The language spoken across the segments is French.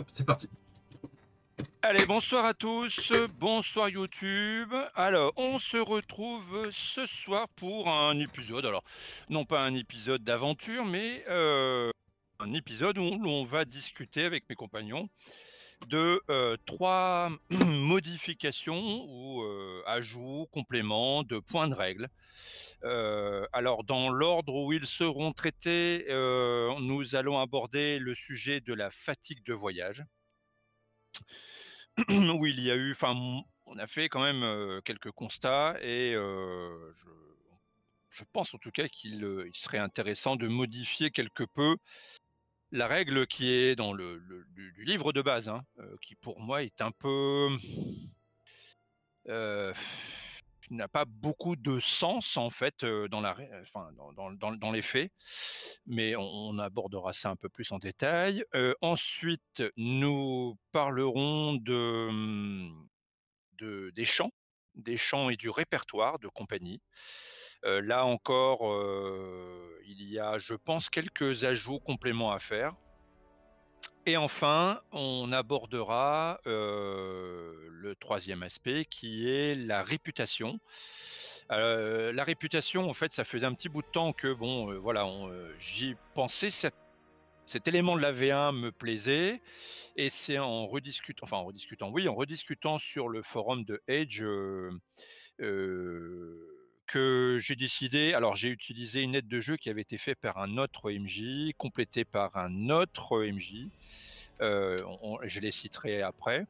c'est parti. Allez, bonsoir à tous, bonsoir YouTube. Alors, on se retrouve ce soir pour un épisode, alors non pas un épisode d'aventure, mais un épisode où l'on va discuter avec mes compagnons de 3 modifications ou ajouts, compléments de points de règle. Alors, dans l'ordre où ils seront traités, nous allons aborder le sujet de la fatigue de voyage. Où il y a eu, enfin, on a fait quand même quelques constats et je pense en tout cas il serait intéressant de modifier quelque peu la règle qui est dans du livre de base, hein, qui pour moi est un peu euh, n'a pas beaucoup de sens en fait enfin, dans les faits, mais on abordera ça un peu plus en détail. Ensuite, nous parlerons des chants et du répertoire de compagnie. Là encore, il y a, je pense, quelques ajouts compléments à faire. Et enfin, on abordera le troisième aspect qui est la réputation. La réputation, en fait, ça faisait un petit bout de temps que, bon, voilà, j'y pensais, cet élément de la V1 me plaisait, et c'est en rediscutant sur le forum de Edge que j'ai décidé. Alors, j'ai utilisé une aide de jeu qui avait été faite par un autre MJ, complétée par un autre MJ. Je les citerai après.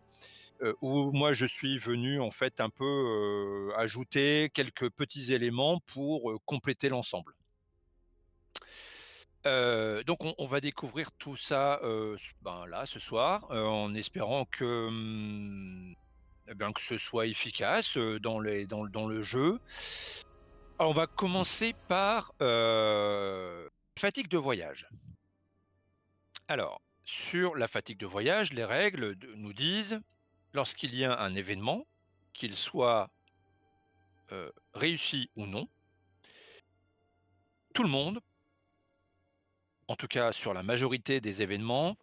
Où moi je suis venu en fait un peu ajouter quelques petits éléments pour compléter l'ensemble. Donc on va découvrir tout ça là ce soir, en espérant que, eh bien, que ce soit efficace dans le jeu. Alors on va commencer par fatigue de voyage. Alors, sur la fatigue de voyage, les règles nous disent, lorsqu'il y a un événement, qu'il soit réussi ou non, tout le monde, en tout cas sur la majorité des événements,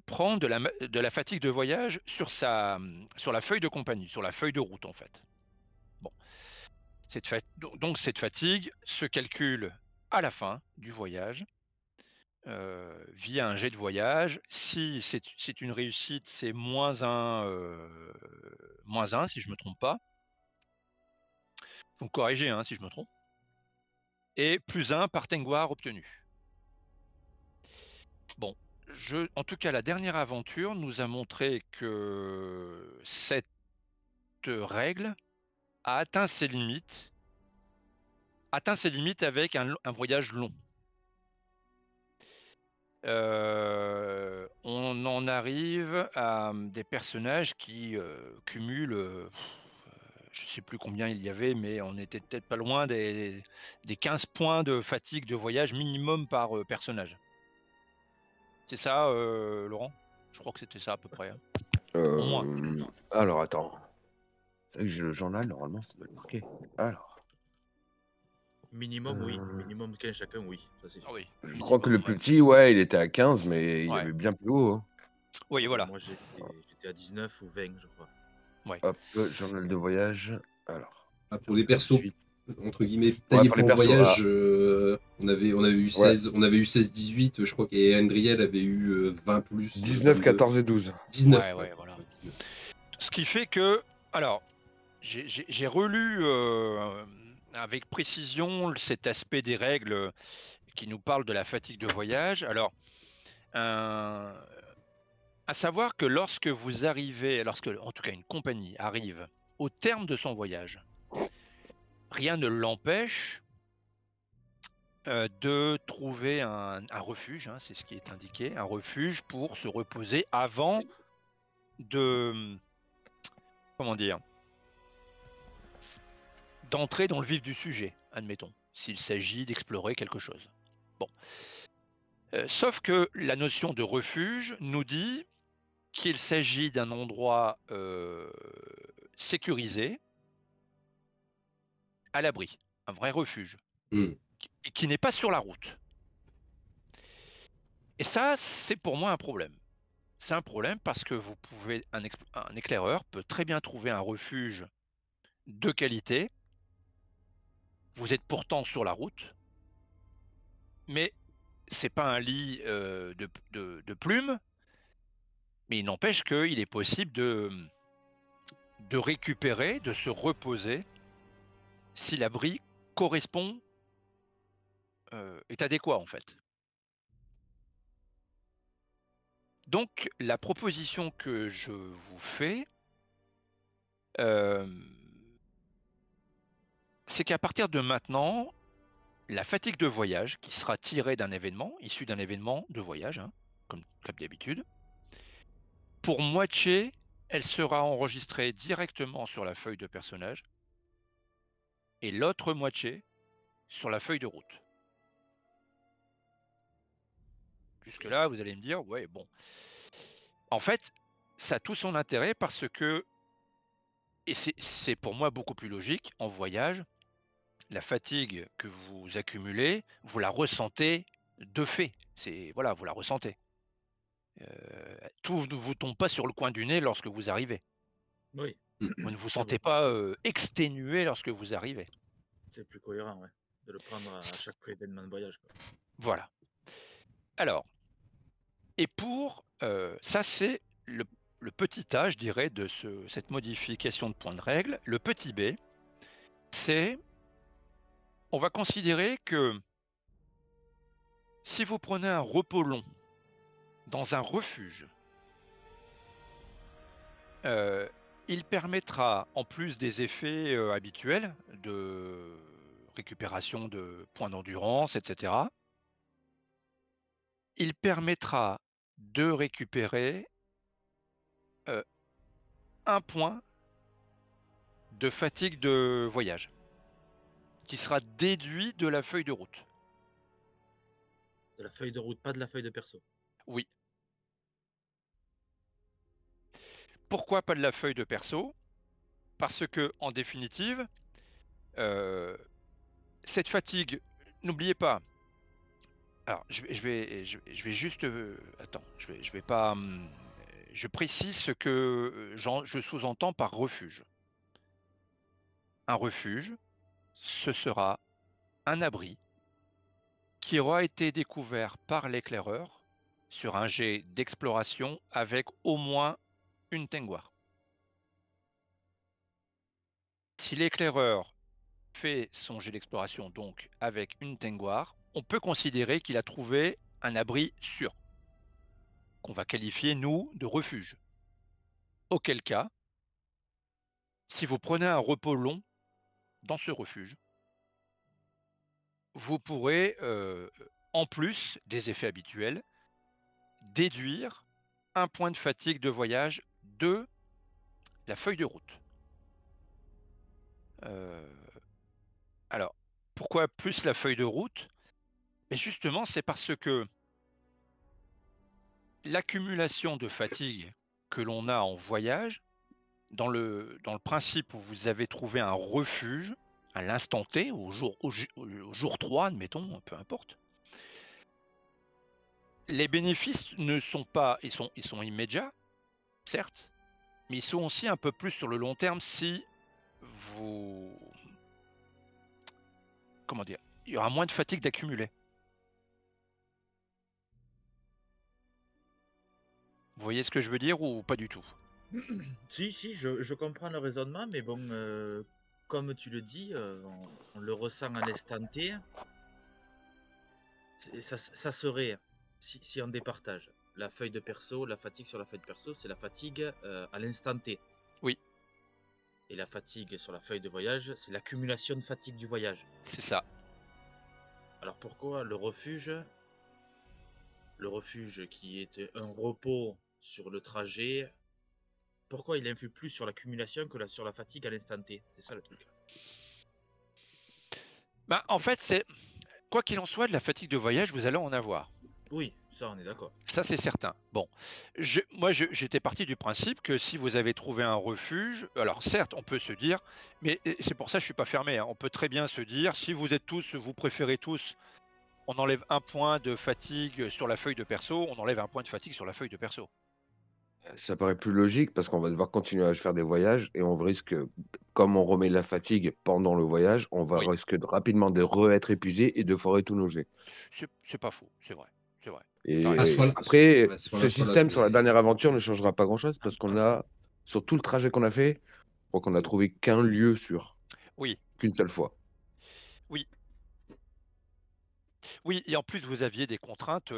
prend de la fatigue de voyage sur la feuille de compagnie, sur la feuille de route en fait. Bon, donc cette fatigue se calcule à la fin du voyage via un jet de voyage. Si c'est une réussite, c'est -1 si je ne me trompe pas. Vous me corrigez hein, si je me trompe. Et +1 par Tengwar obtenu. Bon, en tout cas, la dernière aventure nous a montré que cette règle a atteint ses limites avec un voyage long. On en arrive à des personnages qui cumulent, je ne sais plus combien il y avait, mais on était peut-être pas loin des 15 points de fatigue de voyage minimum par personnage. C'est ça, Laurent? Je crois que c'était ça à peu près. Hein. Au moins. Alors attends. C'est vrai que j'ai le journal, normalement ça doit être marqué. Alors. Minimum, oui. Minimum 15 chacun, oui. Ça, c'est sûr. Ah oui, Je minimum, crois que le ouais. petit, ouais, il était à 15, mais il y Ouais. avait bien plus haut. Hein. Oui, voilà. Moi, j'étais à 19 ou 20, je crois. Ouais. Hop, journal de voyage. Alors. Pour les persos, entre guillemets, Ouais, taillés pour les pour le persos, voyage, on avait eu 16, Ouais. on avait eu 16-18, je crois qu'Andriel avait eu 20 plus. 19, 14 et 12. 19. Ouais, voilà. 19. Ce qui fait que, alors, j'ai relu avec précision cet aspect des règles qui nous parle de la fatigue de voyage. Alors, à savoir que lorsque en tout cas une compagnie arrive au terme de son voyage, rien ne l'empêche de trouver un refuge, hein, c'est ce qui est indiqué, un refuge pour se reposer avant de, comment dire, d'entrer dans le vif du sujet, admettons, s'il s'agit d'explorer quelque chose. Bon. Sauf que la notion de refuge nous dit qu'il s'agit d'un endroit sécurisé, à l'abri, un vrai refuge, qui n'est pas sur la route. Et ça, c'est pour moi un problème. C'est un problème parce que vous pouvez un éclaireur peut très bien trouver un refuge de qualité. Vous êtes pourtant sur la route, mais c'est pas un lit de plumes, mais il n'empêche qu'il est possible de récupérer, de se reposer si l'abri correspond, est adéquat en fait. Donc la proposition que je vous fais, c'est qu'à partir de maintenant, la fatigue de voyage qui sera tirée d'un événement, issu d'un événement de voyage, hein, comme d'habitude, pour moitié, elle sera enregistrée directement sur la feuille de personnage et l'autre moitié sur la feuille de route. Jusque-là, vous allez me dire, ouais, bon. En fait, ça a tout son intérêt parce que, et c'est pour moi beaucoup plus logique, en voyage, la fatigue que vous accumulez, vous la ressentez de fait. Voilà, vous la ressentez. Tout ne vous tombe pas sur le coin du nez lorsque vous arrivez. Oui, Vous ne vous c'est sentez vrai. pas exténué lorsque vous arrivez. C'est plus cohérent, ouais, de le prendre à chaque événement de voyage, quoi. Voilà. Alors, et pour ça, c'est le petit A, je dirais, de cette modification de point de règle. Le petit B, c'est, on va considérer que si vous prenez un repos long dans un refuge, il permettra, en plus des effets habituels de récupération de points d'endurance, etc., il permettra de récupérer 1 point de fatigue de voyage, qui sera déduit de la feuille de route. De la feuille de route, pas de la feuille de perso. Oui. Pourquoi pas de la feuille de perso? Parce que, en définitive, cette fatigue, n'oubliez pas. Alors, je vais juste, attends, je vais pas, je précise ce que je sous-entends par refuge. Un refuge, ce sera un abri qui aura été découvert par l'éclaireur sur un jet d'exploration avec au moins une Tengwar. Si l'éclaireur fait son jet d'exploration donc avec une Tengwar, on peut considérer qu'il a trouvé un abri sûr, qu'on va qualifier, nous, de refuge. Auquel cas, si vous prenez un repos long dans ce refuge, vous pourrez, en plus des effets habituels, déduire 1 point de fatigue de voyage de la feuille de route. Alors, pourquoi plus la feuille de route? Mais justement, c'est parce que l'accumulation de fatigue que l'on a en voyage, dans le principe où vous avez trouvé un refuge à l'instant T, au jour 3, admettons, peu importe, les bénéfices ne sont pas, ils sont immédiats, certes, mais ils sont aussi un peu plus sur le long terme si vous, comment dire, il y aura moins de fatigue d'accumuler. Vous voyez ce que je veux dire ou pas du tout? Si, je comprends le raisonnement, mais bon, comme tu le dis, on le ressent à l'instant T. Ça serait, si on départage la feuille de perso, la fatigue sur la feuille de perso, c'est la fatigue à l'instant T. Oui. Et la fatigue sur la feuille de voyage, c'est l'accumulation de fatigue du voyage. C'est ça. Alors pourquoi le refuge qui est un repos sur le trajet, pourquoi il influe plus sur l'accumulation que sur la fatigue à l'instant T? C'est ça le truc. Ben, en fait, c'est quoi qu'il en soit, de la fatigue de voyage, vous allez en avoir. Oui, ça on est d'accord. Ça, c'est certain. Bon, moi, j'étais parti du principe que si vous avez trouvé un refuge, alors certes, on peut se dire, mais c'est pour ça que je suis pas fermé, hein, on peut très bien se dire, si vous êtes tous, vous préférez tous, on enlève 1 point de fatigue sur la feuille de perso, on enlève 1 point de fatigue sur la feuille de perso. Ça paraît plus logique parce qu'on va devoir continuer à faire des voyages et on risque, comme on remet de la fatigue pendant le voyage, on va Oui, risque rapidement de re-être épuisé et de foirer tous nos jets. c'est pas faux, c'est vrai, c'est vrai. T'as À raison. ce Et moment-là, après, ouais, à ce ce moment-là, système sur la dernière aventure ne changera pas grand-chose parce qu'on a, sur tout le trajet qu'on a fait, je crois qu'on a trouvé qu'un lieu sûr, Oui, qu'une seule fois. oui, oui, et en plus vous aviez des contraintes,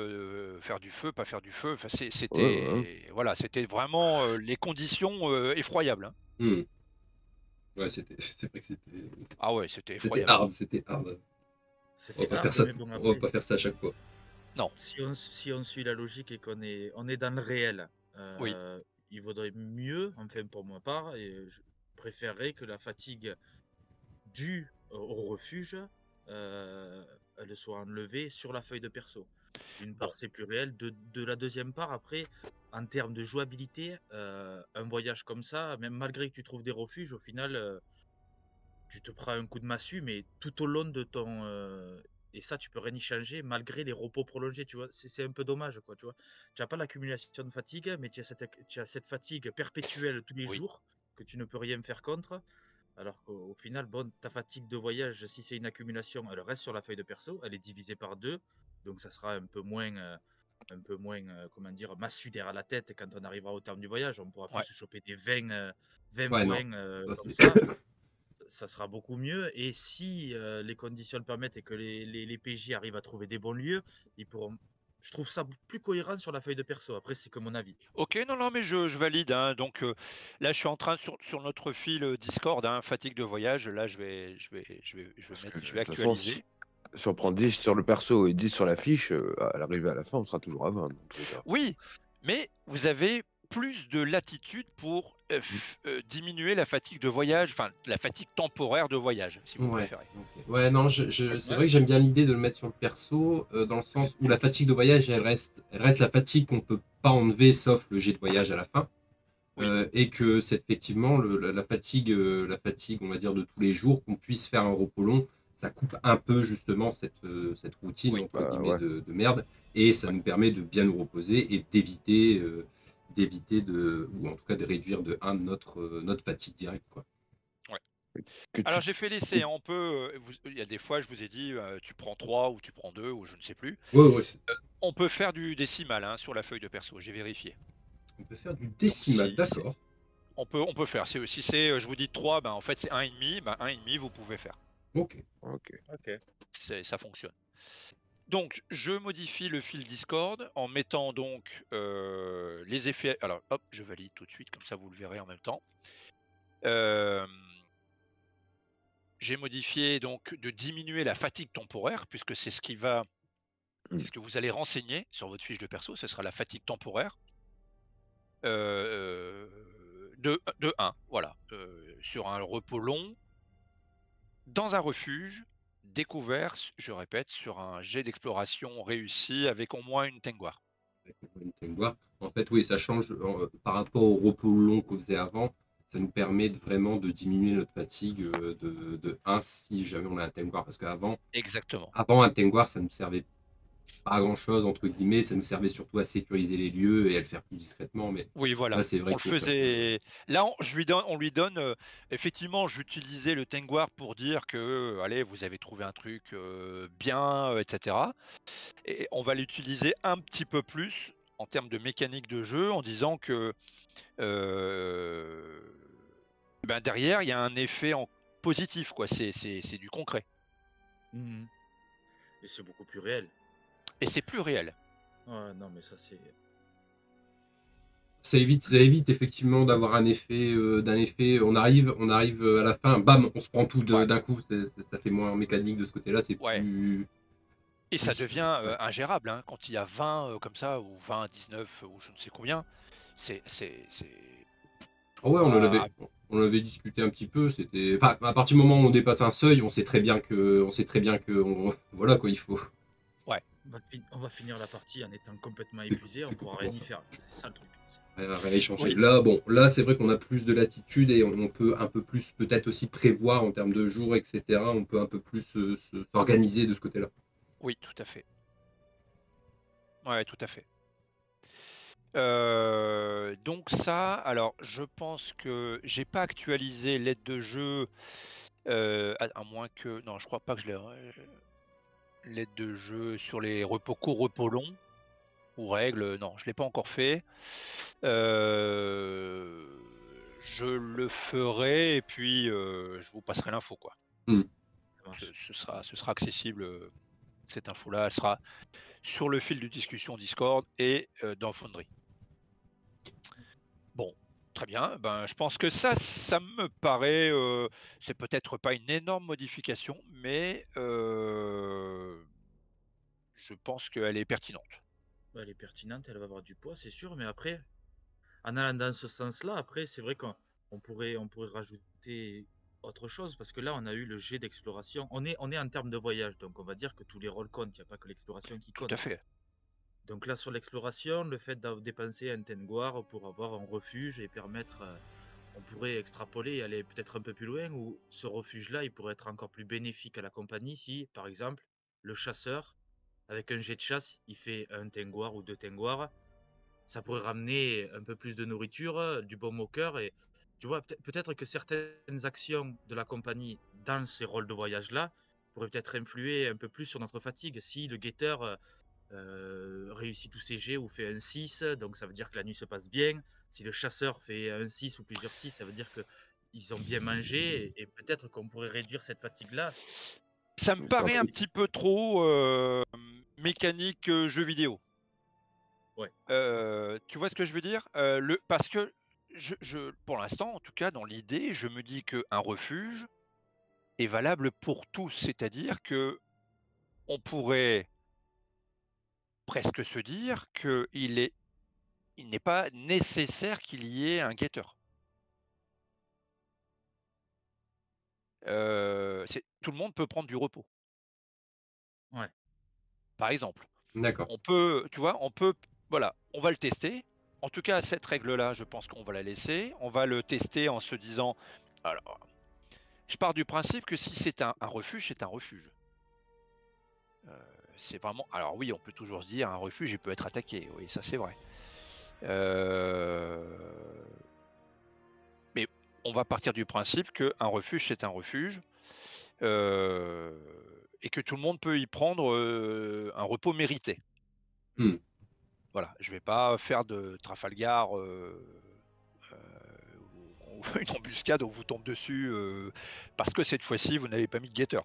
faire du feu, pas faire du feu, enfin Ouais, ouais. c'était voilà, c'était vraiment, les conditions, effroyables, hein. mmh. Ouais, c'est vrai que Ah ouais, c'était c'était effroyable, hein. hard, c'était hard. On va C'était pas faire hard, ça, mais bon, on va après, pas faire ça à chaque fois. Non, si on suit la logique et on est dans le réel, oui, il vaudrait mieux, enfin pour ma part, et je préférerais que la fatigue due au refuge, elle soit enlevée sur la feuille de perso. D'une bon, part, c'est plus réel. De la deuxième part, après, en termes de jouabilité, un voyage comme ça, même malgré que tu trouves des refuges, au final, tu te prends un coup de massue, mais tout au long de ton, et ça, tu peux rien y changer malgré les repos prolongés, tu vois? C'est un peu dommage, quoi, tu vois? Tu as pas l'accumulation de fatigue, mais tu as cette fatigue perpétuelle tous les oui. jours que tu ne peux rien faire contre. Alors qu'au final, bon, ta fatigue de voyage, si c'est une accumulation, elle reste sur la feuille de perso, elle est divisée par 2, donc ça sera un peu moins, comment dire, massue derrière la tête quand on arrivera au terme du voyage. On pourra plus Ouais. se choper des 20, 20 Ouais, non, points ça comme c'est ça sera beaucoup mieux. Et si les conditions le permettent et que les PJ arrivent à trouver des bons lieux, ils pourront. Je trouve ça plus cohérent sur la feuille de perso. Après, c'est que mon avis. OK, non, non, mais je valide, hein, donc là, je suis en train sur notre fil, Discord, hein, fatigue de voyage, là, Parce que, je de vais toute façon, si actualiser. si on prend 10 sur le perso et 10 sur la fiche, à l'arrivée à la fin, on sera toujours à 20 dans tous les cas. Oui, mais vous avez plus de latitude pour, Mmh. diminuer la fatigue de voyage, enfin, la fatigue temporaire de voyage, si vous ouais, préférez. OK. Ouais, non, c'est vrai Ouais. que j'aime bien l'idée de le mettre sur le perso, dans le sens où la fatigue de voyage, elle reste la fatigue qu'on peut pas enlever sauf le jet de voyage à la fin. Oui, Et que c'est effectivement la fatigue, on va dire, de tous les jours, qu'on puisse faire un repos long, ça coupe un peu justement cette routine oui, entre Bah, guillemets ouais. de merde, et ça ouais. nous permet de bien nous reposer et d'éviter ou en tout cas de réduire de un notre fatigue directe, quoi. Ouais. Que Alors tu j'ai fait l'essai, hein, on peut, il y a des fois, je vous ai dit, tu prends 3 ou tu prends 2 ou je ne sais plus. Ouais, ouais, On peut faire du décimal, hein, sur la feuille de perso, j'ai vérifié. on peut faire du Donc décimal, d'accord. on peut faire. Si c'est, je vous dis 3, ben, en fait, c'est 1,5, ben, 1,5 vous pouvez faire. Ok. OK. Ok. Ça fonctionne. Donc je modifie le fil Discord en mettant donc, les effets alors hop, je valide tout de suite, comme ça vous le verrez en même temps. Hem, j'ai modifié donc de diminuer la fatigue temporaire puisque c'est Mmh. ce que vous allez renseigner sur votre fiche de perso, ce sera la fatigue temporaire. De 1, voilà, sur un repos long, dans un refuge, découvert, je répète, sur un jet d'exploration réussi avec au moins une Tengwar. Une Tengwar. En fait, oui, ça change par rapport au repos long qu'on faisait avant. Ça nous permet vraiment de diminuer notre fatigue de 1 si jamais on a un Tengwar. Parce qu'avant, Exactement. un Tengwar, ça ne nous servait pas à grand chose, entre guillemets. Ça nous servait surtout à sécuriser les lieux et à le faire plus discrètement. Mais Oui, là, voilà, c'est on vrai le qu'il faut faire de. faisait là, on lui donne, effectivement, j'utilisais le Tengwar pour dire que, allez, vous avez trouvé un truc, bien, et cetera, et on va l'utiliser un petit peu plus en termes de mécanique de jeu en disant que, heu, ben, derrière, il y a un effet en positif, quoi, c'est du concret Mhm. Et c'est beaucoup plus réel. et c'est plus réel. Ouais, non, mais ça, c'est. Ça évite effectivement d'avoir d'un effet. On arrive à la fin, bam, on se prend tout Ouais, d'un coup. Ça fait moins mécanique de ce côté-là. C'est ouais. Et ça plus. devient, Ouais. ingérable, hein, quand il y a 20, comme ça ou 20, 19 ou je ne sais combien. C'est Ah ouais, ah on avait discuté un petit peu. Enfin, à partir du moment où on dépasse un seuil, voilà quoi, il faut. ouais, On va finir la partie en étant complètement C'est épuisé, on c'est pourra complètement rien y ça. faire. C'est ça le truc. Rien à échanger. oui, Là, bon, là, c'est vrai qu'on a plus de latitude et on peut un peu plus peut-être aussi prévoir en termes de jours, etc. On peut un peu plus s'organiser de ce côté-là. oui, tout à fait. Ouais, tout à fait. Donc ça, alors je pense que j'ai pas actualisé l'aide de jeu, à moins que non, je crois pas que je l'ai l'aide de jeu sur les repos courts, repos longs ou règles, non, je l'ai pas encore fait. Je le ferai et puis, je vous passerai l'info, quoi. Mmh. Ça marche. Ce sera accessible, cette info-là, elle sera sur le fil de discussion Discord et dans Foundry. Bon, très bien. Ben, je pense que ça me paraît, c'est peut-être pas une énorme modification, mais je pense qu'elle est pertinente. Bah, elle est pertinente, elle va avoir du poids, c'est sûr, mais après, en allant dans ce sens-là, après, c'est vrai qu'on pourrait rajouter autre chose, parce que là, on a eu le jet d'exploration. On est en termes de voyage, donc on va dire que tous les rôles comptent, il n'y a pas que l'exploration qui Tout à compte. fait. Donc là, sur l'exploration, le fait de dépenser un Tenguar pour avoir un refuge et permettre, on pourrait extrapoler et aller peut-être un peu plus loin, où ce refuge-là, il pourrait être encore plus bénéfique à la compagnie si, par exemple, le chasseur, avec un jet de chasse, il fait un Tenguar ou deux Tenguars. Ça pourrait ramener un peu plus de nourriture, du baume au cœur et tu vois, peut-être que certaines actions de la compagnie dans ces rôles de voyage-là pourraient peut-être influer un peu plus sur notre fatigue. Si le guetteur, réussit tous ses jets ou fait un 6, donc ça veut dire que la nuit se passe bien. Si le chasseur fait un 6 ou plusieurs 6, ça veut dire qu'ils ont bien mangé et peut-être qu'on pourrait réduire cette fatigue-là. Ça me C'est un paraît un peu petit peu trop, mécanique, jeu vidéo. Ouais, Tu vois ce que je veux dire? Parce que pour l'instant, en tout cas dans l'idée, je me dis qu'un refuge est valable pour tous. C'est-à-dire que on pourrait presque se dire qu'il n'est pas nécessaire qu'il y ait un guetteur. Tout le monde peut prendre du repos, ouais, par exemple. D'accord. On peut, tu vois, voilà, on va le tester. En tout cas, cette règle-là, je pense qu'on va la laisser. On va le tester en se disant, alors, je pars du principe que si c'est un refuge, c'est un refuge. C'est vraiment. Alors oui, on peut toujours se dire un refuge, il peut être attaqué. Oui, ça c'est vrai. Mais on va partir du principe qu'un refuge, c'est un refuge. Et que tout le monde peut y prendre un repos mérité. Mmh. Voilà, je vais pas faire de Trafalgar ou une embuscade où on vous tombe dessus parce que cette fois-ci vous n'avez pas mis de guetteur.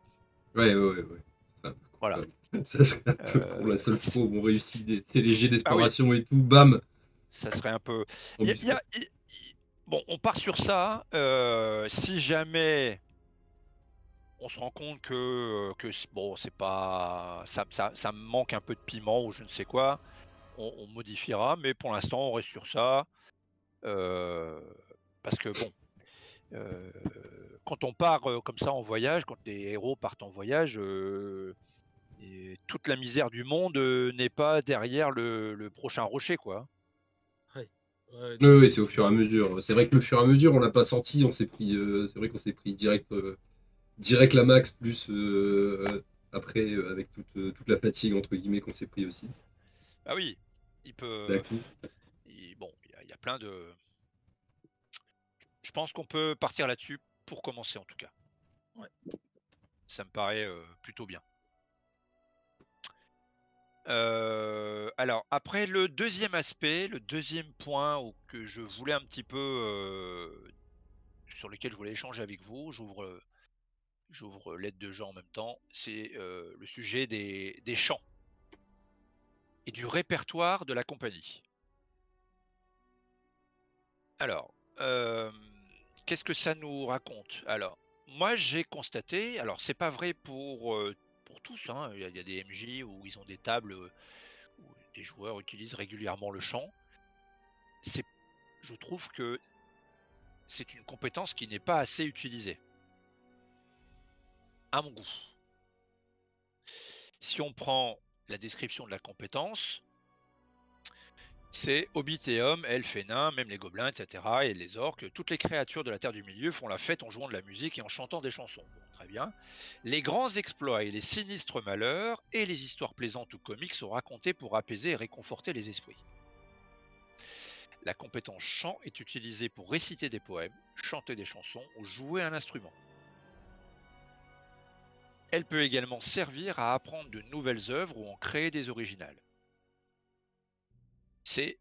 Ouais, ouais, ouais, ouais. Ça, Voilà. ça serait un peu con la seule fois où on réussit c'est les jets Ah oui, d'exploration et tout, bam, ça serait un peu. Il y a- il y embuscade. a- il- Bon, on part sur ça. Si jamais on se rend compte bon, c'est pas ça me manque un peu de piment ou je ne sais quoi, on modifiera, mais pour l'instant on reste sur ça. Parce que bon, euh, quand on part comme ça en voyage, quand les héros partent en voyage, et toute la misère du monde n'est pas derrière le prochain rocher, quoi. ouais. Ouais, Oui, non, oui, mais c'est au fur et à mesure. C'est vrai que le fur et à mesure, on l'a pas senti, on s'est pris, c'est vrai qu'on s'est pris direct la max, plus après, avec toute la fatigue, entre guillemets, qu'on s'est pris aussi, Ah oui, il d'un peut. coup. Bon, il y a plein de. Je pense qu'on peut partir là-dessus pour commencer en tout cas. ouais. Ça me paraît plutôt bien. Alors, après le deuxième aspect, le deuxième point que je voulais un petit peu, sur lequel je voulais échanger avec vous, j'ouvre l'aide de jeu en même temps, c'est le sujet des chants et du répertoire de la compagnie. Alors, qu'est-ce que ça nous raconte? Alors, moi j'ai constaté, alors c'est pas vrai pour tous, hein, il y a des MJ où ils ont des tables où des joueurs utilisent régulièrement le chant. C'est, je trouve que c'est une compétence qui n'est pas assez utilisée, à mon goût. Si on prend la description de la compétence, c'est hobbits et hommes, elfes et nains, même les gobelins, etc. et les orques, toutes les créatures de la Terre du Milieu font la fête en jouant de la musique et en chantant des chansons. Bon, très bien. Les grands exploits et les sinistres malheurs et les histoires plaisantes ou comiques sont racontés pour apaiser et réconforter les esprits. La compétence chant est utilisée pour réciter des poèmes, chanter des chansons ou jouer un instrument. Elle peut également servir à apprendre de nouvelles œuvres ou en créer des originales. C'est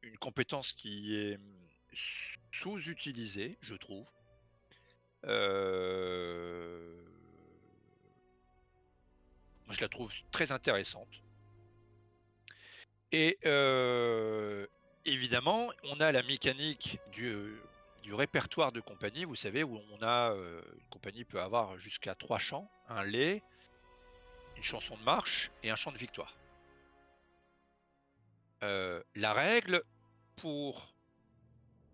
une compétence qui est sous-utilisée, je trouve. Moi, je la trouve très intéressante. Et évidemment, on a la mécanique du répertoire de compagnie, vous savez, où on a une compagnie peut avoir jusqu'à 3 chants, un lait, une chanson de marche et un chant de victoire. La règle pour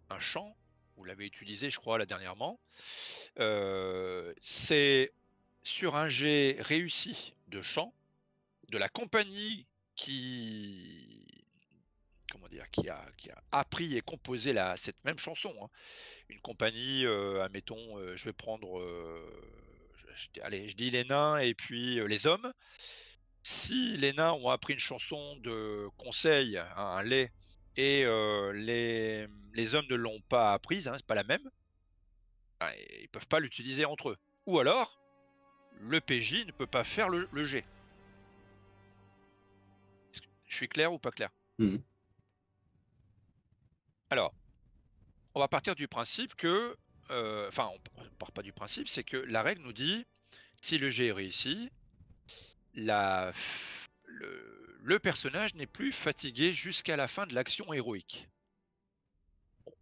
un chant, vous l'avez utilisé, je crois, là dernièrement, c'est sur un jet réussi de chant de la compagnie qui comment dire, qui a appris et composé cette même chanson, hein. Une compagnie, admettons, je vais prendre, allez, je dis les nains et puis les hommes. Si les nains ont appris une chanson de conseil, hein, un lait, et les hommes ne l'ont pas apprise, hein, c'est pas la même, bah, ils peuvent pas l'utiliser entre eux. Ou alors, le PJ ne peut pas faire le jet. Je suis clair ou pas clair? Mhm. Alors, on va partir du principe que, enfin, on ne part pas du principe, c'est que la règle nous dit, si le jet est réussi, le personnage n'est plus fatigué jusqu'à la fin de l'action héroïque. Bon,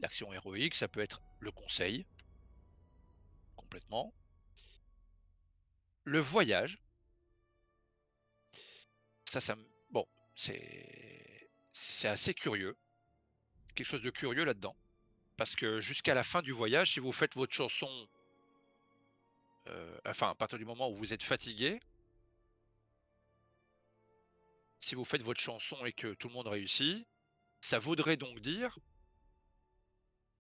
l'action héroïque, ça peut être le conseil, complètement. Le voyage, bon, c'est assez curieux, quelque chose de curieux là-dedans. Parce que jusqu'à la fin du voyage, si vous faites votre chanson, enfin, à partir du moment où vous êtes fatigué, si vous faites votre chanson et que tout le monde réussit, ça voudrait donc dire,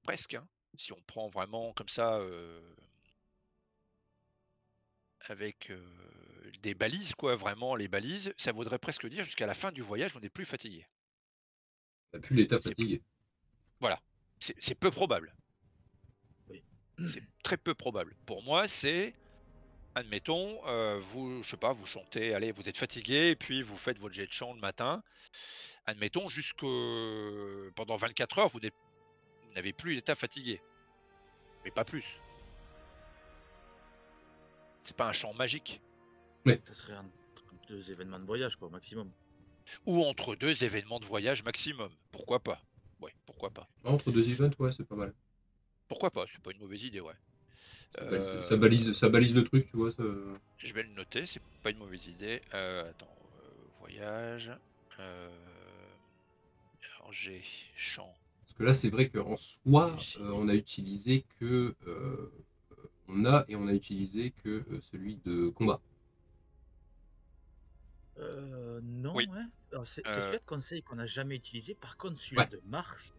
presque, hein, si on prend vraiment comme ça, avec des balises, quoi, vraiment les balises, ça voudrait presque dire jusqu'à la fin du voyage, on n'est plus fatigué. T'as plus l'état C'est fatigué. Voilà, c'est peu probable. Oui. C'est très peu probable. Pour moi, c'est, admettons, vous, je sais pas, vous chantez, allez, vous êtes fatigué, et puis vous faites votre jet de chant le matin. Admettons, pendant 24 heures, vous n'avez plus l'état fatigué, mais pas plus. C'est pas un chant magique. Ça serait entre 2 événements de voyage, quoi, maximum. Ou entre 2 événements de voyage maximum. Pourquoi pas? Ouais, pourquoi pas? Entre 2 events, ouais, c'est pas mal. Pourquoi pas? C'est pas une mauvaise idée, ouais. Ça balise le truc, tu vois. Je vais le noter, c'est pas une mauvaise idée. Attends, voyage. Alors j'ai chant. Parce que là, c'est vrai qu'en soi, Réussi. on a utilisé que celui de combat. Non, Oui. hein. Alors, c'est Euh, celui-là de conseil qu'on n'a jamais utilisé. Par contre, celui-là Ouais. de marche,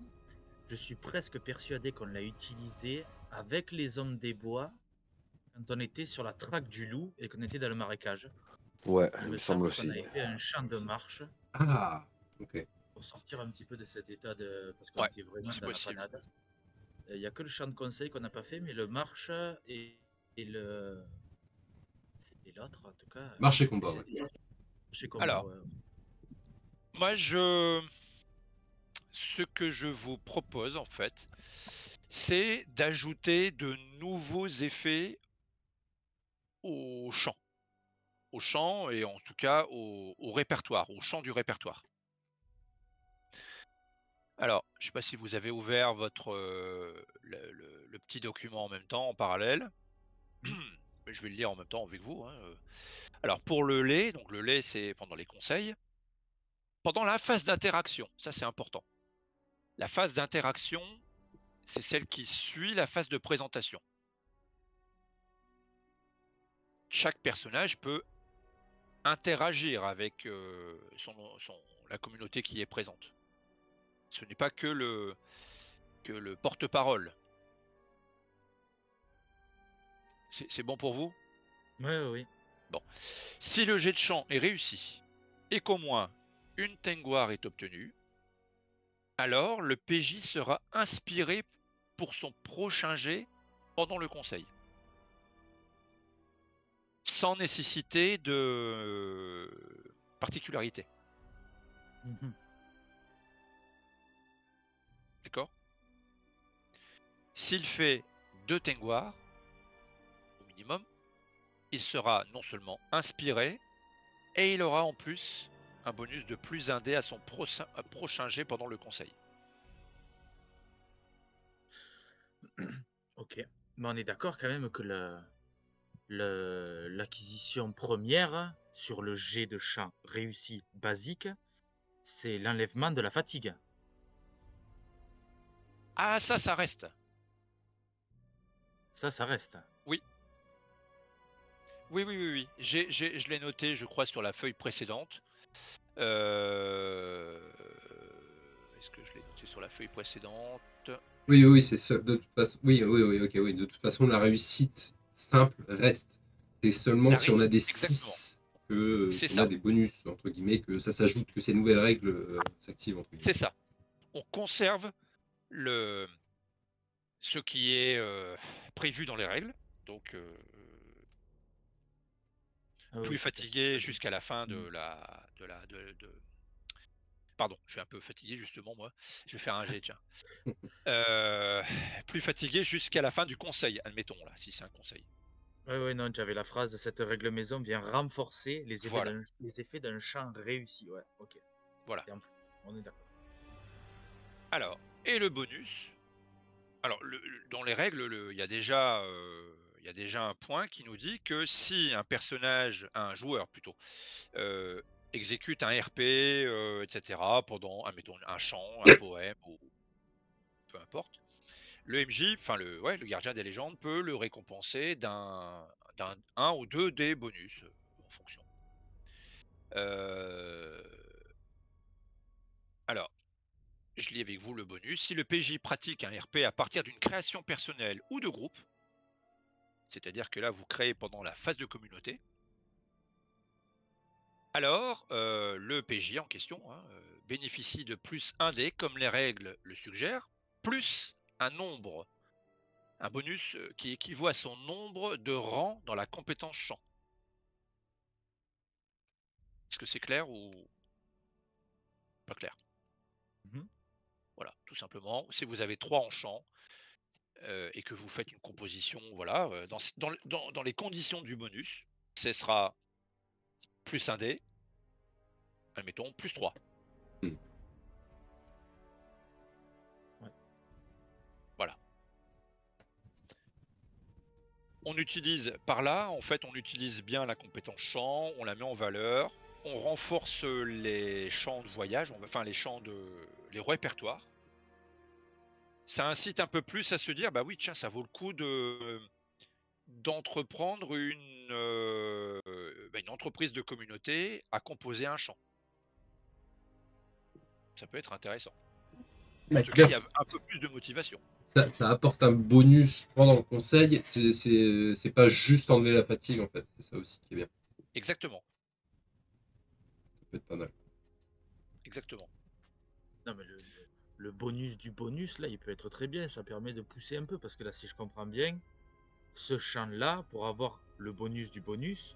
je suis presque persuadé qu'on l'a utilisé avec les hommes des bois quand on était sur la traque du loup et qu'on était dans le marécage. Ouais, Il il me me semble semble qu'on aussi. avait fait un chant de marche Ah, ok. pour sortir un petit peu de cet état de. Parce qu'on Ouais, était vraiment c'est dans la possible. panade. Il n'y a que le chant de conseil qu'on n'a pas fait, mais le marche et le. Et l'autre, en tout cas. Marche et combat, ouais. Chez combat, Alors, ouais. moi, ce que je vous propose, en fait, c'est d'ajouter de nouveaux effets au chant. Au chant et en tout cas au répertoire, au chant du répertoire. Alors, je ne sais pas si vous avez ouvert le petit document en même temps, en parallèle. Je vais le lire en même temps avec vous, hein. Alors, pour le lait, donc le lait, c'est pendant les conseils. Pendant la phase d'interaction, ça c'est important. La phase d'interaction, c'est celle qui suit la phase de présentation. Chaque personnage peut interagir avec la communauté qui est présente. Ce n'est pas que le porte-parole. C'est bon pour vous? Oui. Bon. Si le jet de chant est réussi et qu'au moins une Tengwar est obtenue, alors le PJ sera inspiré pour son prochain jet pendant le conseil. Sans nécessité de particularité. Mhm. D'accord? S'il fait 2 Tengwar, au minimum, il sera non seulement inspiré, et il aura en plus un bonus de plus 1 dé à son prochain jet pendant le conseil. Ok. Mais on est d'accord quand même que l'acquisition première sur le jet de champ réussi basique, c'est l'enlèvement de la fatigue. Ah, ça reste. Ça reste. Oui. Oui. Je l'ai noté, je crois, sur la feuille précédente. Est-ce que je l'ai noté sur la feuille précédente? Oui, c'est ça. De toute façon, ok, oui. De toute façon, la réussite simple reste. C'est seulement La si on a des exactement. 6 que C'est qu'on ça. a des bonus, entre guillemets, que ça s'ajoute, que ces nouvelles règles s'activent, entre guillemets. C'est ça. On conserve ce qui est prévu dans les règles. Donc, Ah oui, plus ça peut être fatigué très bien. jusqu'à la fin de Mm. Pardon, je suis un peu fatigué justement, moi. Je vais faire un jet, tiens. Euh, Plus fatigué jusqu'à la fin du conseil, admettons, là, si c'est un conseil. Ouais, non, j'avais la phrase, cette règle maison vient renforcer Voilà, les effets d'un champ réussi. Ouais, ok. voilà. Et on est d'accord. Alors, et le bonus. Alors, dans les règles, il y a déjà un point qui nous dit que si un joueur plutôt, exécute un RP, etc., pendant, admettons, un chant, un poème, ou peu importe, le MJ, enfin le gardien des légendes, peut le récompenser d'un 1 ou 2 des bonus, en fonction. Euh, Alors, je lis avec vous le bonus. Si le PJ pratique un RP à partir d'une création personnelle ou de groupe, c'est-à-dire que là, vous créez pendant la phase de communauté, alors le PJ en question bénéficie de plus 1 dé, comme les règles le suggèrent, plus un bonus qui équivaut à son nombre de rangs dans la compétence champ. Est-ce que c'est clair ou pas clair? Mhm. Voilà, tout simplement. Si vous avez 3 en champ et que vous faites une composition, voilà, dans les conditions du bonus, ce sera plus 1 dé, admettons, plus 3. Hmm. Ouais. Voilà. On utilise par là, en fait, on utilise bien la compétence champ, on la met en valeur, on renforce les champs de voyage, enfin les répertoires. Ça incite un peu plus à se dire, bah oui, tiens, ça vaut le coup d'entreprendre une entreprise de communauté à composer un champ. Ça peut être intéressant. En tout cas, il y a un peu plus de motivation. Ça apporte un bonus pendant le conseil. C'est pas juste enlever la fatigue, en fait. C'est ça aussi qui est bien. Exactement. Ça peut être pas mal. Exactement. Non, mais le bonus du bonus, là, il peut être très bien. Ça permet de pousser un peu. Parce que là, si je comprends bien, ce champ-là, pour avoir le bonus du bonus,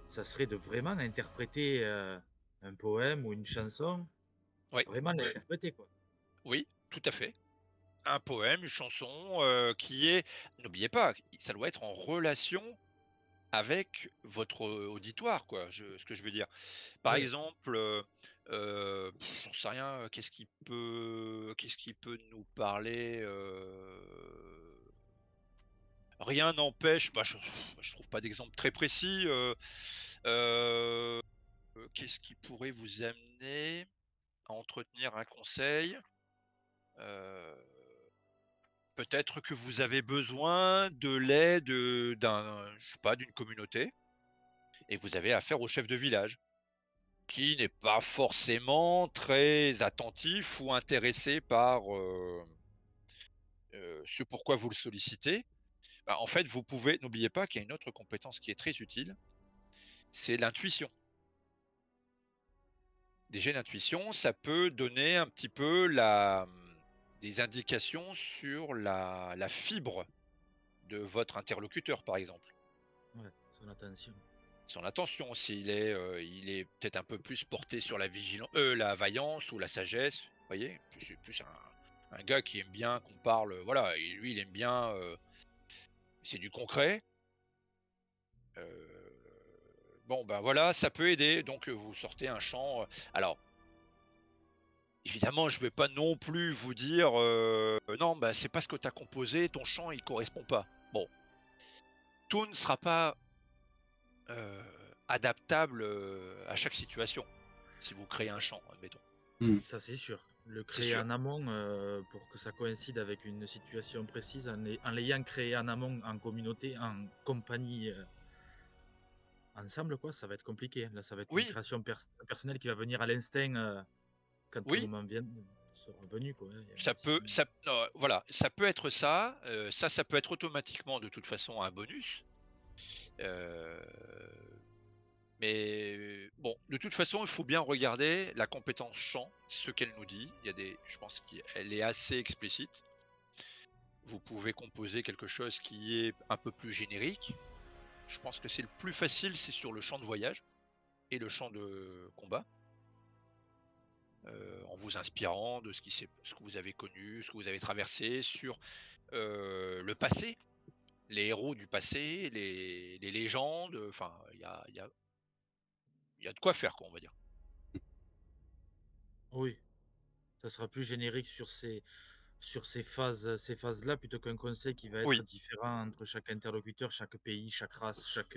ça serait de vraiment interpréter un poème ou une chanson. Oui, Vraiment l'interpréter, quoi. oui, tout à fait. Un poème, une chanson qui est, n'oubliez pas, ça doit être en relation avec votre auditoire, quoi. Ce que je veux dire. Par Ouais. exemple, j'en sais rien, qu'est-ce qui peut nous parler rien n'empêche, je trouve pas d'exemple très précis. Qu'est-ce qui pourrait vous amener à entretenir un conseil? Peut-être que vous avez besoin de l'aide je sais pas, d'une communauté, et vous avez affaire au chef de village, qui n'est pas forcément très attentif ou intéressé par ce pourquoi vous le sollicitez. Bah, en fait, n'oubliez pas qu'il y a une autre compétence qui est très utile, c'est l'intuition. Des jets d'intuition, ça peut donner un petit peu des indications sur la fibre de votre interlocuteur, par exemple. Ouais, son attention. Son attention, il est peut-être un peu plus porté sur la vaillance ou la sagesse, vous voyez? C'est plus un gars qui aime bien qu'on parle, voilà, et lui, il aime bien, c'est du concret. Bon, ben, voilà, ça peut aider. Donc, vous sortez un chant, alors évidemment, je vais pas non plus vous dire, «Non, bah, c'est pas ce que tu as composé, ton chant, il correspond pas». Bon, tout ne sera pas, heu, adaptable, à chaque situation, si vous créez un Ça, chant, admettons. Hmm. ça, c'est sûr. Le C'est créer sûr. en amont pour que ça coïncide avec une situation précise, en l'ayant créé en amont, en communauté, en compagnie, ensemble, quoi, ça va être compliqué, hein. Là, ça va être une Oui, création personnelle qui va venir à l'instinct quand le oui, moment sera venu, quoi, hein. ça peut Sinon, ça non, voilà, ça peut être ça, ça peut être automatiquement, de toute façon, un bonus, heu mais bon, de toute façon, il faut bien regarder la compétence chant, ce qu'elle nous dit. Je pense qu'elle est assez explicite. Vous pouvez composer quelque chose qui est un peu plus générique. Je pense que c'est le plus facile, c'est sur le chant de voyage et le chant de combat, en vous inspirant de ce que vous avez connu, ce que vous avez traversé, sur le passé, les héros du passé, les légendes. Enfin, il y a de quoi faire, quoi, on va dire. oui, ça sera plus générique sur ces phases-là, plutôt qu'un conseil qui va être Oui, différent entre chaque interlocuteur, chaque pays, chaque race, chaque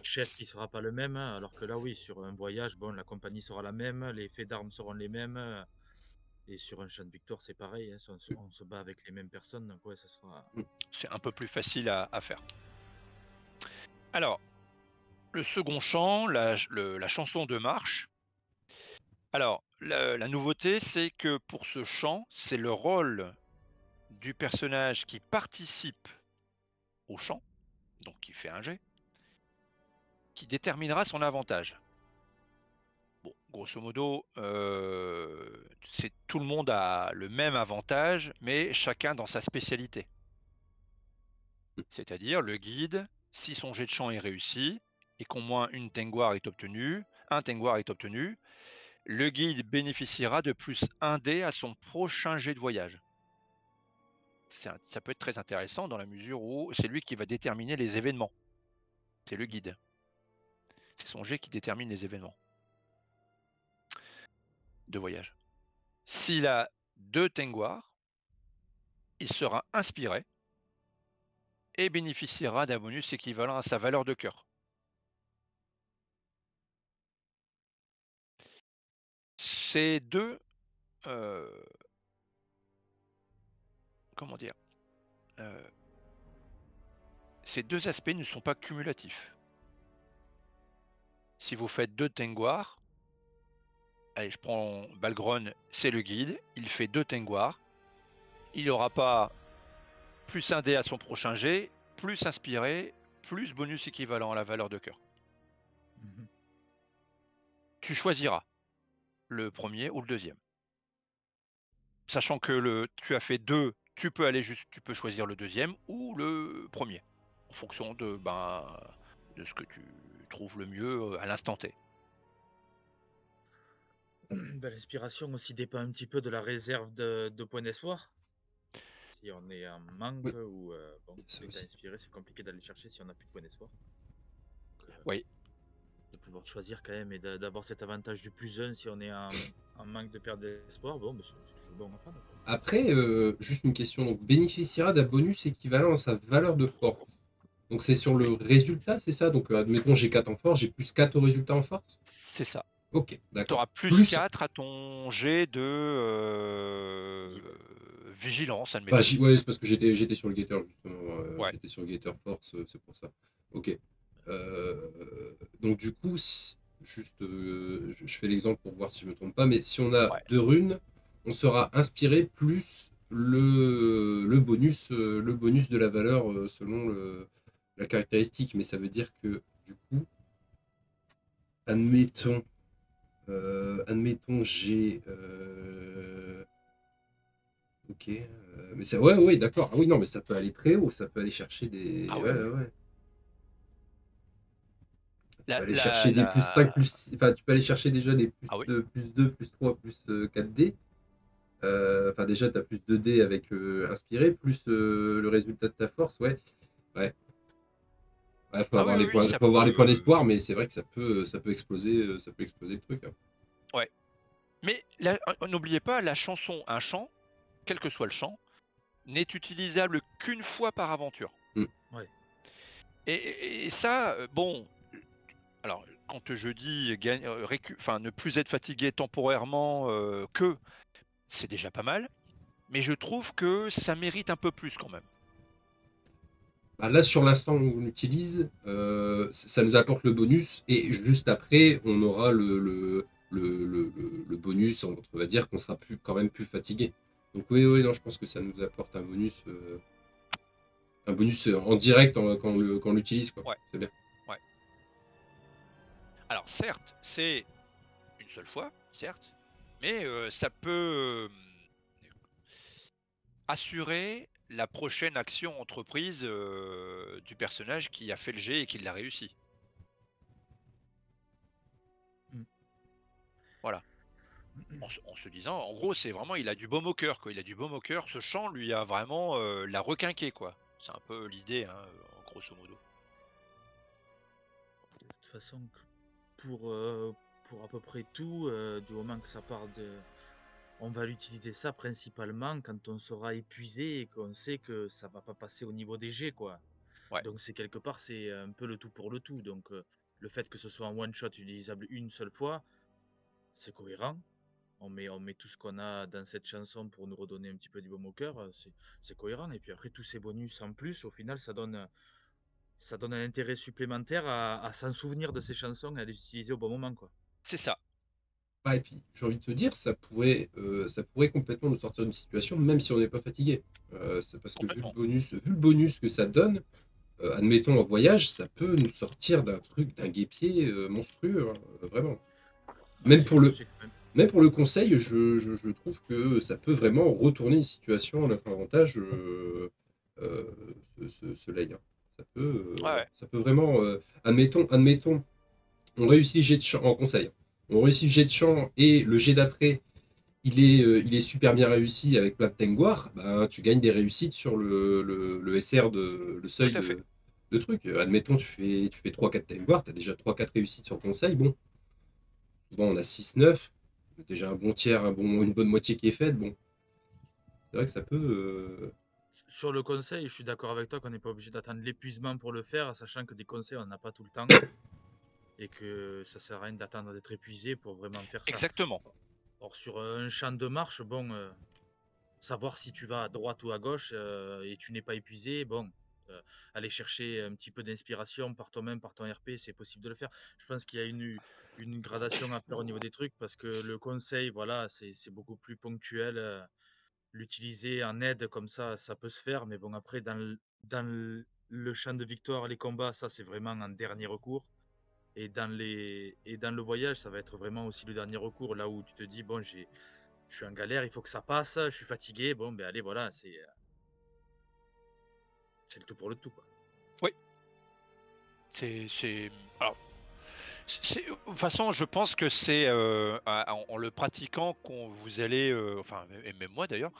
chef qui sera pas le même, hein. Alors que là, oui, sur un voyage, bon, la compagnie sera la même, les faits d'armes seront les mêmes, et sur un champ de victoire, c'est pareil, hein, on se bat avec les mêmes personnes, donc ouais, ça sera. c'est un peu plus facile à faire. Alors, le second chant, la chanson de marche. Alors, la nouveauté, c'est que pour ce chant, c'est le rôle du personnage qui participe au chant, donc qui fait un jet, qui déterminera son avantage. Bon, grosso modo, tout le monde a le même avantage, mais chacun dans sa spécialité. C'est-à-dire le guide, si son jet de chant est réussi et qu'au moins un Tengwar est obtenu, le guide bénéficiera de plus 1 dé à son prochain jet de voyage. Ça peut être très intéressant dans la mesure où c'est lui qui va déterminer les événements. C'est le guide. C'est son jet qui détermine les événements de voyage. S'il a 2 Tengwar, il sera inspiré et bénéficiera d'un bonus équivalent à sa valeur de cœur. Ces deux, comment dire, euh, ces deux aspects ne sont pas cumulatifs. Si vous faites 2 Tengwar, allez, je prends Balgron, c'est le guide, il fait 2 Tengwar, il n'aura pas plus 1 dé à son prochain jet, plus inspiré, plus bonus équivalent à la valeur de cœur. Mhm. Tu choisiras le premier ou le deuxième. Sachant que tu as fait 2, tu peux choisir le deuxième ou le premier, en fonction de ce que tu trouves le mieux à l'instant T. Ben, l'inspiration aussi dépend un petit peu de la réserve de points d'espoir. Si on est en manque Oui, ou bon, ça dès que t'as aussi. inspiré, c'est compliqué d'aller chercher si on n'a plus de points d'espoir. Donc, Oui, de pouvoir choisir quand même et d'avoir cet avantage du plus 1 si on est en manque de perte d'espoir, bon, ben, c'est toujours bon à prendre, quoi. Après, juste une question. Donc, bénéficiera d'un bonus équivalent à sa valeur de force. Donc, c'est sur le oui, résultat, c'est ça? Donc, admettons, j'ai 4 en force, j'ai plus 4 au résultat en force? c'est ça. Ok, Tu d'accord. auras plus Plus. 4 à ton jet de Visible. vigilance, Bah, admettons. ouais, c'est parce que j'étais sur le Gator, justement. Ouais. J'étais sur le Gator Force, c'est pour ça. Ok. Donc, du coup, juste, je fais l'exemple pour voir si je me trompe pas, mais si on a Ouais. 2 runes, on sera inspiré plus le bonus de la valeur selon la caractéristique. Mais ça veut dire que, du coup, admettons, Admettons, j'ai. Ok. Mais ça, ouais, ouais, d'accord. Ah oui, non, mais ça peut aller très haut. Ça peut aller chercher des. Ah Ouais, oui, ouais, oui. ouais. Tu La, peux aller la, chercher des plus 5 la... plus. Enfin, tu peux aller chercher déjà des plus Ah oui, 2, plus 2, plus 3, plus 4D. Enfin, déjà, tu as plus 2D avec inspiré, plus le résultat de ta force. Ouais. Ouais. Ouais, faut ah oui, avoir oui, les oui, points, ça faut avoir les points peut. d'espoir, mais c'est vrai que ça peut exploser le truc, hein. Ouais. Mais n'oubliez pas, la chanson, un chant, quel que soit le chant, n'est utilisable qu'une fois par aventure. Mm. Ouais. Et ça, bon, alors quand je dis ne plus être fatigué temporairement c'est déjà pas mal, mais je trouve que ça mérite un peu plus quand même. Bah, là, sur l'instant où on l'utilise, ça nous apporte le bonus, et juste après, on aura le bonus, on va dire qu'on sera quand même plus fatigué. Donc oui, oui, non, je pense que ça nous apporte un bonus en direct quand on l'utilise, quoi. Ouais, C'est bien. ouais. Alors certes, c'est une seule fois, certes, mais ça peut assurer la prochaine action entreprise du personnage qui a fait le jet et qui l'a réussi. Mm. Voilà. En se disant, en gros, c'est vraiment, il a du baume au cœur, quoi. Il a du baume au cœur. Ce chant lui a vraiment l'a requinqué, quoi. C'est un peu l'idée, hein, grosso modo. De toute façon, pour à peu près tout, du moment que ça part de. On va l'utiliser ça principalement quand on sera épuisé et qu'on sait que ça va pas passer au niveau des jets, quoi. Ouais, Donc c'est quelque part, c'est un peu le tout pour le tout. Donc le fait que ce soit un one shot utilisable une seule fois, c'est cohérent. On met tout ce qu'on a dans cette chanson pour nous redonner un petit peu du baume au cœur, c'est cohérent. Et puis après, tous ces bonus en plus, au final, ça donne un intérêt supplémentaire à s'en souvenir de ces chansons et à les utiliser au bon moment, quoi. c'est ça, Ah, et puis, j'ai envie de te dire, ça pourrait complètement nous sortir d'une situation, même si on n'est pas fatigué. C'est parce que complètement. vu le bonus que ça donne, admettons en voyage, ça peut nous sortir d'un truc, d'un guépier monstrueux, hein, vraiment. Ah, Même pour le, j'ai quand même. même pour le conseil, je trouve que ça peut vraiment retourner une situation à notre avantage, euh, ce lay, hein. Ouais, ouais. Ça peut vraiment. Admettons, on réussit le jet de champ en conseil. On réussit le jet de champ et le jet d'après, il est super bien réussi avec plein de Tengwar. Ben, tu gagnes des réussites sur le SR, le Tout seuil à fait. de truc. Admettons, tu fais 3-4 Tengwar, tu as déjà 3-4 réussites sur conseil. Bon, souvent on a 6-9. Déjà un bon tiers, une bonne moitié qui est faite. Bon, c'est vrai que ça peut. Sur le conseil, je suis d'accord avec toi qu'on n'est pas obligé d'attendre l'épuisement pour le faire, sachant que des conseils, on n'en a pas tout le temps. Et que ça sert à rien d'attendre d'être épuisé pour vraiment faire ça. Exactement. Or, sur un champ de marche, bon, savoir si tu vas à droite ou à gauche et tu n'es pas épuisé, bon, aller chercher un petit peu d'inspiration par toi-même, par ton RP, c'est possible de le faire. Je pense qu'il y a une gradation à faire au niveau des trucs parce que le conseil, voilà, c'est beaucoup plus ponctuel. L'utiliser en aide comme ça peut se faire, mais bon, après, dans le champ de victoire, les combats, ça, c'est vraiment un dernier recours. Et dans le voyage, ça va être vraiment aussi le dernier recours, là où tu te dis, bon, je suis en galère, il faut que ça passe, je suis fatigué, bon, ben allez, voilà, c'est le tout pour le tout, quoi. Oui. C'est. Alors, de toute façon, je pense que c'est en le pratiquant qu'on vous allez, enfin, et même moi d'ailleurs,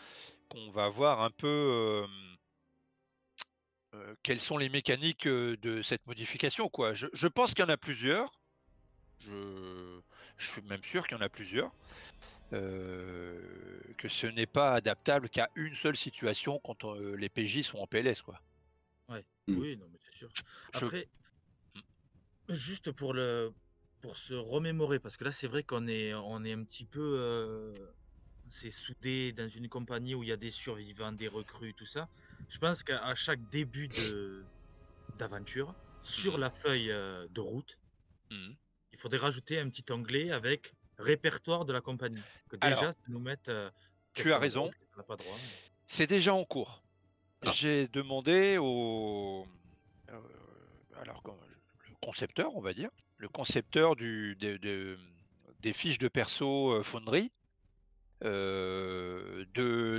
qu'on va voir un peu quelles sont les mécaniques de cette modification, quoi. Je pense qu'il y en a plusieurs. Je, je suis même sûr qu'il y en a plusieurs. Que ce n'est pas adaptable qu'à une seule situation quand les PJ sont en PLS, quoi. Ouais, Hmm. oui, non, mais c'est sûr. Je- Après, juste pour se remémorer, parce que là, c'est vrai qu'on est un petit peu, c'est soudé dans une compagnie où il y a des survivants, des recrues, tout ça. Je pense qu'à chaque début d'aventure, sur Mhm, la feuille de route, mhm. il faudrait rajouter un petit onglet avec répertoire de la compagnie. Que Alors, déjà, ça nous mette qu'est-ce tu as qu'on a droit, raison, qu'est-ce qu'on n'a pas droit. c'est déjà en cours. Ah, J'ai demandé au euh, alors, le concepteur, on va dire, le concepteur des fiches de perso Foundry,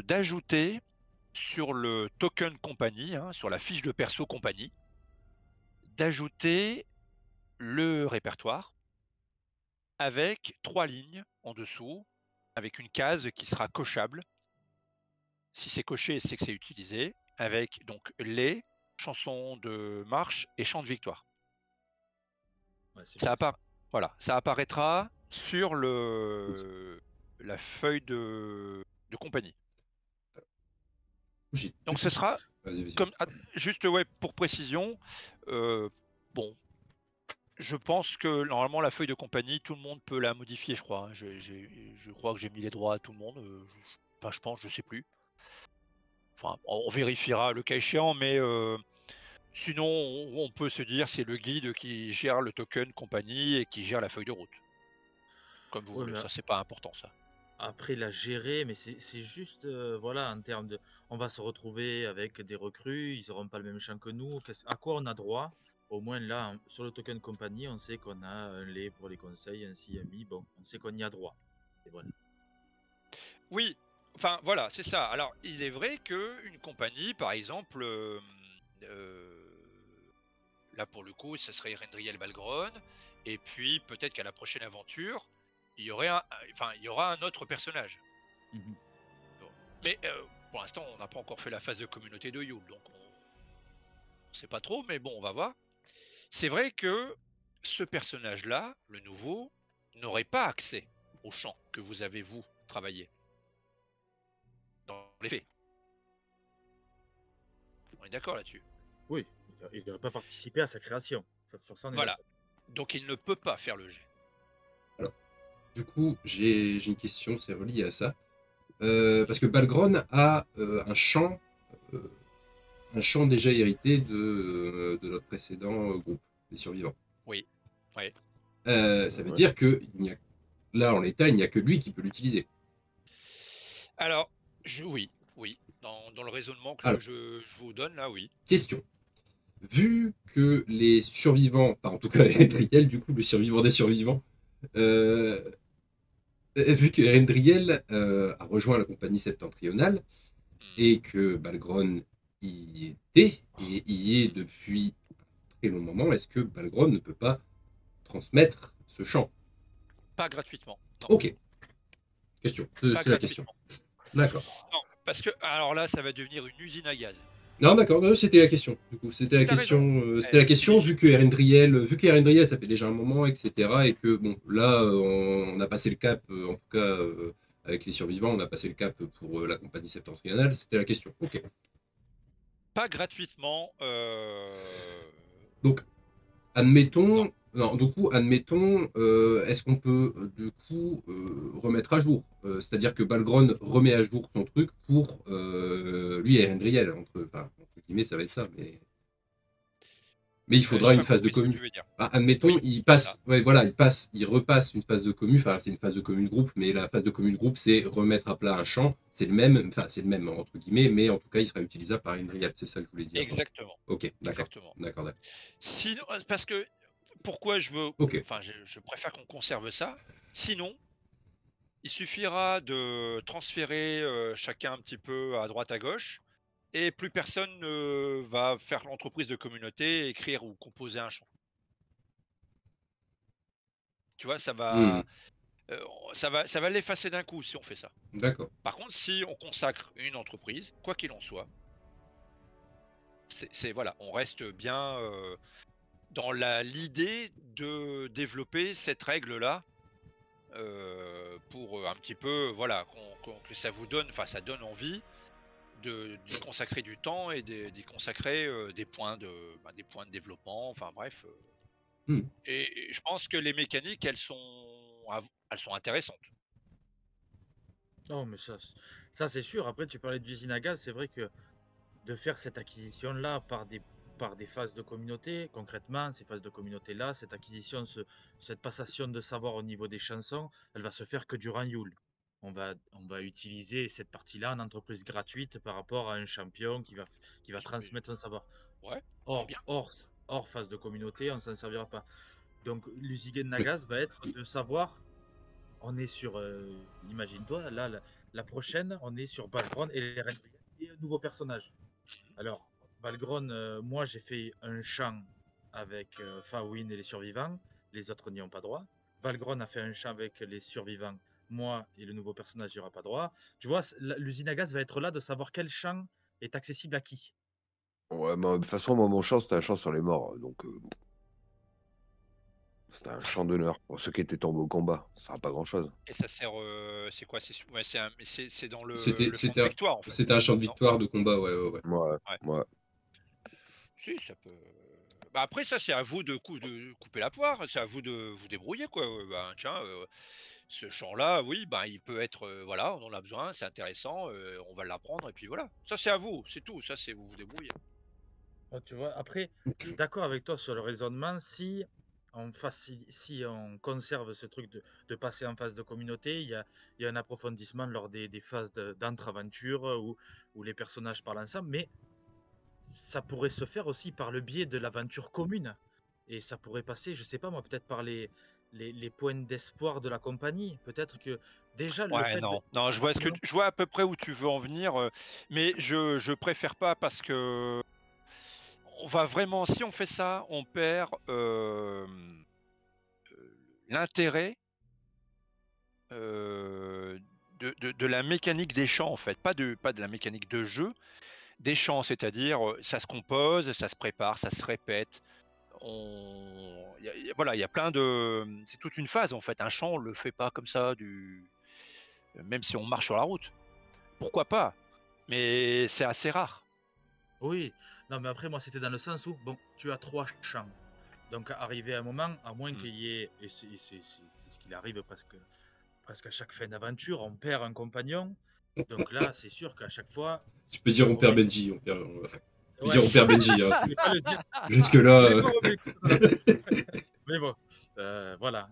d'ajouter sur le token compagnie, hein, sur la fiche de perso compagnie, d'ajouter le répertoire avec 3 lignes en dessous, avec une case qui sera cochable. Si c'est coché, c'est que c'est utilisé, avec donc les chansons de marche et chants de victoire. Ouais, c'est Ça, bien ça. voilà, ça apparaîtra sur la feuille de compagnie. J'ai Donc ce sera Vas-y. comme juste ouais, pour précision, bon, je pense que normalement la feuille de compagnie, tout le monde peut la modifier, je crois, hein. Je crois que j'ai mis les droits à tout le monde. Enfin, je pense, je sais plus. Enfin, on vérifiera le cas échéant, mais sinon, on peut se dire c'est le guide qui gère le token compagnie et qui gère la feuille de route. Comme vous Ouais, voulez, mais ça c'est pas important ça. après la gérer, mais c'est juste, voilà, en termes de on va se retrouver avec des recrues, ils auront pas le même champ que nous. À quoi on a droit? Au moins là, sur le token compagnie, on sait qu'on a un lait pour les conseils, un ci, un mi, bon, on sait qu'on y a droit. Et voilà. Oui, enfin voilà, c'est ça. Alors, il est vrai que une compagnie, par exemple, là pour le coup, ça serait Rendriel Balgron, et puis peut-être qu'à la prochaine aventure, il y aurait enfin, il y aura un autre personnage. Mmh. Bon. Mais pour l'instant, on n'a pas encore fait la phase de communauté de Yule, donc on ne sait pas trop, mais bon, on va voir. C'est vrai que ce personnage-là, le nouveau, n'aurait pas accès au champ que vous avez, vous, travaillé. Dans les faits. On est d'accord là-dessus. Oui, il n'aurait pas participé à sa création. Sur ça, on est Voilà. d'accord. Donc il ne peut pas faire le jet. Alors, du coup, j'ai une question, c'est relié à ça. Parce que Balgron a euh, un champ déjà hérité de notre précédent groupe, les survivants. Oui. Oui. Ça veut Ouais. dire que là, en l'état, il n'y a que lui qui peut l'utiliser. Alors, oui. Dans le raisonnement que Alors. je vous donne là, oui. Question. Vu que les survivants, enfin en tout cas Erendriel, du coup, le survivant des survivants, euh, vu que Erendriel a rejoint la compagnie septentrionale et que Balgron y était et y est depuis un très long moment, est-ce que Balgron ne peut pas transmettre ce champ? Pas gratuitement. Non. Ok. Question. Pas C'est la question. gratuitement. D'accord. Non, parce que alors là, ça va devenir une usine à gaz. Non, d'accord, c'était la question. Du coup, c'était la T'as raison. question. C'était la question Si. vu que Erendriel, ça fait déjà un moment, etc. Et que bon, là, on a passé le cap, en tout cas avec les survivants, on a passé le cap pour la compagnie septentrionale. C'était la question. Ok. Pas gratuitement. Donc, admettons. Non, du coup, admettons, est-ce qu'on peut du coup remettre à jour? C'est-à-dire que Balgron remet à jour son truc pour lui et Erendriel. Entre guillemets, ça va être ça, mais il faudra J'ai une pas phase de compris ce que commu. tu veux dire. Admettons, Oui, il c'est ça. passe, ouais, voilà, il repasse une phase de commu. Enfin, c'est une phase de commu groupe, mais la phase de commu groupe, c'est remettre à plat un champ. C'est le même entre guillemets, mais en tout cas, il sera utilisable par Endriel. C'est ça que je voulais dire. Exactement. Ok, d'accord, Exactement. d'accord. Sinon, parce que pourquoi je veux, Ok, enfin, je préfère qu'on conserve ça. Sinon, il suffira de transférer chacun un petit peu à droite à gauche, et plus personne ne va faire l'entreprise de communauté, écrire ou composer un champ. Tu vois, Hmm, ça va l'effacer d'un coup si on fait ça. d'accord. Par contre, si on consacre une entreprise, quoi qu'il en soit, voilà, on reste bien dans l'idée de développer cette règle-là pour un petit peu, voilà, que ça vous donne, enfin, ça donne envie d'y consacrer du temps et d'y consacrer des points des points de développement, enfin bref. Hmm, Et je pense que les mécaniques, elles sont intéressantes. Non, mais ça c'est sûr. Après, tu parlais d'usine à gaz, c'est vrai que de faire cette acquisition-là par des phases de communauté, concrètement, ces phases de communauté-là, cette acquisition, cette passation de savoir au niveau des chansons, elle va se faire que durant Yule. On va utiliser cette partie-là en entreprise gratuite par rapport à un champion qui va transmettre son savoir. Ouais, c'est Or, bien. hors, hors phase de communauté, on ne s'en servira pas. Donc, l'usine oui. Nagas va être de savoir on est sur, imagine-toi, là, la prochaine, on est sur Balgron et les Rangers et un nouveau personnage. Alors, Balgron, moi j'ai fait un champ avec Fawin et les survivants, les autres n'y ont pas droit. Balgron a fait un champ avec les survivants, moi et le nouveau personnage n'y aura pas droit. Tu vois, l'usine à gaz va être là de savoir quel champ est accessible à qui. Ouais, mais de toute façon, moi, mon champ, c'était un champ sur les morts. Donc, c'était un champ d'honneur pour ceux qui étaient tombés au combat. Ça sera pas grand-chose. Et ça sert, c'est quoi? Ouais, c'est dans le champ de C'était victoire, en fait. c'était un champ de Non? victoire de combat, ouais. Ouais, Ouais. ouais. Si, ça peut. Bah après, ça, c'est à vous de couper la poire. C'est à vous de vous débrouiller, quoi. Bah, tiens, ce champ-là, oui, bah, il peut être, voilà, on en a besoin, c'est intéressant, on va l'apprendre, et puis voilà. Ça, c'est à vous, c'est tout. Ça, c'est vous vous débrouillez. Ouais, tu vois, après, je suis d'accord avec toi sur le raisonnement. Si on conserve ce truc de passer en phase de communauté, il y a un approfondissement lors des phases d'entre-aventure où les personnages parlent ensemble, mais ça pourrait se faire aussi par le biais de l'aventure commune. Et ça pourrait passer, je sais pas moi, peut-être par les points d'espoir de la compagnie. Peut-être que déjà le Ouais, fait de... non, Non. je vois à peu près où tu veux en venir, mais je préfère pas parce que on va vraiment, si on fait ça, on perd l'intérêt de la mécanique des champs, en fait, pas de la mécanique de jeu, des champs, c'est-à-dire ça se compose, ça se prépare, ça se répète. Voilà, il y a plein de. C'est toute une phase en fait. Un champ, on le fait pas comme ça, même si on marche sur la route. Pourquoi pas? Mais c'est assez rare. Oui, non, mais après, moi, c'était dans le sens où, bon, tu as 3 champs. Donc, arrivé à un moment, à moins Mm. qu'il y ait, et c'est ce qu'il arrive presque à chaque fin d'aventure, on perd un compagnon. Donc là, c'est sûr qu'à chaque fois, Tu peux dire on perd remet... Benji, on perd Ouais, on perd Benji. Hein. je voulais pas le dire. Jusque-là. Je voulais pas remettre dans la bouche. Mais bon, voilà.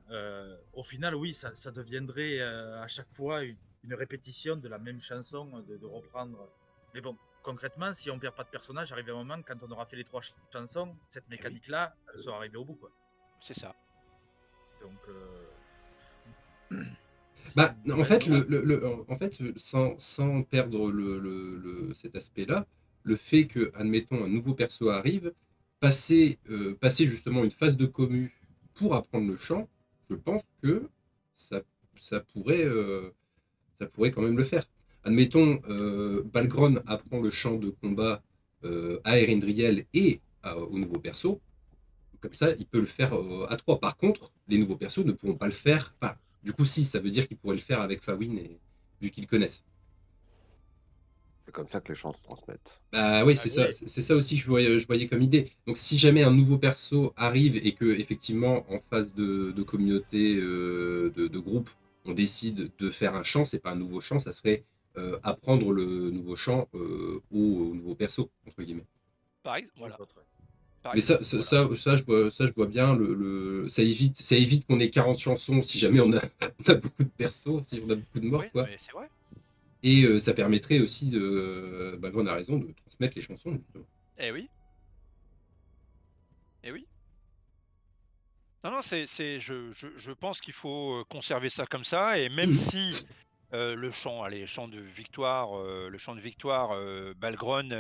Au final, oui, ça deviendrait à chaque fois une répétition de la même chanson, de reprendre. Mais bon, concrètement, si on perd pas de personnage, arrive un moment, quand on aura fait les 3 chansons, cette oui. mécanique-là, elle sera arrivée au bout, quoi. C'est ça. Donc, Bah, en fait, voilà. en fait sans perdre cet aspect-là, le fait que, admettons, un nouveau perso arrive, passer justement une phase de commu pour apprendre le chant, je pense que ça, ça pourrait, ça pourrait quand même le faire. Admettons, Balgron apprend le chant de combat à Erindriel et au nouveau perso. Comme ça, il peut le faire à 3. Par contre, les nouveaux persos ne pourront pas le faire. Enfin, du coup, si, ça veut dire qu'ils pourraient le faire avec Fawin, vu qu'ils connaissent. C'est comme ça que les chances se transmettent. Bah oui, Ah c'est ça, oui, c'est ça aussi que je voyais comme idée. Donc si jamais un nouveau perso arrive et que effectivement en phase de communauté, de groupe, on décide de faire un champ, c'est pas un nouveau champ, ça serait apprendre le nouveau champ au nouveau perso, entre guillemets. Par exemple, oui, voilà. je voterai. Mais ça, Voilà. je vois bien, ça évite qu'on ait 40 chansons si jamais on a, on a beaucoup de persos, si on a beaucoup de morts, Oui, quoi. mais c'est vrai. Et ça permettrait aussi de, Balgron a raison, de transmettre les chansons, justement. Eh oui. Eh oui. Non, je pense qu'il faut conserver ça comme ça, et même si le chant de victoire, Balgron,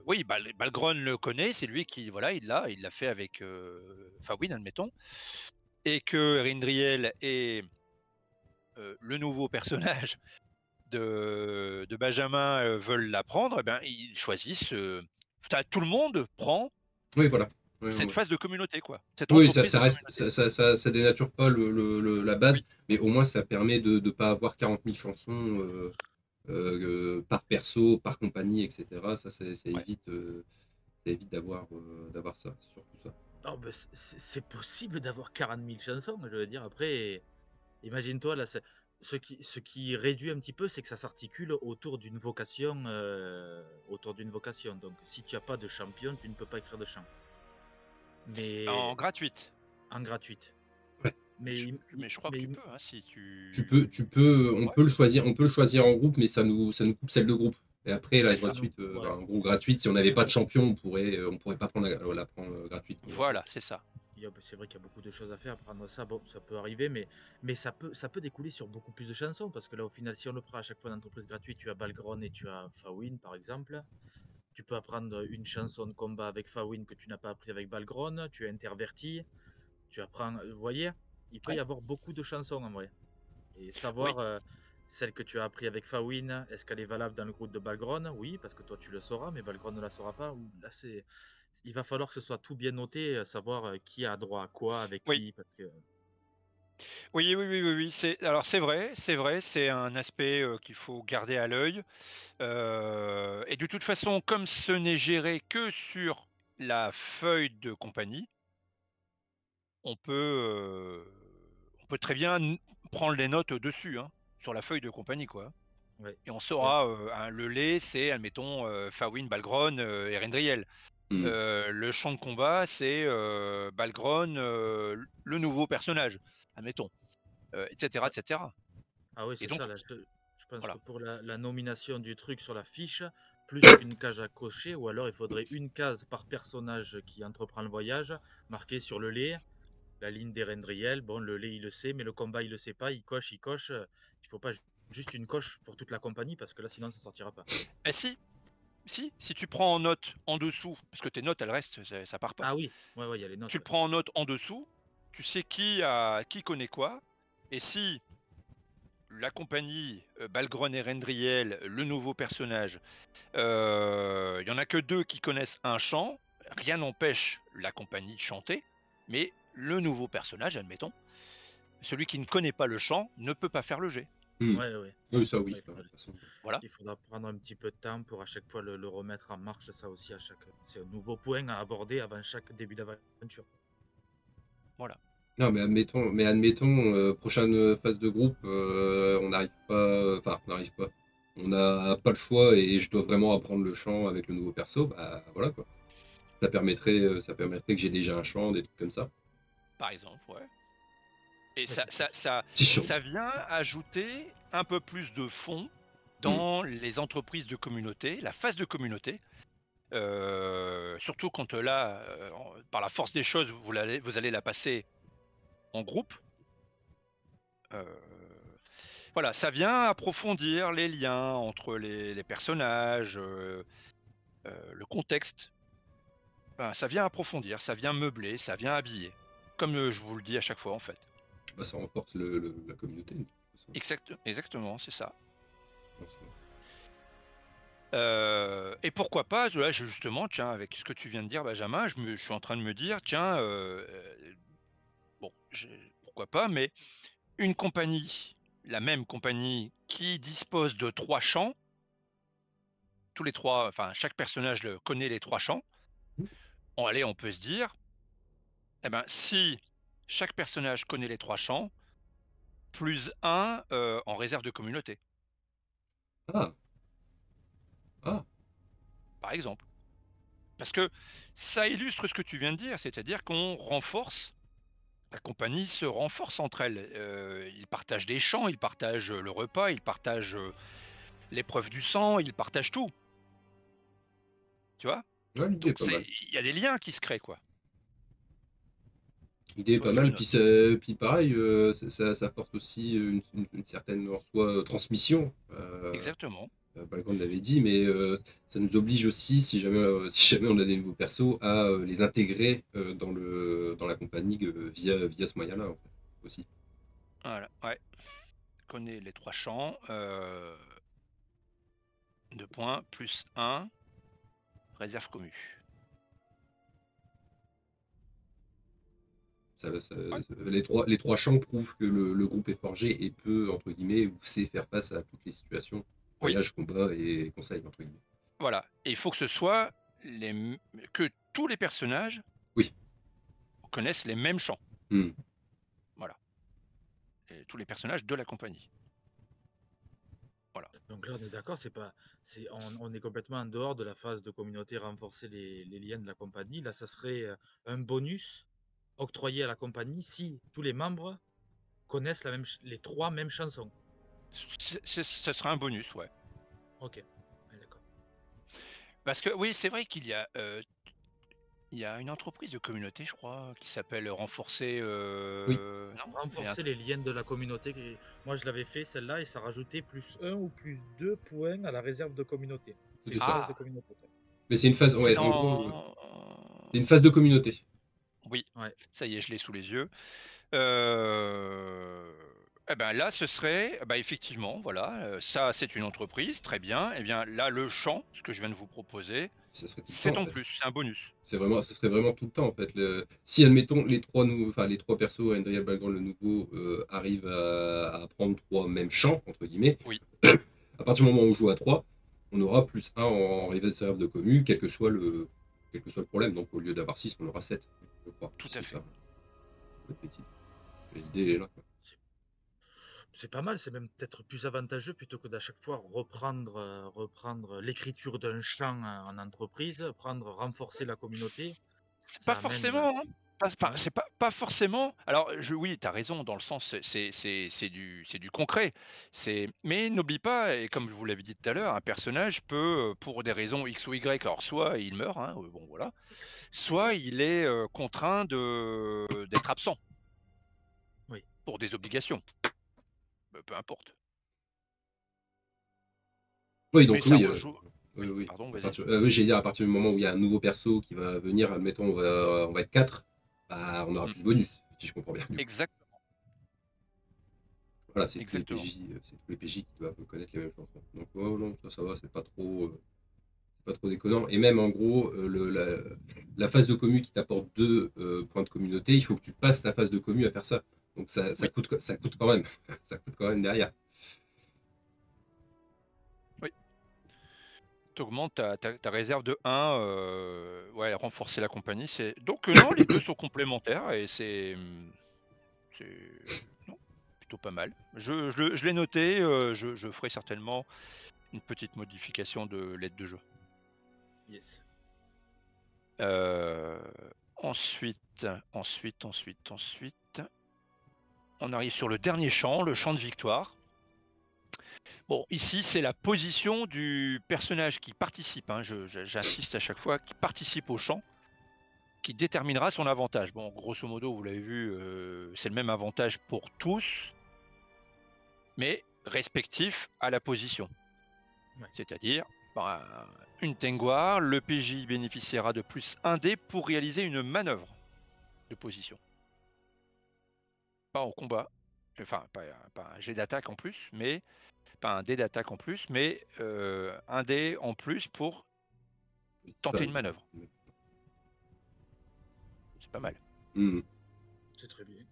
oui, Balgron le connaît, c'est lui qui, voilà, il l'a fait avec Fawin, admettons, et que Rindriel et le nouveau personnage de Benjamin veulent l'apprendre, eh ben, ils choisissent. Tout le monde prend Oui, voilà. Ouais, cette ouais. phase de communauté, quoi. Cette Oui, entreprise de reste, communauté. ça dénature pas la base, Oui, mais au moins ça permet de ne pas avoir 40 000 chansons par perso, par compagnie, etc. Ça ouais. évite d'avoir ça, surtout ça. Non, mais c'est possible d'avoir 40 000 chansons, je veux dire. Après, imagine-toi, là, ce qui réduit un petit peu, c'est que ça s'articule autour d'une vocation. Donc, si tu n'as pas de champion, tu ne peux pas écrire de chant. En Mais gratuite. en gratuite. Ouais. Mais je crois que tu peux, hein, si On Ouais. peut le choisir en groupe, mais ça nous coupe celle de groupe. Et après, la C'est ça. gratuite, Ouais. en gros, gratuite, si on n'avait pas de champion, on pourrait pas la prendre gratuite. Voilà, c'est ça. C'est vrai qu'il y a beaucoup de choses à faire. Prendre ça, bon, ça peut arriver, mais ça peut découler sur beaucoup plus de chansons. Parce que là, au final, si on le prend à chaque fois d'entreprise gratuite, tu as Balgron et tu as Fawin, par exemple. Tu peux apprendre une chanson de combat avec Fawin que tu n'as pas appris avec Balgron. Tu as Interverti. Tu apprends. Vous voyez, il peut y Ouais. avoir beaucoup de chansons en vrai. Et Oui. savoir celle que tu as appris avec Fawin, est-ce qu'elle est valable dans le groupe de Balgron? Oui, parce que toi tu le sauras, mais Balgron ne la saura pas. Ou là, il va falloir que ce soit tout bien noté, savoir qui a droit à quoi, avec Oui. qui, parce que Oui. Alors c'est vrai, c'est un aspect qu'il faut garder à l'œil. Et de toute façon, comme ce n'est géré que sur la feuille de compagnie, on peut, on peut très bien prendre les notes dessus, hein, sur la feuille de compagnie, quoi. ouais. Et on Ouais. saura, le lait, c'est, admettons, Fawin, Balgron, Erendriel. Hmm. Le champ de combat, c'est Balgron, le nouveau personnage, admettons, etc., Ouais. etc. Ah oui, Et c'est donc, ça. Là, je pense que voilà. pour la nomination du truc sur la fiche, plus qu'une case à cocher, ou alors il faudrait une case par personnage qui entreprend le voyage, marquée sur le lait. La ligne des Rendriel, bon, le lait, il le sait, mais le combat, il le sait pas. Il coche, il coche. Il faut pas juste une coche pour toute la compagnie, parce que là, sinon, ça sortira pas. Eh si tu prends en note en dessous, parce que tes notes, elles restent, ça part pas. Ah oui, ouais, ouais, il y a les Tu notes. le Ouais. prends en note en dessous, tu sais qui connaît quoi, et si la compagnie, Balgron et Rendriel, le nouveau personnage, il y en a que 2 qui connaissent un chant, rien n'empêche la compagnie de chanter, mais le nouveau personnage, admettons, celui qui ne connaît pas le chant ne peut pas faire le jet. Hmm. Ouais, ouais. Oui, ça Ouais, oui. De toute façon. Voilà. il faudra prendre un petit peu de temps pour à chaque fois le remettre en marche. Ça aussi, c'est un nouveau point à aborder avant chaque début d'aventure. Voilà. Non, mais admettons, prochaine phase de groupe, on n'arrive pas, enfin, on n'arrive pas. On n'a pas le choix et je dois vraiment apprendre le chant avec le nouveau perso, bah voilà quoi. Ça permettrait que j'ai déjà un chant, des trucs comme ça. Par exemple, ouais. Et Ouais, C'est chiant. ça vient ajouter un peu plus de fond Hmm. dans les entreprises de communauté, la phase de communauté. Surtout quand là, par la force des choses, vous allez la passer en groupe. Voilà, ça vient approfondir les liens entre les personnages, le contexte. Ben, ça vient approfondir, ça vient meubler, ça vient habiller. Comme je vous le dis à chaque fois, en fait. Bah, ça renforce la communauté. De toute façon. Exactement, c'est ça. Je pense. Et pourquoi pas, là, justement, tiens, avec ce que tu viens de dire, Benjamin, je suis en train de me dire, tiens, bon, pourquoi pas, mais une compagnie, la même compagnie qui dispose de 3 champs, tous les 3, enfin, chaque personnage connaît les 3 champs. Bon, allez, on peut se dire, eh ben, si chaque personnage connaît les 3 champs, plus 1 en réserve de communauté, Ah, ah, par exemple. Parce que ça illustre ce que tu viens de dire, c'est-à-dire qu'on renforce, la compagnie se renforce entre elles. Ils partagent des champs, ils partagent le repas, ils partagent l'épreuve du sang, ils partagent tout. Tu vois? ouais, l'idée est Donc pas mal. il y a des liens qui se créent, quoi. L'idée est Tu vois, pas je le mal. note. Puis pareil, ça force aussi une certaine en soi, transmission. Exactement. Balkan l'avait dit, mais ça nous oblige aussi, si jamais on a des nouveaux persos, à les intégrer dans la compagnie via ce moyen-là, en fait, aussi. Voilà, ouais. Connais les 3 champs. 2 points, plus 1, réserve commu. Ouais, Les trois champs prouvent que le groupe est forgé et peut, entre guillemets, ou sait faire face à toutes les situations, oui, voyage, combat et conseil, entre guillemets. voilà. Et il faut que ce soit que tous les personnages Oui. connaissent les mêmes champs. Hmm. Voilà. Et tous les personnages de la compagnie. Voilà. Donc là, on est d'accord, on est complètement en dehors de la phase de communauté renforcer les liens de la compagnie. Là, ça serait un bonus octroyé à la compagnie si tous les membres connaissent les 3 mêmes chansons. Ce sera un bonus, ouais. Ok, ouais, d'accord. Parce que oui, c'est vrai qu'il y a Il y a une entreprise de communauté, je crois, qui s'appelle Renforcer. Oui, Non, il y a un Renforcer truc. les liens de la communauté. Moi, je l'avais fait celle-là et ça rajoutait plus 1 ou plus 2 points à la réserve de communauté. tout C'est à une fait. phase de Ah, communauté, ça. Mais c'est une phase, c'est ouais, en gros, dans. c'est une phase de communauté. Oui, Ouais. ça y est, je l'ai sous les yeux. Euh, Eh ben là, ce serait, bah, effectivement, voilà, ça, c'est une entreprise, très bien. Eh bien, là, le champ, ce que je viens de vous proposer, Ça serait tout le temps, c'est en en fait. plus, c'est un bonus. Ça serait vraiment tout le temps, en fait. Si, admettons, les trois persos, Andrea Balgand, le nouveau, arrivent à prendre trois mêmes champs, entre guillemets, Oui, à partir du moment où on joue à trois, on aura plus un en réserve de commu, quel que soit le problème. Donc, au lieu d'avoir 6, on aura 7, je crois. tout à C'est fait. ça, pas de bêtises. Et l'idée, elle est là, quoi. C'est c'est pas mal, c'est même peut-être plus avantageux plutôt que d'à chaque fois reprendre l'écriture d'un champ en entreprise, renforcer la communauté. C'est pas Ça amène. forcément, hein. Enfin, Non? c'est pas forcément. Alors, oui, tu as raison, dans le sens, c'est du concret. Mais n'oublie pas, et comme je vous l'avais dit tout à l'heure, un personnage peut, pour des raisons X ou Y, alors soit il meurt, hein, bon voilà, soit il est contraint d'être absent Oui. pour des obligations, peu importe. Oui, Mais donc ça oui, rejoue. oui, Oui, oui. pardon, vas-y. Oui, j'ai dit à partir du moment où il y a un nouveau perso qui va venir, admettons, on va être 4, bah, on aura Mm. plus de bonus, si je comprends bien. Du coup. Exact, Voilà, c'est tous les exactement. PJ, c'est tous les PJ qui doivent connaître les mêmes chansons. Donc oh, non, ça va, c'est pas trop déconnant. Et même en gros, la phase de commu qui t'apporte 2 points de communauté, il faut que tu passes ta phase de commu à faire ça. Donc Oui, ça coûte quand même, ça coûte quand même derrière. oui. Tu augmentes ta réserve de 1, ouais, renforcer la compagnie. Donc, non, les deux sont complémentaires et c'est non, plutôt pas mal. Je l'ai noté, je ferai certainement une petite modification de l'aide de jeu. Yes. Euh, ensuite, on arrive sur le dernier champ, le champ de victoire. Bon, ici, c'est la position du personnage qui participe, hein, j'insiste à chaque fois, qui participe au champ, qui déterminera son avantage. Bon, grosso modo, vous l'avez vu, c'est le même avantage pour tous, mais respectif à la position. Ouais. C'est-à-dire, bah, une Tengwar, le PJ bénéficiera de plus 1 dé pour réaliser une manœuvre de position. Pas en combat, enfin, pas un jet d'attaque en plus, mais pas un dé d'attaque en plus, mais un dé en plus pour tenter une manœuvre. C'est pas mal. Mmh. C'est très bien.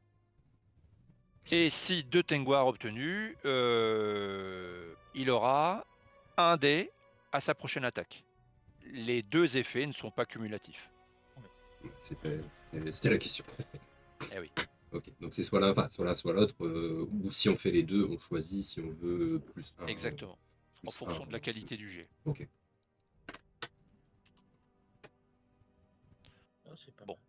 Et si 2 Tengwar obtenus, il aura un dé à sa prochaine attaque. Les 2 effets ne sont pas cumulatifs. C'était la question. Eh oui. Ok, donc c'est soit l'un, soit l'autre, ou si on fait les deux, on choisit si on veut plus un. Exactement. En Plus fonction un. de la qualité du jet. Ok. Ah, c'est pas Bon. mal.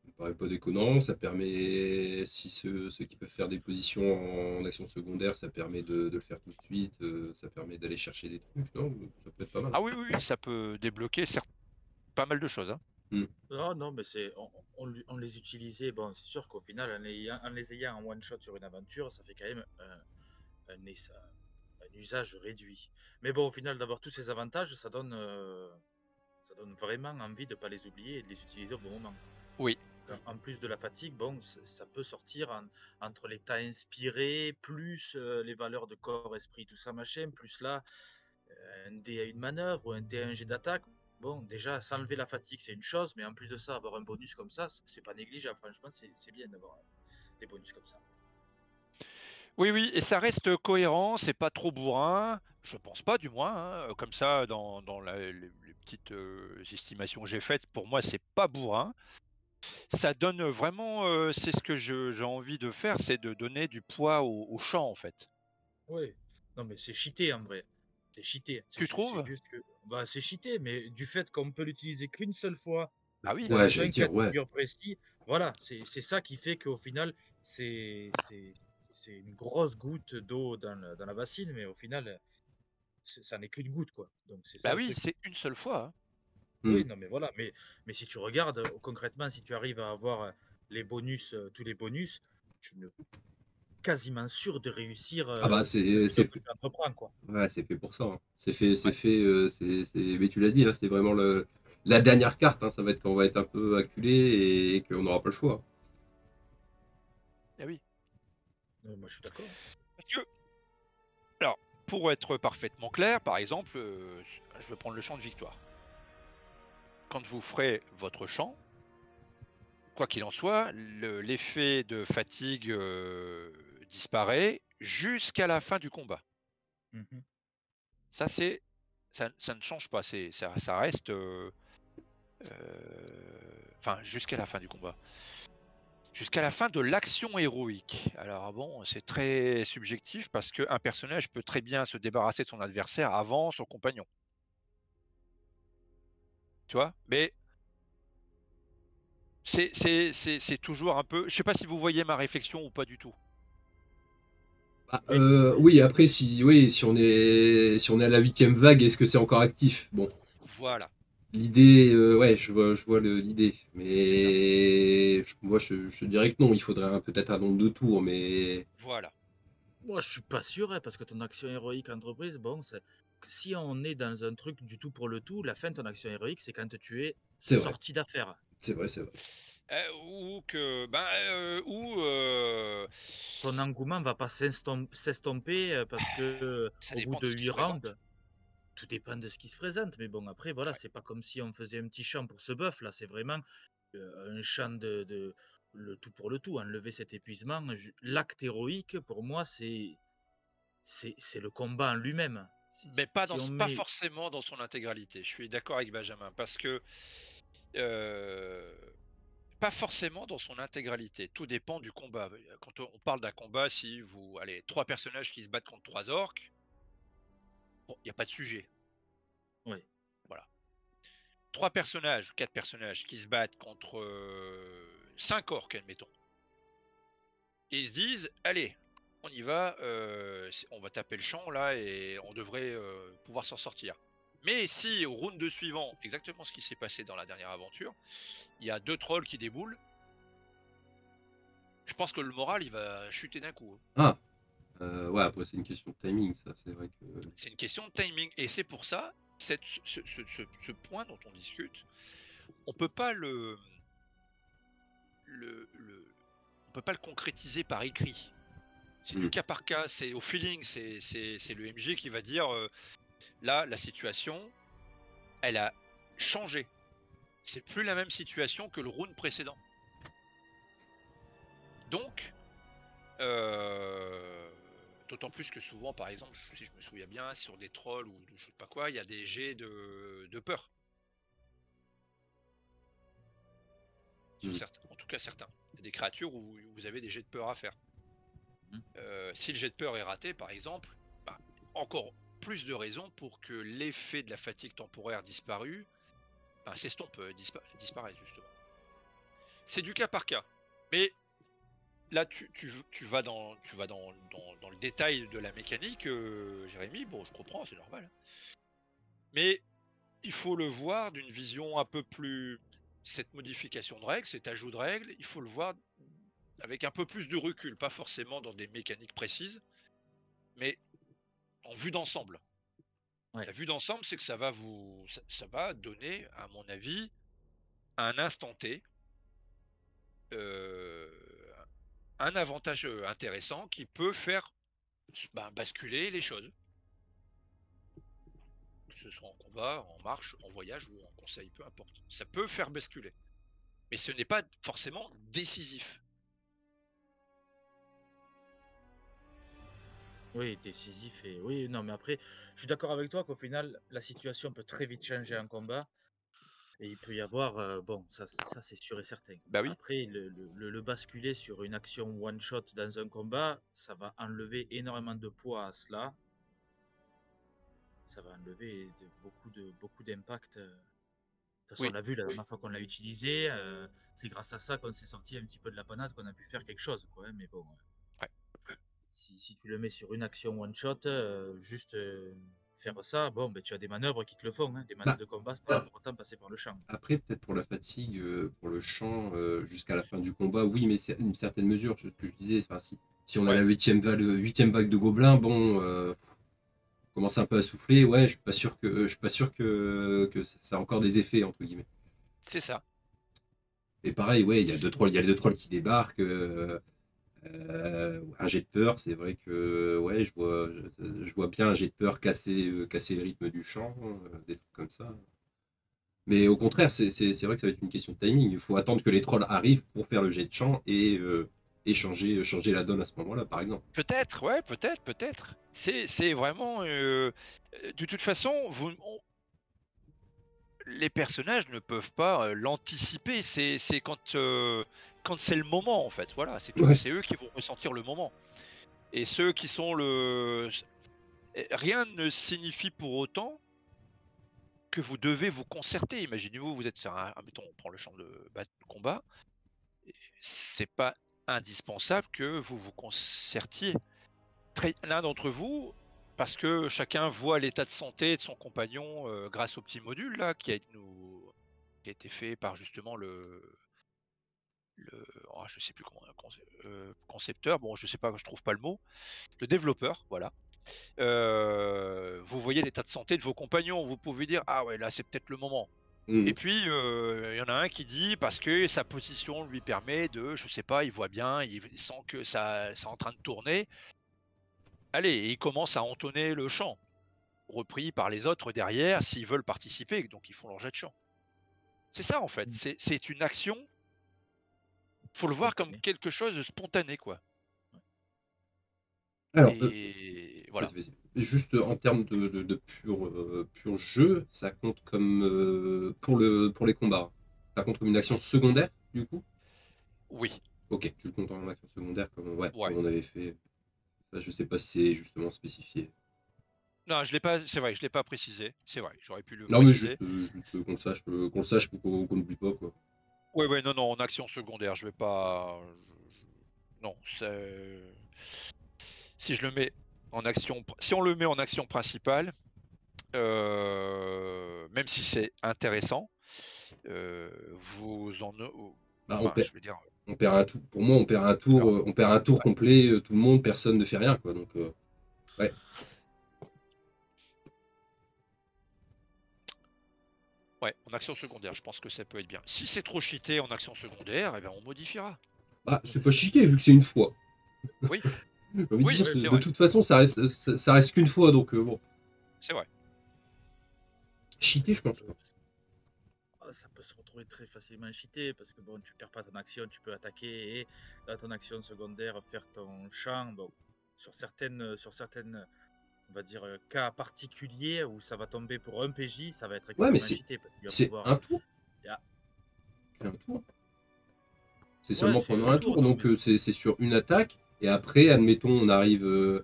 Ça me paraît pas déconnant, ça permet, si ceux qui peuvent faire des positions en action secondaire, ça permet de le faire tout de suite, ça permet d'aller chercher des trucs, non? Ça peut être pas mal. Ah oui, ça peut débloquer pas mal de choses, hein. Ah non, mais on les utilisait. Bon, c'est sûr qu'au final, en les ayant en one shot sur une aventure, ça fait quand même un usage réduit. Mais bon, au final, d'avoir tous ces avantages, ça donne vraiment envie de ne pas les oublier et de les utiliser au bon moment. Oui. En plus de la fatigue, bon, ça peut sortir entre l'état inspiré, plus les valeurs de corps, esprit, tout ça, machin, plus là, un dé à une manœuvre ou un dé à un jet d'attaque. Bon, déjà, s'enlever la fatigue, c'est une chose, mais en plus de ça, avoir un bonus comme ça, c'est pas négligeable. Franchement, c'est bien d'avoir des bonus comme ça. Oui, et ça reste cohérent, c'est pas trop bourrin, je pense pas du moins, hein, comme ça, dans les petites estimations que j'ai faites, pour moi, c'est pas bourrin. Ça donne vraiment, c'est ce que j'ai envie de faire, c'est de donner du poids au champ, en fait. Oui. Non, mais c'est cheaté en vrai. C'est cheaté. Tu C'est trouves? juste que. Bah, c'est cheaté, mais du fait qu'on peut l'utiliser qu'une seule fois Bah oui, Ouais, dans j'allais un cas dire, de ouais. figure précis, voilà, c'est ça qui fait qu'au final, c'est c'est- c'est une grosse goutte d'eau dans la bassine, mais au final, ça n'est qu'une goutte, quoi. Donc c'est ça bah le oui, truc. c'est une seule fois, hein. Hmm. Oui, non, mais voilà. Mais si tu regardes concrètement, si tu arrives à avoir les bonus, tous les bonus, tu es quasiment sûr de réussir Ah bah la c'est mission que fait, tu entreprends, quoi. ouais, c'est fait pour ça, hein. Ouais. Mais tu l'as dit, hein, c'est vraiment la dernière carte, hein, ça va être quand on va être un peu acculé et qu'on n'aura pas le choix. Eh oui. Moi, je suis d'accord. Parce que, alors, pour être parfaitement clair, par exemple, je vais prendre le champ de victoire. Quand vous ferez votre champ, quoi qu'il en soit, l'effet de fatigue disparaît jusqu'à la fin du combat. Mhm. Ça, ça ne change pas. Ça reste, enfin, jusqu'à la fin du combat. Jusqu'à la fin de l'action héroïque. Alors bon, c'est très subjectif parce qu'un personnage peut très bien se débarrasser de son adversaire avant son compagnon. Tu vois? Mais c'est toujours un peu. Je sais pas si vous voyez ma réflexion ou pas du tout. Bah, Oui, oui, oui, après, si on est à la huitième vague, est-ce que c'est encore actif? Bon, Voilà, l'idée, ouais, je vois l'idée. c'est ça. Mais moi, je dirais que non, il faudrait peut-être un nombre de tours, mais Voilà. moi, je suis pas sûr, hein, parce que ton action héroïque entreprise, bon, si on est dans un truc du tout pour le tout, la fin de ton action héroïque, c'est quand tu es c'est vrai, sorti d'affaire. c'est vrai, c'est vrai. Ou que, ben, ou Ton engouement va pas s'estomper parce que ça au bout dépend de de ce qui 8 se présente. rounds, tout dépend de ce qui se présente. Mais bon, après, voilà, Ouais. c'est pas comme si on faisait un petit champ pour ce buff. Là, c'est vraiment un champ de le tout pour le tout. Enlever cet épuisement. L'acte héroïque, pour moi, c'est le combat en lui-même. Mais pas Si on pas met. forcément dans son intégralité. Je suis d'accord avec Benjamin parce que euh, pas forcément dans son intégralité. Tout dépend du combat. Quand on parle d'un combat, si vous allez trois personnages qui se battent contre trois orques, bon, il n'y a pas de sujet. Ouais. Voilà. Trois personnages, quatre personnages qui se battent contre cinq orques, admettons. Et ils se disent, allez, on y va, on va taper le champ là et on devrait pouvoir s'en sortir. Mais si au round 2 suivant, exactement ce qui s'est passé dans la dernière aventure, il y a deux trolls qui déboulent, je pense que le moral il va chuter d'un coup, hein. Ah, ouais, après, c'est une question de timing, ça, c'est vrai que. C'est une question de timing. Et c'est pour ça, ce point dont on discute, on peut pas on peut pas le concrétiser par écrit. C'est du Hmm. cas par cas, c'est au feeling, c'est le MJ qui va dire là, la situation, elle a changé. C'est plus la même situation que le round précédent. Donc, d'autant plus que souvent, par exemple, si je me souviens bien, sur des trolls ou je sais pas quoi, il y a des jets de peur. Sur Hmm. certains, en tout cas certains. Il y a des créatures où vous avez des jets de peur à faire. Hmm. Si le jet de peur est raté, par exemple, bah, encore plus de raisons pour que l'effet de la fatigue temporaire disparue s'estompe, disparaisse justement. C'est du cas par cas. Mais là, tu vas dans le détail de la mécanique, Jérémy. Bon, je comprends, c'est normal. Mais il faut le voir d'une vision un peu plus. Cette modification de règles, cet ajout de règles, il faut le voir avec un peu plus de recul, pas forcément dans des mécaniques précises, mais en vue d'ensemble. Ouais. La vue d'ensemble, c'est que ça va donner, à mon avis, un instant T, euh, un avantage intéressant qui peut faire basculer les choses, que ce soit en combat, en marche, en voyage ou en conseil, peu importe. Ça peut faire basculer, mais ce n'est pas forcément décisif. Oui, décisif et oui, non, mais après, je suis d'accord avec toi qu'au final, la situation peut très vite changer en combat et il peut y avoir, bon, ça c'est sûr et certain. Bah oui, Après, le basculer sur une action one shot dans un combat, ça va enlever énormément de poids à cela. Ça va enlever beaucoup d'impact. De toute façon, on oui, l'a vu la dernière fois qu'on l'a utilisé. C'est grâce à ça qu'on s'est sorti un petit peu de la panade, qu'on a pu faire quelque chose, quoi, hein. Mais bon, ouais. si tu le mets sur une action one shot, juste faire ça, bon, ben, tu as des manœuvres qui te le font, hein. Des Bah, manœuvres de combat sans pour autant passer par le champ. après, peut-être pour la fatigue, pour le champ, jusqu'à la fin du combat, oui, mais c'est une certaine mesure, ce que je disais. Enfin, si on a la Ouais, huitième vague de gobelins, bon, on commence un peu à souffler, ouais, je suis pas sûr que ça a encore des effets, entre guillemets. c'est ça. Et pareil, ouais, il y a les deux trolls qui débarquent. Un jet de peur, c'est vrai que ouais, je vois bien un jet de peur casser le rythme du chant, des trucs comme ça. Mais au contraire, c'est vrai que ça va être une question de timing. Il faut attendre que les trolls arrivent pour faire le jet de chant et changer la donne à ce moment-là, par exemple. Peut-être, ouais, peut-être, peut-être. C'est vraiment. De toute façon, les personnages ne peuvent pas l'anticiper. C'est quand c'est le moment, en fait. Voilà, c'est tout. Ouais. C'est eux qui vont ressentir le moment. Et ceux qui sont le. Rien ne signifie pour autant que vous devez vous concerter. Imaginez-vous, vous êtes sur un. Mettons, on prend le champ de combat. C'est pas indispensable que vous vous concertiez. L'un d'entre vous, parce que chacun voit l'état de santé de son compagnon grâce au petit module là, qui a été fait par justement je sais plus comment, concepteur, bon je sais pas, je trouve pas le mot, le développeur, voilà. Vous voyez l'état de santé de vos compagnons, vous pouvez dire ah ouais là c'est peut-être le moment. Et Mm. puis il y en a un qui dit parce que sa position lui permet de, je sais pas, il voit bien, il sent que ça c'est en train de tourner. Allez, et il commence à entonner le chant, repris par les autres derrière s'ils veulent participer, donc ils font leur jet de chant. C'est ça en fait, Mmh. c'est une action, faut le voir comme Spontané. quelque chose de spontané quoi. Alors, Et voilà. vas-y, vas-y. Juste en termes de pur jeu, ça compte comme pour les combats. Ça compte comme une action secondaire, du coup? Oui, Ok, tu le comptes en action secondaire comme, ouais, ouais. comme on avait fait. Ça, je sais pas si c'est justement spécifié. Non, je l'ai pas, c'est vrai, je l'ai pas précisé. C'est vrai, j'aurais pu le Non, mais préciser. juste qu'on le sache pour qu'on n'oublie pas, quoi. Ouais, ouais, non, non, en action secondaire, je vais pas. Non, si je le mets en action, si on le met en action principale, même si c'est intéressant, vous en, Bah, enfin, je veux dire, on perd un tour. Pour moi, faire- on perd un tour complet, tout le monde, personne ne fait rien, quoi. Donc, ouais. ouais, en action secondaire, je pense que ça peut être bien. Si c'est trop cheaté en action secondaire, eh ben on modifiera. Bah, c'est pas cheaté, vu que c'est une fois. Oui, J'ai envie de oui, dire, Ouais, c'est de vrai, toute façon, ça reste qu'une fois, donc bon. c'est vrai. Cheaté, je pense pas. ça peut se retrouver très facilement cheaté parce que bon, tu perds pas ton action, tu peux attaquer et dans ton action secondaire faire ton champ. Bon, sur certaines, on va dire, cas particuliers où ça va tomber pour un PJ, ça va être Ouais, mais extrêmement cheaté parce qu'il va c'est pouvoir. un tour. Il y a- C'est un tour. C'est Ouais, seulement c'est pendant un un tour, tour, non donc mais c'est sur une attaque. Et après, admettons, on arrive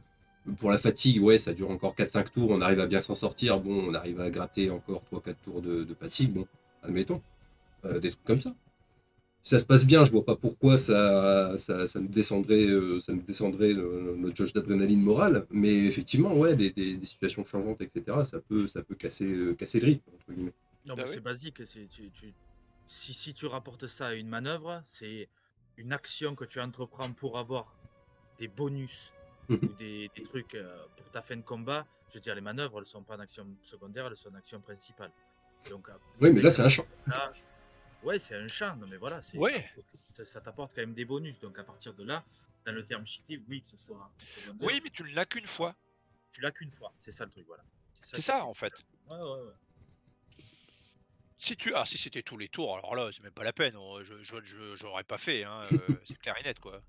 pour la fatigue, ouais, ça dure encore 4-5 tours, on arrive à bien s'en sortir. Bon, on arrive à gratter encore 3-4 tours de fatigue, bon, admettons. Des trucs comme oui. ça. Si ça se passe bien, je vois pas pourquoi ça nous descendrait, notre jauge d'adrénaline morale. Mais effectivement, ouais, des situations changeantes, etc., ça peut casser le rythme, entre guillemets. Non, Bah mais oui. c'est basique. Si tu rapportes ça à une manœuvre, c'est une action que tu entreprends pour avoir des bonus ou des trucs pour ta fin de combat. Je veux dire, les manœuvres, elles sont pas en action secondaire, elles sont en action principale. Donc, Oui, mais là, c'est avec un champ. là, ouais, c'est un champ, non, mais voilà, Ouais, ça t'apporte quand même des bonus. Donc, à partir de là, dans le terme cheaté, oui, que ce soit en secondaire, oui, mais tu ne l'as qu'une fois. tu l'as qu'une fois. C'est ça le truc, voilà. C'est ça C'est qui ça fait en que. fait. Ouais, ouais, ouais. Si c'était tous les tours, alors là, c'est même pas la peine. J'aurais pas fait, hein, c'est clair et net quoi.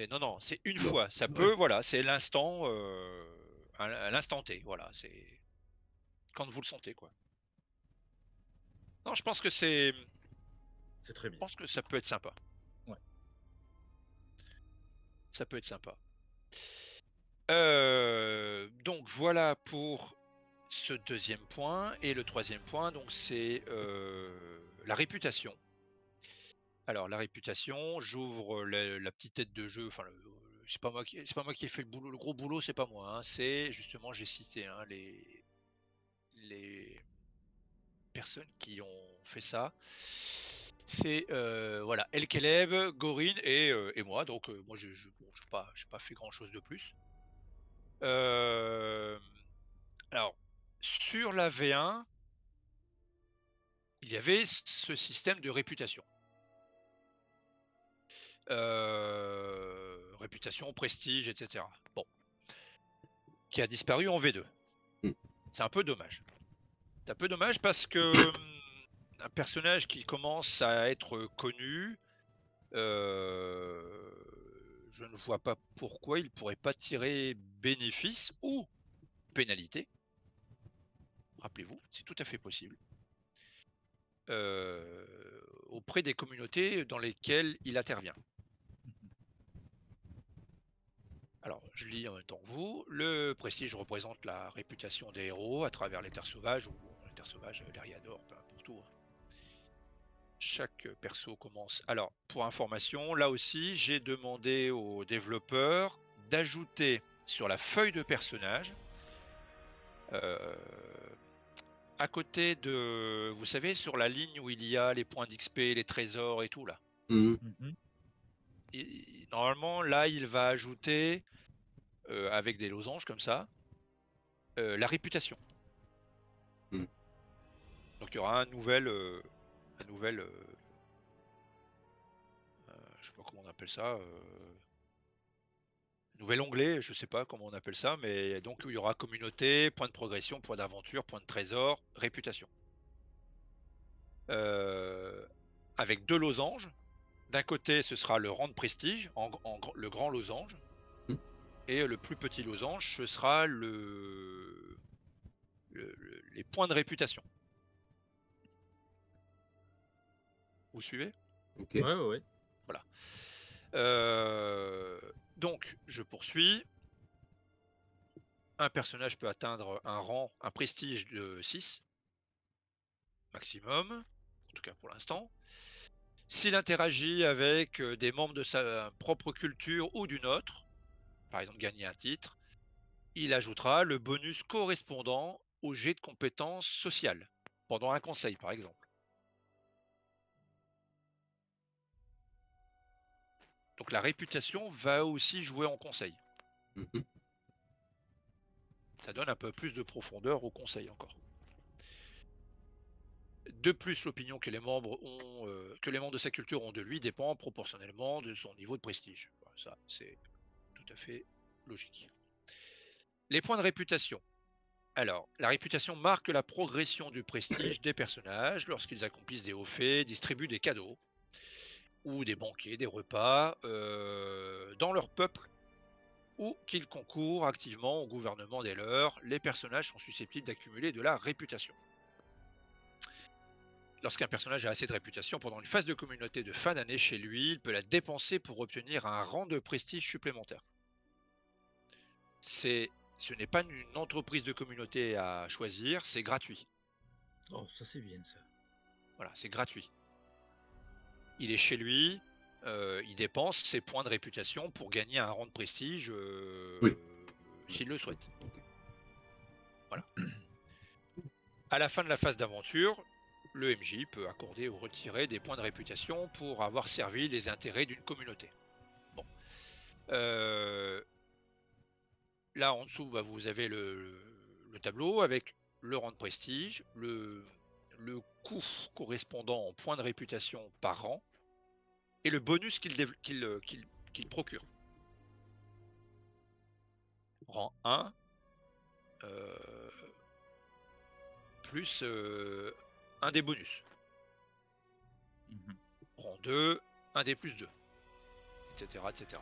Non, non, c'est une Non. fois. Ça Ouais. peut, voilà, c'est l'instant, à l'instant T. Voilà, c'est quand vous le sentez quoi. Non, C'est très je bien. pense que ça peut être sympa. Ouais. Ça peut être sympa. Donc voilà pour ce deuxième point. Et le troisième point, donc c'est la réputation. Alors la réputation, j'ouvre la petite tête de jeu, enfin c'est pas moi qui ai fait le boulot, le gros boulot, c'est pas moi, hein. C'est justement, j'ai cité, hein, les personnes qui ont fait ça. C'est voilà, El Keleb, Gorine et moi. Donc moi, bon, j'ai pas fait grand chose de plus. Alors, sur la V1, il y avait ce système de réputation. Réputation, prestige, etc. Bon, qui a disparu en V2. Mm. C'est un peu dommage. C'est un peu dommage parce que un personnage qui commence à être connu, je ne vois pas pourquoi il pourrait pas tirer bénéfice ou pénalité. Rappelez-vous, c'est tout à fait possible. Auprès des communautés dans lesquelles il intervient. Alors, je lis en même temps que vous. Le prestige représente la réputation des héros à travers les terres sauvages, ou les terres sauvages, l'Eriador, peu importe où. Chaque perso commence. Alors, pour information, là aussi, j'ai demandé aux développeurs d'ajouter sur la feuille de personnage, à côté de, vous savez, sur la ligne où il y a les points d'XP, les trésors et tout là. Mhm. Normalement, là, il va ajouter, avec des losanges comme ça, la réputation. Mm. Donc il y aura un nouvel, je sais pas comment on appelle ça, nouvel onglet, je sais pas comment on appelle ça, mais donc il y aura communauté, point de progression, point d'aventure, point de trésor, réputation. Avec 2 losanges. D'un côté, ce sera le rang de prestige, le grand losange, Mm. et le plus petit losange, ce sera les points de réputation. Vous suivez? Ok. Ouais. Voilà. Donc, je poursuis. Un personnage peut atteindre un prestige de 6 maximum, en tout cas pour l'instant. S'il interagit avec des membres de sa propre culture ou d'une autre, par exemple gagner un titre, il ajoutera le bonus correspondant au jet de compétences sociales, pendant un conseil par exemple. Donc la réputation va aussi jouer en conseil. Mhm. Ça donne un peu plus de profondeur au conseil encore. De plus, l'opinion que les membres de sa culture ont de lui dépend proportionnellement de son niveau de prestige. Voilà, ça, c'est tout à fait logique. Les points de réputation. Alors, la réputation marque la progression du prestige des personnages lorsqu'ils accomplissent des hauts faits, distribuent des cadeaux ou des banquets, des repas dans leur peuple, ou qu'ils concourent activement au gouvernement des leurs. Les personnages sont susceptibles d'accumuler de la réputation. Lorsqu'un personnage a assez de réputation pendant une phase de communauté de fin d'année chez lui, il peut la dépenser pour obtenir un rang de prestige supplémentaire. Ce n'est pas une entreprise de communauté à choisir, c'est gratuit. Oh, ça c'est bien ça. Voilà, c'est gratuit. Il est chez lui, il dépense ses points de réputation pour gagner un rang de prestige Oui. s'il le souhaite. Ok. Voilà. À la fin de la phase d'aventure, le MJ peut accorder ou retirer des points de réputation pour avoir servi les intérêts d'une communauté. Bon. Là, en dessous, bah, vous avez le tableau avec le rang de prestige, le coût correspondant en points de réputation par rang et le bonus qu'il procure. Rang 1, plus un des bonus. Rang 2, un des plus 2, etc. etc.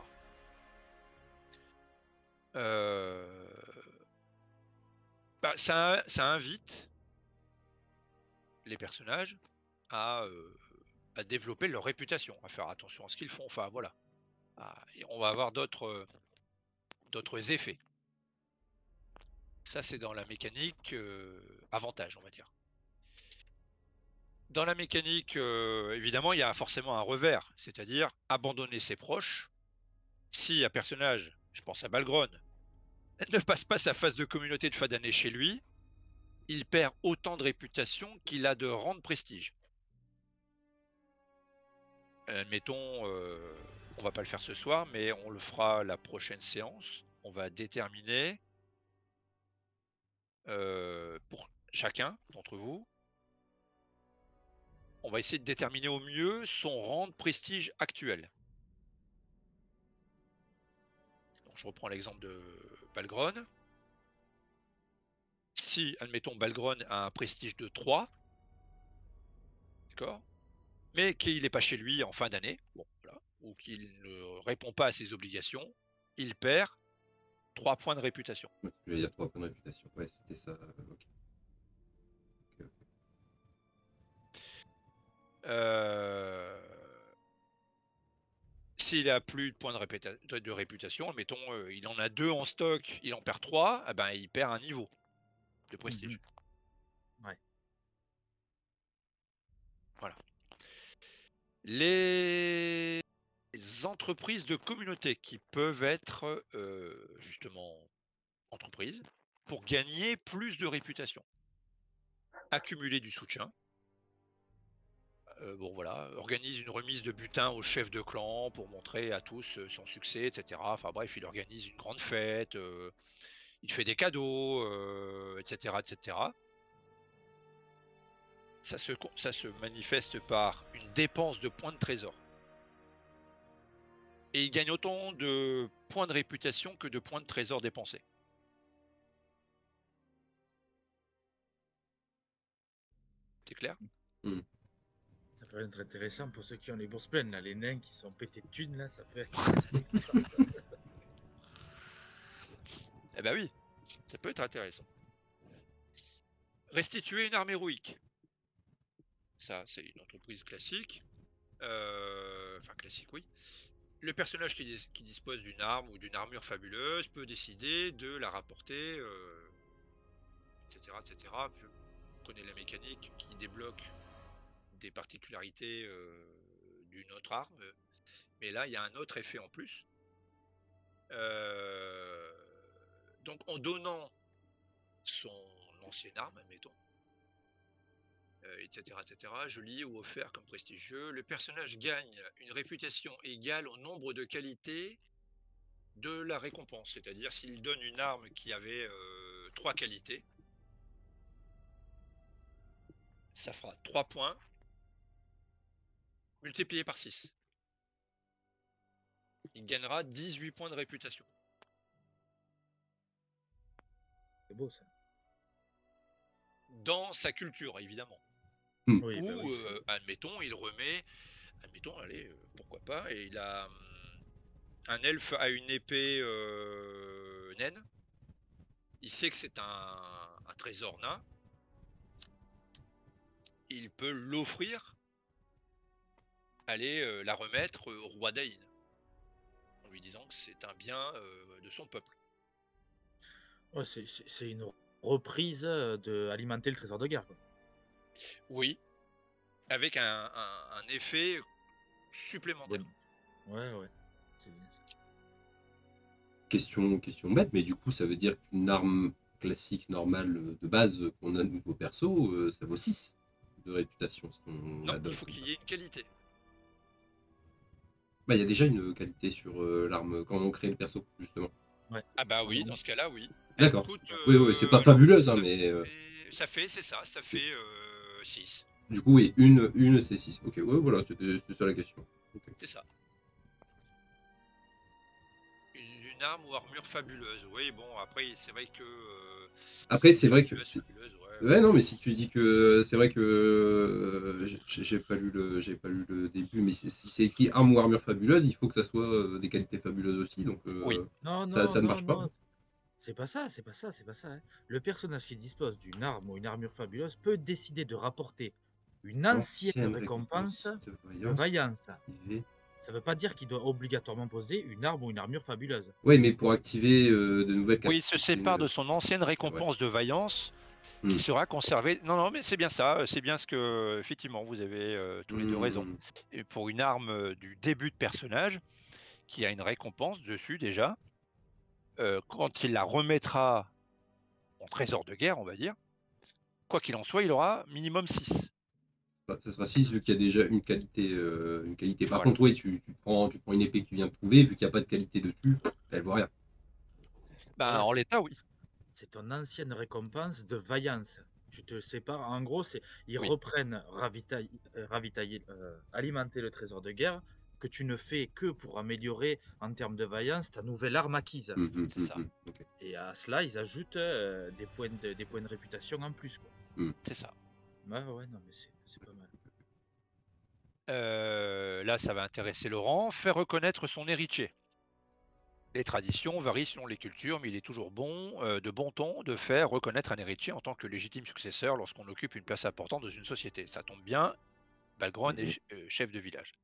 Bah, ça invite les personnages à développer leur réputation, à faire attention à ce qu'ils font. Enfin, voilà. Et on va avoir d'autres effets. Ça, c'est dans la mécanique avantage, on va dire. Dans la mécanique, évidemment, il y a forcément un revers, c'est-à-dire abandonner ses proches Si un personnage, je pense à Balgron, ne passe pas sa phase de communauté de fin d'année chez lui, il perd autant de réputation qu'il a de rang de prestige. Admettons, on va pas le faire ce soir, mais on le fera la prochaine séance. On va déterminer pour chacun d'entre vous, on va essayer de déterminer au mieux son rang de prestige actuel. Donc, je reprends l'exemple de Balgron. Si, admettons, Balgron a un prestige de 3, d'accord, mais qu'il n'est pas chez lui en fin d'année, bon, voilà, ou qu'il ne répond pas à ses obligations, il perd 3 points de réputation. Ouais, il y a 3 points de réputation. Ouais, c'était ça. Ok. Ok, ok. S'il a plus de points de réputation, admettons, il en a 2 en stock, il en perd 3, eh ben, il perd un niveau de prestige. Ouais. Voilà. Les entreprises de communauté qui peuvent être justement entreprises pour gagner plus de réputation. Accumuler du soutien. Bon voilà, organise une remise de butin au chef de clan pour montrer à tous son succès, etc. Enfin bref, il organise une grande fête, il fait des cadeaux, etc., etc. Ça se manifeste par une dépense de points de trésor. Et il gagne autant de points de réputation que de points de trésor dépensés. C'est clair? Ça peut être intéressant pour ceux qui ont les bourses pleines, là, les nains qui sont pétés de thunes, là, ça peut être Eh ben oui, ça peut être intéressant. Restituer une arme héroïque. Ça, c'est une entreprise classique. Enfin, classique, oui. Le personnage qui dispose d'une arme ou d'une armure fabuleuse peut décider de la rapporter, etc., etc. Vous connaissez la mécanique qui débloque des particularités d'une autre arme. Mais là, il y a un autre effet en plus. Donc, en donnant son ancienne arme, admettons, etc., etc., joli ou offert comme prestigieux, le personnage gagne une réputation égale au nombre de qualités de la récompense. C'est-à-dire, s'il donne une arme qui avait 3 qualités, ça fera 3 points multiplié par 6. Il gagnera 18 points de réputation. C'est beau, ça. Dans sa culture, évidemment. Oui, Ou, bah oui, admettons, il remet, admettons, allez, pourquoi pas, et il a un elfe à une épée naine. Il sait que c'est un trésor nain. Il peut l'offrir, aller la remettre au roi d'Aïn, en lui disant que c'est un bien de son peuple. Oh, c'est une reprise de alimenter le trésor de guerre, quoi. Oui, avec un effet supplémentaire. Ouais, ouais. C'est bien ça. Question bête, mais du coup, ça veut dire qu'une arme classique, normale, de base, qu'on a de nouveau perso, ça vaut 6 de réputation. Si on Non, adopte il faut comme qu'il ça. y ait une qualité. Bah, il y a déjà une qualité sur l'arme quand on crée le perso, justement. Ouais. Ah bah oui, dans ce cas-là, oui. D'accord. Coûte, Oui, c'est pas fabuleuse, hein, mais ça fait, c'est ça, ça fait 6. du coup, oui, une c'est 6. Ok, ouais, voilà, c'était ça la question. Okay. C'est ça. Une arme ou armure fabuleuse. Oui, bon, après, c'est vrai que... Après, c'est vrai que... fabuleuse, ouais, non, mais si tu dis que c'est vrai que j'ai pas lu le début, mais si c'est écrit arme ou armure fabuleuse, il faut que ça soit des qualités fabuleuses aussi, donc Oui. Non, ça ne non, marche pas. non. C'est pas ça, c'est pas ça, c'est pas ça. Hein. Le personnage qui dispose d'une arme ou une armure fabuleuse peut décider de rapporter une ancienne récompense de vaillance. Activée. Ça veut pas dire qu'il doit obligatoirement poser une arme ou une armure fabuleuse. Oui, mais pour activer de nouvelles Oui, il se sépare de son ancienne récompense de vaillance qui sera conservée. Non, non, mais c'est bien ça. C'est bien ce que, effectivement, vous avez tous les deux raison. Et pour une arme du début de personnage qui a une récompense dessus déjà. Quand il la remettra en trésor de guerre, on va dire, quoi qu'il en soit, il aura minimum 6. Ça sera 6 vu qu'il y a déjà une qualité. Par Voilà. contre, oui, tu prends une épée que tu viens de trouver, vu qu'il n'y a pas de qualité dessus, elle vaut rien. Ben, Voilà, en l'état, oui. c'est ton ancienne récompense de vaillance. Tu te sépares. En gros, ils Oui. reprennent alimenter le trésor de guerre que tu ne fais que pour améliorer en termes de vaillance ta nouvelle arme acquise. C'est ça. Ok. Et à cela, ils ajoutent des points de réputation en plus, quoi. C'est ça. Ouais, non, mais c'est pas mal. Là, ça va intéresser Laurent. Faire reconnaître son héritier. Les traditions varient selon les cultures, mais il est toujours de bon ton de faire reconnaître un héritier en tant que légitime successeur lorsqu'on occupe une place importante dans une société. Ça tombe bien, Balgron est chef de village.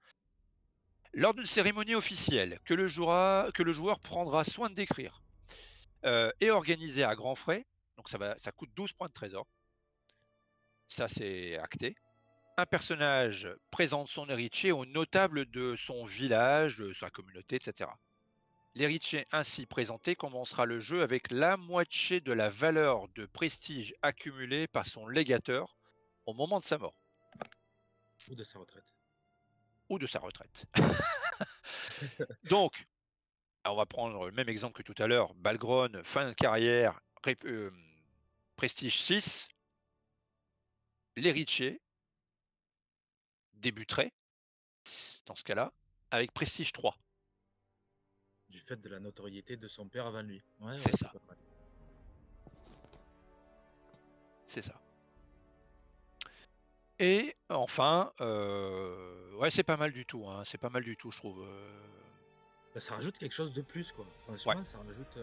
Lors d'une cérémonie officielle que le joueur prendra soin de décrire et organisée à grands frais, donc ça coûte 12 points de trésor, ça c'est acté. Un personnage présente son héritier aux notables de son village, de sa communauté, etc. L'héritier ainsi présenté commencera le jeu avec la moitié de la valeur de prestige accumulée par son légateur au moment de sa mort Ou de sa retraite. ou de sa retraite. Donc, on va prendre le même exemple que tout à l'heure. Balgron, fin de carrière, prestige 6. L'héritier débuterait, dans ce cas-là, avec prestige 3. Du fait de la notoriété de son père avant lui. Ouais, C'est ça. pas mal. C'est ça. Et enfin, ouais, c'est pas mal du tout. Hein. C'est pas mal du tout, je trouve. Bah, ça rajoute quelque chose de plus, quoi. Franchement, Ouais. ça rajoute.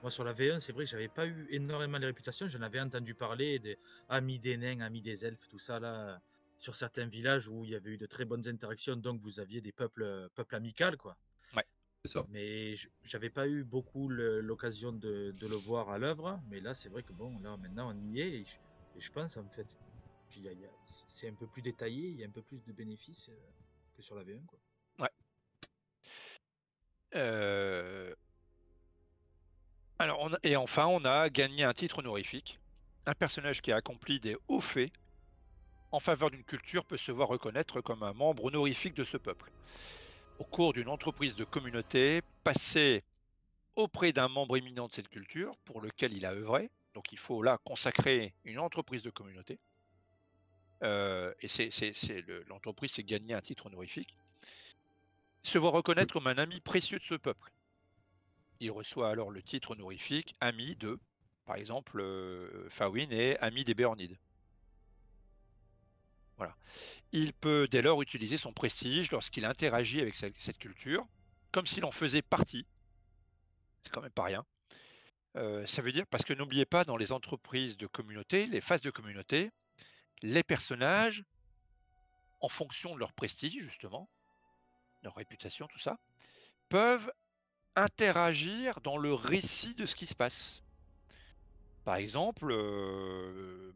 Moi, sur la V1, c'est vrai que j'avais pas eu énormément de réputation. J'en avais entendu parler des amis des nains, amis des elfes, tout ça, là, sur certains villages où il y avait eu de très bonnes interactions. Donc, vous aviez des peuples amicaux, quoi. Ouais. C'est ça. Mais j'avais pas eu beaucoup l'occasion de le voir à l'œuvre. Mais là, c'est vrai que bon, là, maintenant, on y est. Et je pense, en fait, c'est un peu plus détaillé. Il y a un peu plus de bénéfices que sur la V1, quoi. Ouais. Alors, enfin, on a gagné un titre honorifique. Un personnage qui a accompli des hauts faits en faveur d'une culture peut se voir reconnaître comme un membre honorifique de ce peuple. Au cours d'une entreprise de communauté, passé auprès d'un membre éminent de cette culture pour lequel il a œuvré, donc il faut là consacrer une entreprise de communauté, et l'entreprise s'est gagné un titre honorifique, se voit reconnaître comme un ami précieux de ce peuple. Il reçoit alors le titre honorifique ami de, par exemple, Fawin est ami des Béornides. Voilà. Il peut dès lors utiliser son prestige lorsqu'il interagit avec cette culture, comme s'il en faisait partie. C'est quand même pas rien. Ça veut dire, parce que n'oubliez pas, dans les entreprises de communauté, les phases de communauté, les personnages, en fonction de leur prestige, justement, leur réputation, tout ça, peuvent interagir dans le récit de ce qui se passe. Par exemple,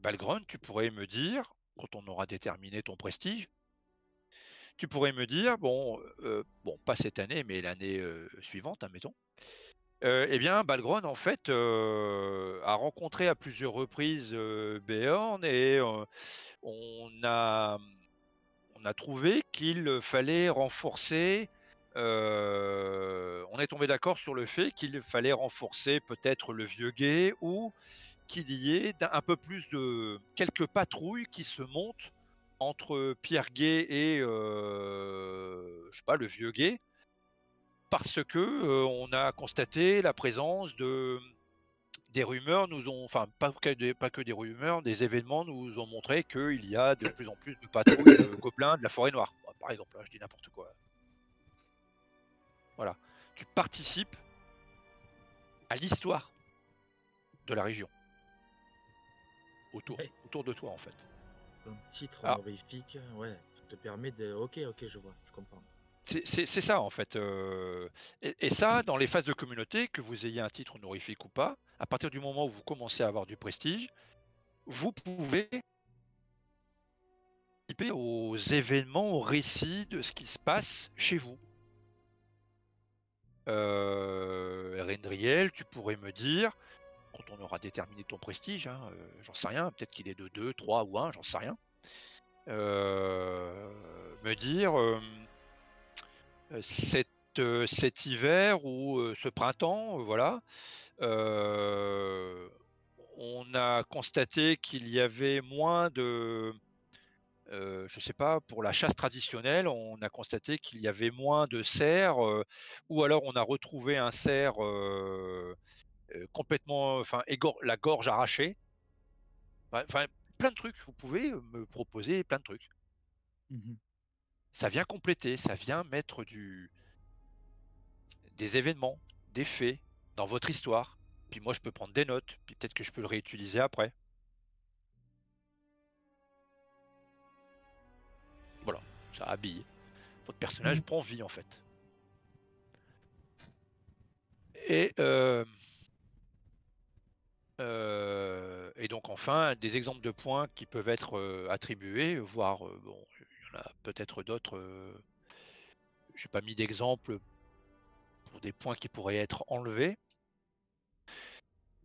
Balgron, tu pourrais me dire, quand on aura déterminé ton prestige, tu pourrais me dire, bon, pas cette année, mais l'année suivante, admettons, eh bien, Balgron, en fait, a rencontré à plusieurs reprises Beorn et on a, on a trouvé qu'il fallait renforcer. On est tombé d'accord sur le fait qu'il fallait renforcer peut-être le vieux guet ou qu'il y ait un peu plus de quelques patrouilles qui se montent entre Pierre Guet et je sais pas, le vieux guet, parce que on a constaté la présence des rumeurs enfin pas que des rumeurs, des événements nous ont montré qu'il y a de plus en plus de patrouilles de gobelins de la forêt noire, par exemple, je dis n'importe quoi. Voilà, tu participes à l'histoire de la région autour de toi en fait. Un titre Alors, honorifique, ouais, te permet de. Ok, je vois, je comprends. c'est ça en fait. Et ça, dans les phases de communauté, que vous ayez un titre honorifique ou pas, à partir du moment où vous commencez à avoir du prestige, vous pouvez participer aux événements, aux récits de ce qui se passe chez vous. Erendriel, tu pourrais me dire, quand on aura déterminé ton prestige, hein, j'en sais rien, peut-être qu'il est de 2, 3 ou 1, j'en sais rien. Me dire cet hiver ou ce printemps, voilà, on a constaté qu'il y avait moins de, je sais pas, pour la chasse traditionnelle, on a constaté qu'il y avait moins de cerfs, ou alors on a retrouvé un cerf complètement, enfin, la gorge arrachée. Enfin, plein de trucs. Vous pouvez me proposer plein de trucs. Mmh. Ça vient compléter, ça vient mettre des événements, des faits dans votre histoire. Puis moi, je peux prendre des notes, puis peut-être que je peux le réutiliser après. Voilà, ça habille. Votre personnage prend vie en fait. Et donc enfin, des exemples de points qui peuvent être attribués, voire bon, il y en a peut-être d'autres. J'ai pas mis d'exemple pour des points qui pourraient être enlevés.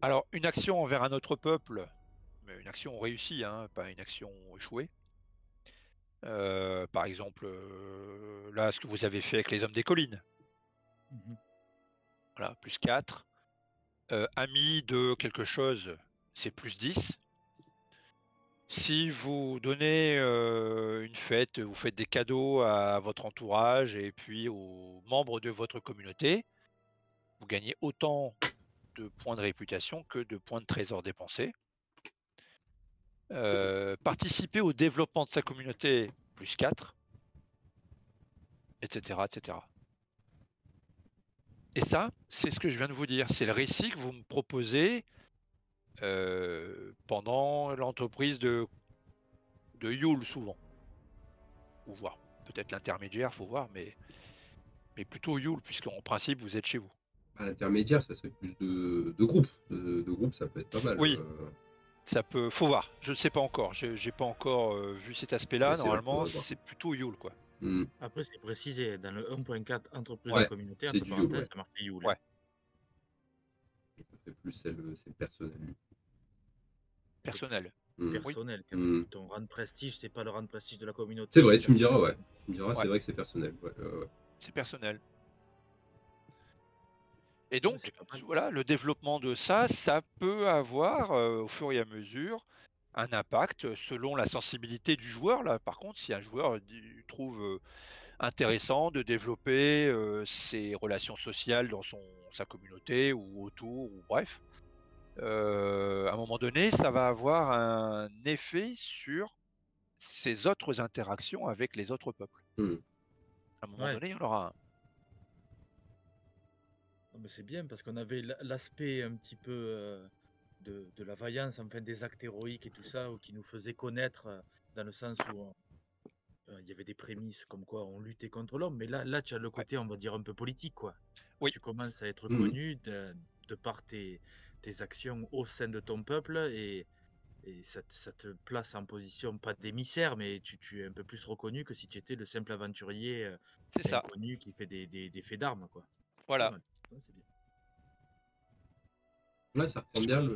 Alors, une action envers un autre peuple, mais une action réussie, hein, pas une action échouée. Par exemple, là, ce que vous avez fait avec les hommes des collines. Mmh. Voilà, plus 4. Ami de quelque chose, c'est plus 10. Si vous donnez une fête, vous faites des cadeaux à votre entourage et puis aux membres de votre communauté, vous gagnez autant de points de réputation que de points de trésor dépensés. Participer au développement de sa communauté, plus 4, etc., etc. Et ça, c'est ce que je viens de vous dire. C'est le récit que vous me proposez pendant l'entreprise de Yule, souvent. Ou voir. Peut-être l'intermédiaire, faut voir, mais plutôt Yule, puisqu'en principe, vous êtes chez vous. À l'intermédiaire, ça serait plus de groupes. De groupes, ça peut être pas mal. Oui. Ça peut, faut voir. Je ne sais pas encore. J'ai pas encore vu cet aspect-là. Normalement, c'est plutôt Yule, quoi. Après, c'est précisé dans le 1.4 entreprise Ouais, de communauté, c'est entre du parenthèses, Yule, ça marque Yule. Ouais. C'est plus c'est personnel. Personnel. Personnel, quand Oui. même. Ton rang de prestige, c'est pas le rang de prestige de la communauté. C'est vrai, tu me diras, ouais. Tu me diras, c'est Ouais. vrai que c'est personnel. Ouais. C'est personnel. Et donc, c'est pas mal. voilà, le développement de ça peut avoir, au fur et à mesure, un impact selon la sensibilité du joueur. Là, par contre, si un joueur trouve intéressant de développer ses relations sociales dans sa communauté ou autour, ou bref, à un moment donné, ça va avoir un effet sur ses autres interactions avec les autres peuples. À un moment donné, il y en aura un. Non, mais c'est bien parce qu'on avait l'aspect un petit peu de la vaillance, enfin des actes héroïques et tout ça, qui nous faisait connaître dans le sens où il y avait des prémices comme quoi on luttait contre l'homme. Mais là, tu as le côté, on va dire, un peu politique, quoi. Oui. Tu commences à être connu de par tes actions au sein de ton peuple et ça te place en position, pas d'émissaire, mais tu es un peu plus reconnu que si tu étais le simple aventurier C'est ça. inconnu qui fait des faits d'armes, quoi. Voilà. C'est bien. Ouais, ça reprend bien,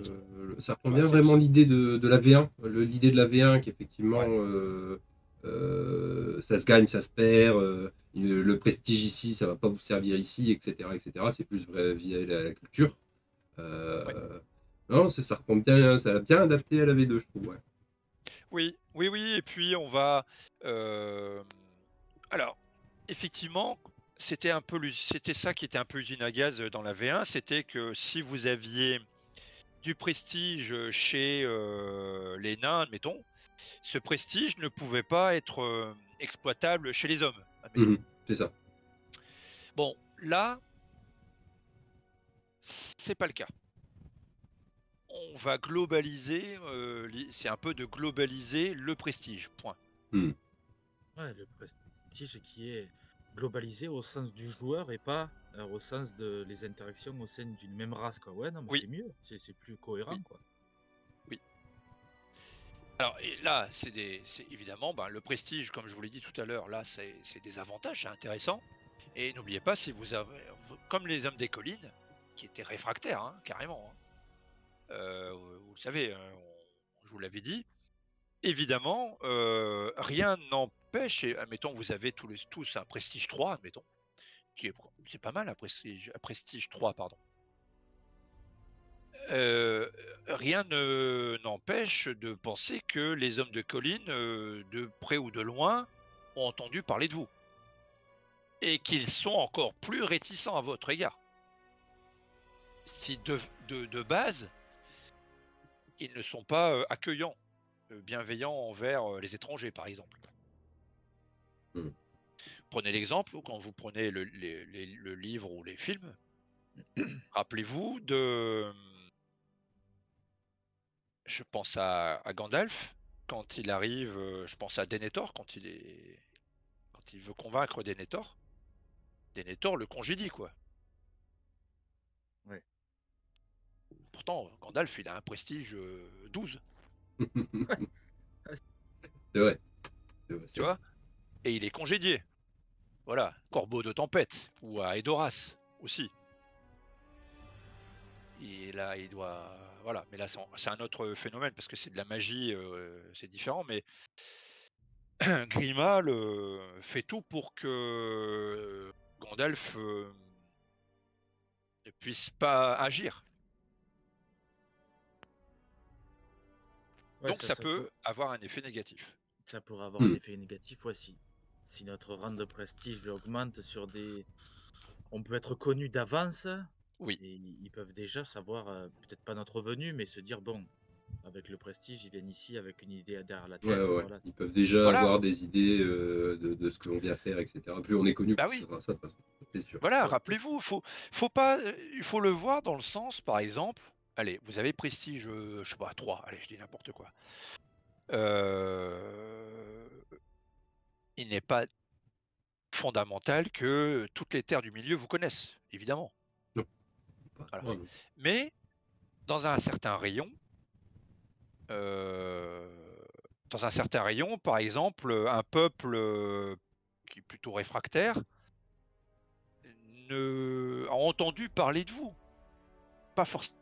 ça reprend bien vraiment l'idée de la V1. L'idée de la V1 qui effectivement, ça se gagne, ça se perd. Le prestige ici, ça va pas vous servir ici, etc. etc. C'est plus vrai via la culture. Non, ça reprend bien, ça a bien adapté à la V2, je trouve. Ouais. Oui. Et puis on va. Alors, effectivement, c'était ça qui était un peu usine à gaz dans la V1, c'était que si vous aviez du prestige chez les nains, admettons, ce prestige ne pouvait pas être exploitable chez les hommes. C'est ça. Bon, là, c'est pas le cas. On va globaliser, c'est un peu de globaliser le prestige, point. Ouais, le prestige qui est globalisé au sens du joueur et pas au sens de les interactions au sein d'une même race, quoi. Ouais, non, mais c'est mieux, c'est plus cohérent, quoi. Oui. Alors et là, c'est évidemment le prestige, comme je vous l'ai dit tout à l'heure, là c'est des avantages, c'est intéressant. Et n'oubliez pas, si vous avez, comme les hommes des collines, qui étaient réfractaires, hein, carrément, hein. Vous le savez, hein, je vous l'avais dit. Évidemment, rien n'empêche, et admettons, vous avez tous un prestige 3, admettons, c'est pas mal, un prestige 3, pardon. Rien n'empêche de penser que les hommes de colline, de près ou de loin, ont entendu parler de vous. Et qu'ils sont encore plus réticents à votre égard. Si de base, ils ne sont pas accueillants, bienveillants envers les étrangers, par exemple. Hmm. Prenez l'exemple, quand vous prenez le livre ou les films, rappelez-vous de... Je pense à Gandalf, quand il arrive, je pense à Denethor, quand il veut convaincre Denethor. Denethor le congédie, quoi. Ouais. Pourtant, Gandalf, il a un prestige 12, C'est vrai. tu vois, et il est congédié. Voilà, Corbeau de tempête, ou à Edoras aussi. Et là, il doit... Voilà, mais là, c'est un autre phénomène, parce que c'est de la magie, c'est différent, mais Grima fait tout pour que Gandalf ne puisse pas agir. Ouais, Donc ça peut peut- avoir un effet négatif. ça pourrait avoir un effet négatif, ouais, si notre rang de prestige augmente sur des... On peut être connu d'avance, Oui. et ils peuvent déjà savoir, peut-être pas notre venue, mais se dire, bon, avec le prestige, ils viennent ici avec une idée derrière la tête. Ouais. Voilà. Ils peuvent déjà Voilà. avoir des idées de ce que l'on vient faire, etc. Plus on est connu, Bah plus oui. ça sera ça, de toute façon. C'est sûr. Voilà, rappelez-vous, il faut le voir dans le sens, par exemple, allez, vous avez prestige, je sais pas, 3, allez, je dis n'importe quoi. Il n'est pas fondamental que toutes les terres du milieu vous connaissent, évidemment. Non. Voilà. Ouais, non. Mais dans un certain rayon, par exemple, un peuple qui est plutôt réfractaire a entendu parler de vous. Pas forcément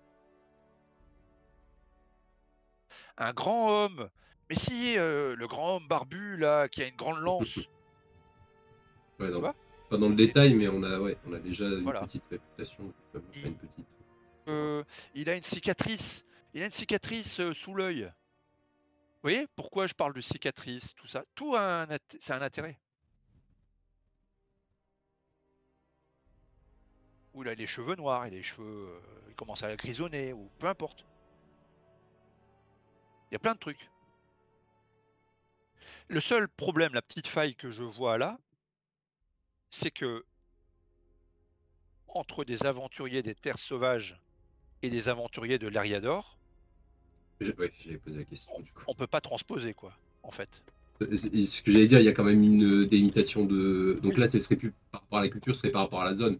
un grand homme, mais si, le grand homme barbu là, qui a une grande lance. Ouais, Tu non. vois? Pas dans le détail, mais on a déjà une Voilà. petite réputation. Justement. Enfin, une petite. Il a une cicatrice. Il a une cicatrice sous l'œil. Vous voyez pourquoi je parle de cicatrice, tout ça? Tout a c'est un intérêt. Ou il a les cheveux noirs, il a les cheveux, il commence à grisonner, ou peu importe. Il y a plein de trucs. Le seul problème, la petite faille que je vois là, c'est que entre des aventuriers des terres sauvages et des aventuriers de l'Eriador, Ouais, j'avais posé la question du coup. on peut pas transposer, quoi, en fait. Ce que j'allais dire, il y a quand même une délimitation de. Donc là, ce serait plus par rapport à la culture, ce serait par rapport à la zone.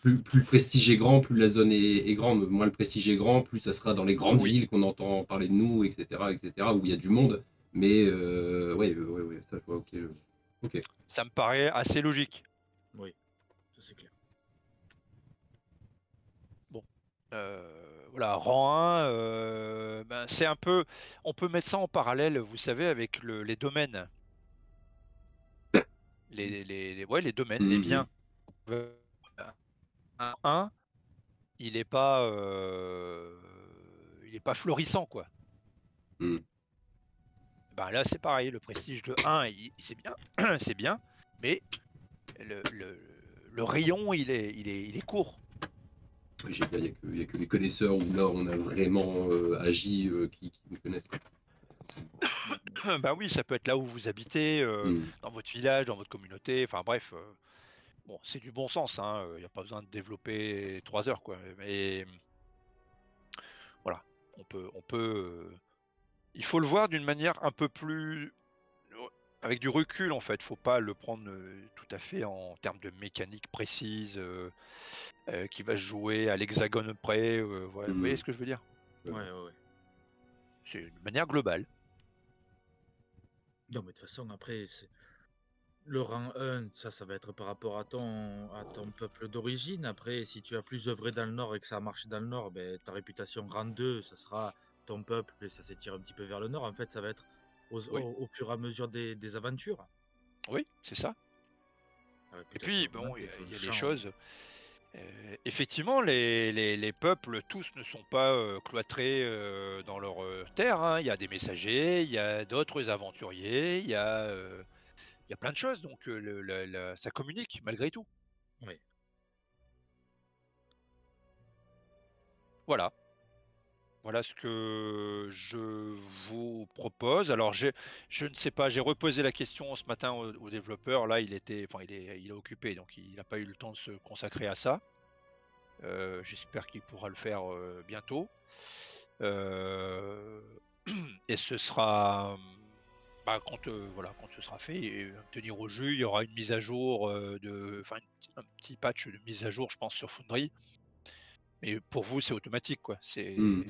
Plus le prestige est grand, plus la zone est grande. Moins le prestige est grand, plus ça sera dans les grandes villes qu'on entend parler de nous, etc., où il y a du monde. Mais ouais, ça je vois, ok. Ça me paraît assez logique. Oui, ça c'est clair. Bon, voilà, rang 1, ben, c'est un peu... On peut mettre ça en parallèle, vous savez, avec les domaines. Les domaines, les biens. Un 1, il n'est pas florissant, quoi. Ben là, c'est pareil, le prestige de 1, c'est bien, c'est bien, mais le rayon, il est court. J'ai bien, il n'y a que les connaisseurs où là on a vraiment agi qui nous connaissent. Quoi. Bah oui, ça peut être là où vous habitez, dans votre village, dans votre communauté, enfin bref. Bon, c'est du bon sens, hein, il n'y a pas besoin de développer 3 heures, quoi. Mais voilà, on peut il faut le voir d'une manière un peu plus... avec du recul, en fait. Faut pas le prendre tout à fait en termes de mécanique précise, qui va se jouer à l'hexagone près. Vous voyez ce que je veux dire? Ouais. C'est une manière globale. Non, mais de toute façon, après, Le rang 1, ça va être par rapport à ton peuple d'origine. Après, si tu as plus œuvré dans le Nord et que ça a marché dans le Nord, ben, ta réputation rang 2, ça sera ton peuple et ça s'étire un petit peu vers le Nord. En fait, ça va être Oui, au fur et à mesure des aventures. oui, c'est ça. Ta Et puis, réputation bon, augmente et ton il y a des champ. choses. Effectivement, les peuples, tous ne sont pas cloîtrés dans leur terre, hein. Il y a des messagers, il y a d'autres aventuriers, il y a plein de choses. Donc, ça communique malgré tout. Oui. Voilà. Voilà ce que je vous propose. Alors, je ne sais pas, j'ai reposé la question ce matin au développeur. Là, il est occupé, donc il n'a pas eu le temps de se consacrer à ça. J'espère qu'il pourra le faire bientôt. Euh, et ce sera, quand, voilà, quand ce sera fait, et me tenir au jus, il y aura une mise à jour un petit patch de mise à jour, je pense, sur Foundry. Mais pour vous, c'est automatique, quoi. Hmm.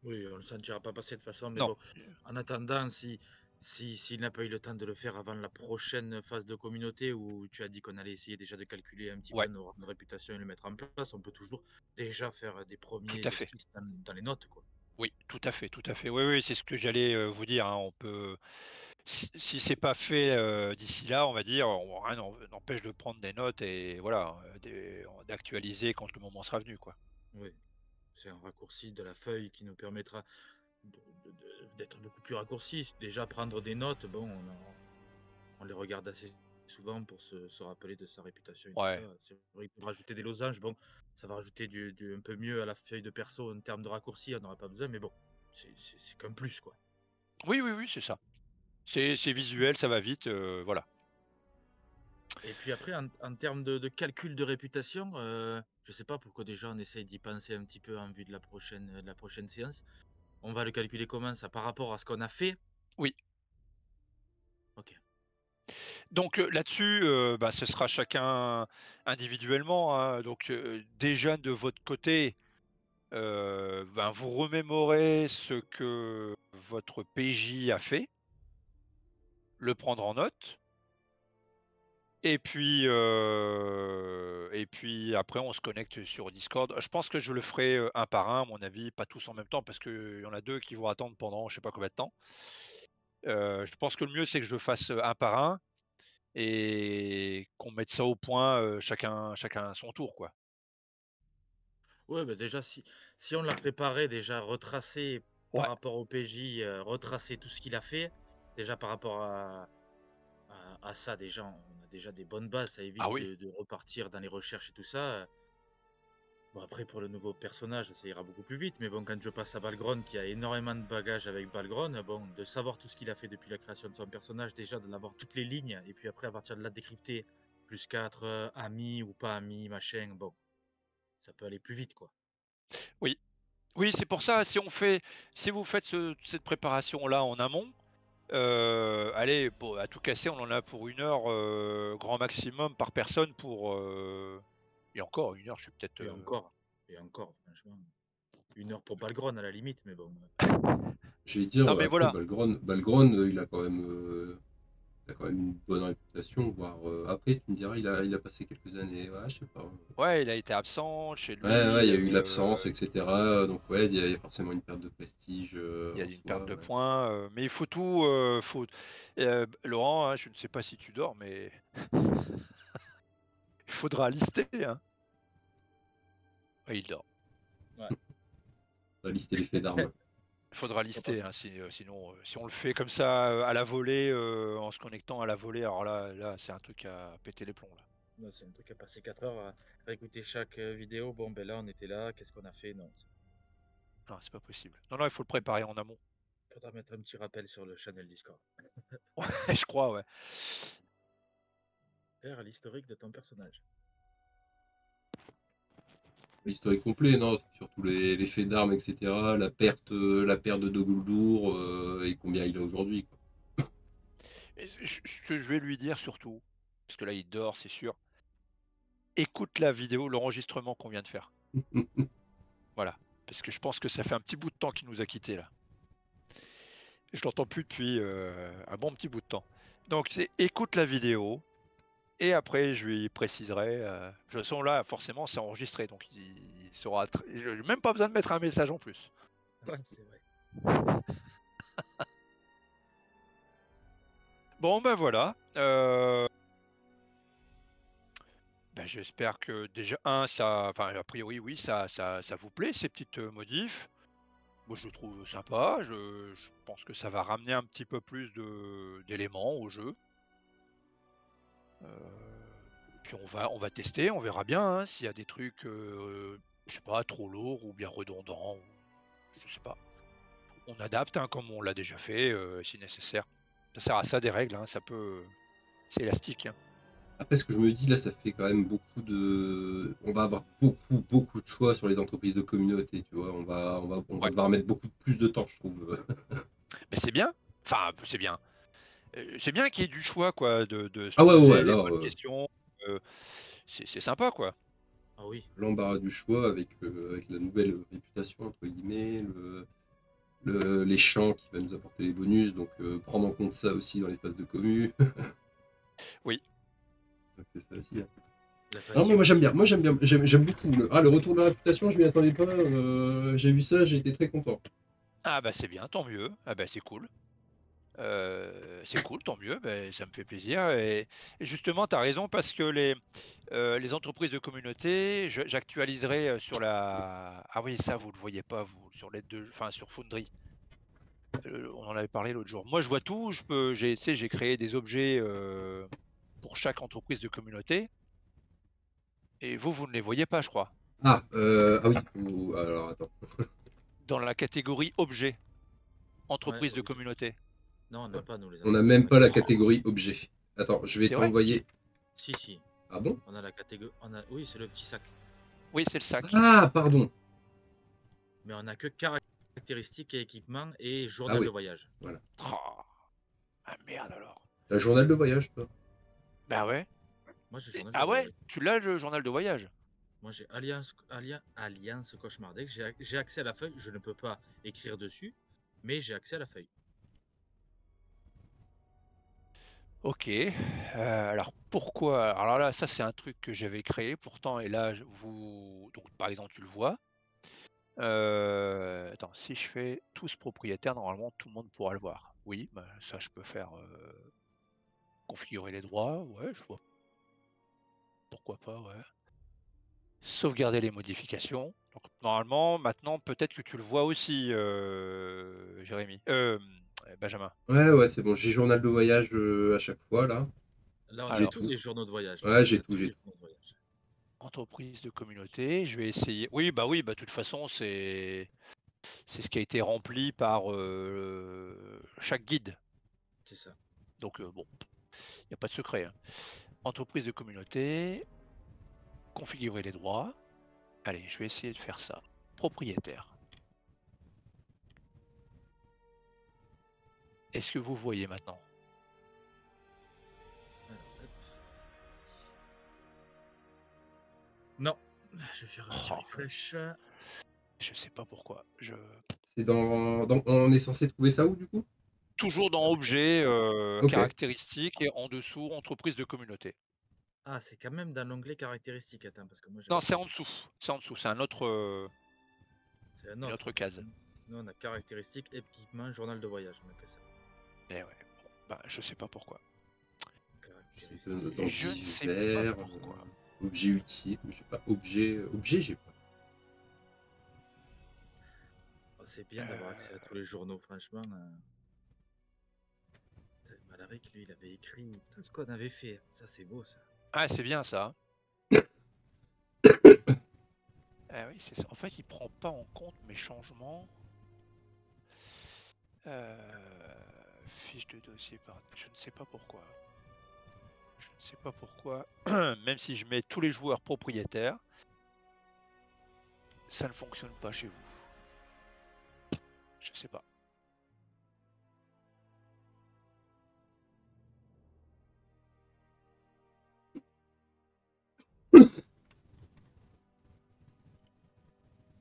Oui, on ne le sentira pas passer de toute façon. Mais Non, bon, en attendant, s'il n'a pas eu le temps de le faire avant la prochaine phase de communauté où tu as dit qu'on allait essayer déjà de calculer un petit peu ouais, nos réputations et le mettre en place, on peut toujours déjà faire des tout premiers à fait. esquisses dans les notes, quoi. Oui, tout à fait, tout à fait. Oui, oui, c'est ce que j'allais vous dire, hein. On peut, si c'est pas fait d'ici là, on va dire, rien n'empêche de prendre des notes et voilà, d'actualiser quand le moment sera venu, quoi. Oui, c'est un raccourci de la feuille qui nous permettra d'être beaucoup plus raccourci. Déjà, prendre des notes, bon, on les regarde assez souvent pour se rappeler de sa réputation et tout ça. Ouais. C'est vrai que rajouter des losanges, bon, ça va rajouter un peu mieux à la feuille de perso en termes de raccourci, on n'aura pas besoin, mais bon, c'est qu'un plus, quoi. Oui, oui, oui, c'est ça. C'est visuel, ça va vite, voilà. Et puis après, en termes de calcul de réputation, je sais pas pourquoi déjà on essaye d'y penser un petit peu en vue de la prochaine séance. On va le calculer comment ça? Par rapport à ce qu'on a fait? Oui. Ok. Donc là-dessus, ce sera chacun individuellement, hein. Donc déjà de votre côté, vous remémorez ce que votre PJ a fait, le prendre en note et puis après on se connecte sur Discord. Je pense que je le ferai, un par un à mon avis, pas tous en même temps parce qu'il y en a 2 qui vont attendre pendant je sais pas combien de temps. Je pense que le mieux c'est que je le fasse, un par un et qu'on mette ça au point, chacun à son tour, quoi. Ouais, bah, déjà, si on l'a préparé, déjà retracé par Ouais. rapport au PJ, retracé tout ce qu'il a fait, déjà par rapport à ça, déjà, on a déjà des bonnes bases, ça Ah évite oui. de repartir dans les recherches et tout ça. Bon, après, pour le nouveau personnage, ça ira beaucoup plus vite, mais bon, quand je passe à Balgron, qui a énormément de bagages avec Balgron, bon, de savoir tout ce qu'il a fait depuis la création de son personnage, déjà, de l'avoir toutes les lignes, et puis après, à partir de là, décrypter, plus 4 amis ou pas amis, machin, bon, ça peut aller plus vite, quoi. Oui. Oui, c'est pour ça, si vous faites cette préparation-là en amont, allez, pour à tout casser, on en a pour 1 heure, grand maximum par personne et encore 1 heure, je suis peut-être, Et encore, et encore, franchement. 1 heure pour Balgron à la limite, mais bon. J'allais dire, non mais après, voilà. Balgron, il a quand même une bonne réputation, voire après, tu me diras, il a passé quelques années, ouais, je sais pas. Ouais, il a été absent chez Ouais, ouais, lui, il y a eu l'absence, etc. Donc, ouais, il y a forcément une perte de prestige il y a en une perte soi. de Ouais. points, mais il faut tout, Laurent, hein, je ne sais pas si tu dors, mais il faudra lister, hein. Ouais, il dort. Ouais. On va lister les faits d'armes. Il faudra Faut pas- lister, hein, sinon, si on le fait comme ça, à la volée, en se connectant à la volée, alors là, c'est un truc à péter les plombs, là. Non, c'est un truc à passer 4 heures à écouter chaque vidéo. Bon, ben là, on était là, qu'est-ce qu'on a fait? Non, Non, c'est pas possible. Non, non, il faut le préparer en amont. faudra mettre un petit rappel sur le channel Discord. Ouais, je crois, ouais. Faire l'historique de ton personnage. L'historique complet, non, c'est surtout les faits d'armes, etc. La perte de Doguldur et combien il a aujourd'hui, quoi. Et ce que je vais lui dire surtout, parce que là, il dort, c'est sûr, écoute la vidéo, l'enregistrement qu'on vient de faire. Voilà. Parce que je pense que ça fait un petit bout de temps qu'il nous a quittés, là. Je l'entends plus depuis un bon petit bout de temps. Donc c'est écoute la vidéo et après je lui préciserai. De toute façon là forcément c'est enregistré donc il saura. J'ai même pas besoin de mettre un message en plus. Ouais, c'est vrai. Bon ben voilà. Ben, j'espère que déjà enfin a priori oui ça vous plaît ces petites modifs. Moi je trouve sympa. Je pense que ça va ramener un petit peu plus d'éléments au jeu. Puis on va tester, on verra bien hein, s'il y a des trucs, je sais pas, trop lourds ou bien redondants, je sais pas. On adapte hein, comme on l'a déjà fait si nécessaire. Ça sert à ça des règles, hein, ça peut. C'est élastique. Hein. Après, ce que je me dis là, ça fait quand même beaucoup de. On va avoir beaucoup de choix sur les entreprises de communauté, tu vois. On va Ouais. devoir mettre beaucoup plus de temps, je trouve. Mais c'est bien. Enfin, c'est bien. C'est bien qu'il y ait du choix, quoi, de se Ah ouais, poser les là, bonnes questions. C'est sympa, quoi. Ah oui. l'embarras du choix avec la nouvelle réputation, entre guillemets, les champs qui va nous apporter les bonus, donc prendre en compte ça aussi dans les phases de commu. Oui. Donc, c'est ça aussi. Hein. La Non, mais moi fatigue j'aime aussi. bien, j'aime beaucoup. Le retour de la réputation, je m'y attendais pas. J'ai vu ça, j'ai été très content. Ah bah c'est bien, tant mieux. Ah bah c'est cool. C'est cool, tant mieux, bah, ça me fait plaisir. Et justement, tu as raison, parce que les entreprises de communauté, j'actualiserai sur la. Ah oui, ça, vous ne le voyez pas, vous, sur l'aide de. Enfin, sur Foundry. On en avait parlé l'autre jour. Moi, je vois tout. J'ai créé des objets pour chaque entreprise de communauté. Et vous ne les voyez pas, je crois. Ah oui, alors attends. Dans la catégorie objets, Ouais, entreprise de objet. communauté. Non, on n'a pas, nous, les On n'a entreprises de même pas la communauté. catégorie objet. Attends, je vais C'est vrai? t'envoyer. Si, si. Ah bon? On a la catégorie. Oui, c'est le petit sac. Oui, c'est le sac. Ah, pardon. Mais on n'a que caractéristiques et équipements et Ah journal oui, de voyage. voilà. Oh, ah merde alors. T'as le journal de voyage, toi? Bah ouais. Moi, j'ai journal de Ah ouais? voyage. Tu l'as le journal de voyage? Moi, j'ai Alliance Cauchemardesque. J'ai accès à la feuille. Je ne peux pas écrire dessus, mais j'ai accès à la feuille. Ok. Alors pourquoi? Alors là, ça c'est un truc que j'avais créé pourtant, et là, donc par exemple, tu le vois. Attends, si je fais tous propriétaires, normalement tout le monde pourra le voir. Oui, bah, ça je peux faire configurer les droits, ouais, je vois. Pourquoi pas, ouais. Sauvegarder les modifications. Donc normalement, maintenant, peut-être que tu le vois aussi, Jérémy. Benjamin. Ouais, c'est bon. J'ai journal de voyage à chaque fois, là. Là, on a J'ai Alors, tous tout. les journaux de voyage. Là. Ouais, On j'ai a tout, tous j'ai les tout. journaux de voyage. entreprise de communauté, je vais essayer. Oui, de toute façon, c'est ce qui a été rempli par chaque guide. C'est ça. Donc bon, il n'y a pas de secret. Hein. Entreprise de communauté, configurer les droits. Allez, je vais essayer de faire ça. Propriétaire. Est-ce que vous voyez maintenant? Alors, hop. Non. Je vais faire un petit Oh, refresh. je sais pas pourquoi. C'est on est censé trouver ça où, du coup? Toujours dans Objet. objet, Ok. caractéristiques, et en dessous, entreprise de communauté. Ah, c'est quand même dans l'onglet caractéristiques. Attends, parce que moi, Non, j'avais c'est pas en du tout. dessous. C'est en dessous. C'est un autre, C'est un une autre. autre Parce que case. nous, on a caractéristiques, équipement, journal de voyage. On a que ça. Eh ouais. Bon, bah, je sais pas pourquoi. Dans Je ne sais pas divers, pourquoi. objet utile, mais j'ai pas objet, j'ai pas. Oh, c'est bien d'avoir accès à tous les journaux, franchement. Malaric, lui, il avait écrit tout ce qu'on avait fait. Ça, c'est beau, ça. Ah, c'est bien ça. Ah oui, c'est ça. En fait, il prend pas en compte mes changements. Fiche de dossier par. Je ne sais pas pourquoi. Je ne sais pas pourquoi. Même si je mets tous les joueurs propriétaires, ça ne fonctionne pas chez vous. Je sais pas.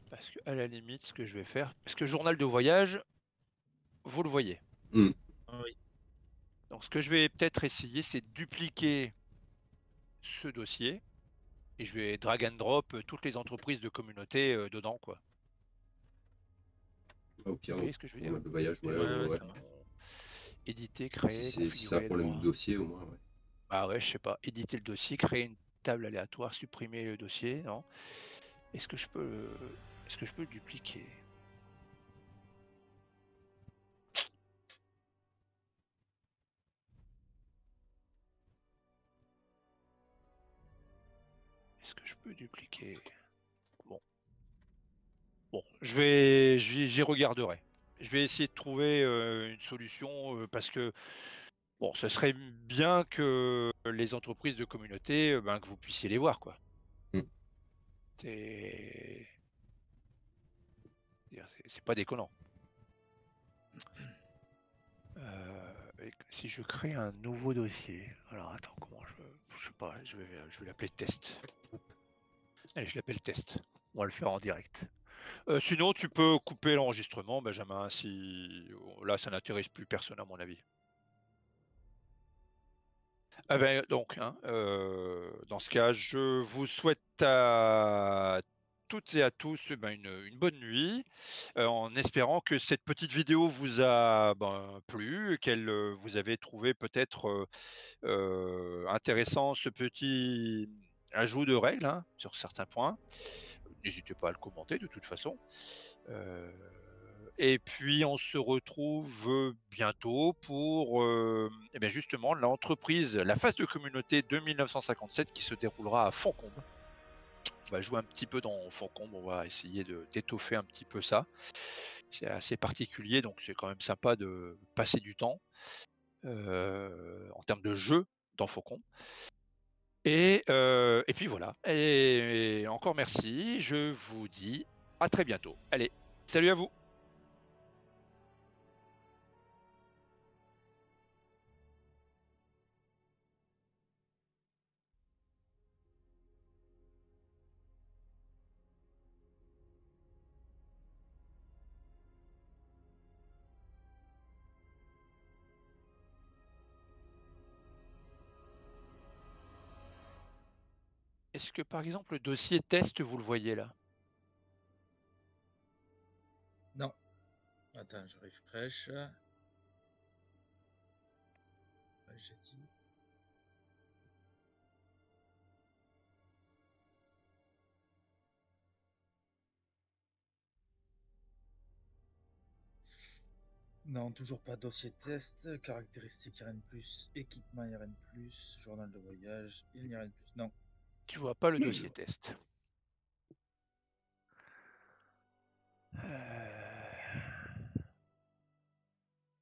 Parce que à la limite, ce que je vais faire, parce que journal de voyage, vous le voyez. Hmm. Ah oui. Donc ce que je vais peut-être essayer, c'est de dupliquer ce dossier et je vais drag and drop toutes les entreprises de communauté dedans, quoi. Au Vous pire, voyez ce que je veux on dire? a le voyage, ouais, Et Ouais, ouais, ouais, ouais. ça marche. éditer, Si créer, c'est un configurer les problème de droits. dossier, au moins, ouais. Ah ouais, je sais pas. Éditer le dossier, créer une table aléatoire, supprimer le dossier, non? Est-ce que je peux le dupliquer? Est-ce que je peux dupliquer? Bon, j'y regarderai. Je vais essayer de trouver une solution parce que bon, ce serait bien que les entreprises de communauté, ben, que vous puissiez les voir, quoi. Mm. C'est c'est pas déconnant. Si je crée un nouveau dossier, alors attends, comment je sais pas, je vais l'appeler test. Allez, je l'appelle test. On va le faire en direct. Sinon, tu peux couper l'enregistrement, Benjamin, si là, ça n'intéresse plus personne à mon avis. Ah ben, donc, hein, dans ce cas, je vous souhaite à toutes et à tous une bonne nuit, en espérant que cette petite vidéo vous a plu, qu'elle vous avez trouvé peut-être intéressant ce petit ajout de règles hein, sur certains points. N'hésitez pas à le commenter de toute façon. Et puis on se retrouve bientôt pour eh bien justement l'entreprise, la phase de communauté de 1957 qui se déroulera à Fontcombe. On va jouer un petit peu dans Fontcombe, on va essayer d'étoffer un petit peu ça. C'est assez particulier, donc c'est quand même sympa de passer du temps en termes de jeu dans Fontcombe. Et puis voilà. Et encore merci. Je vous dis à très bientôt. Allez, salut à vous. Est-ce que par exemple le dossier test, vous le voyez là? Non. Attends, je refresh. J'ai dit. Non, toujours pas dossier test, caractéristiques RN+, équipement RN+, journal de voyage, il n'y a rien de plus. Non. Tu vois pas le dossier test.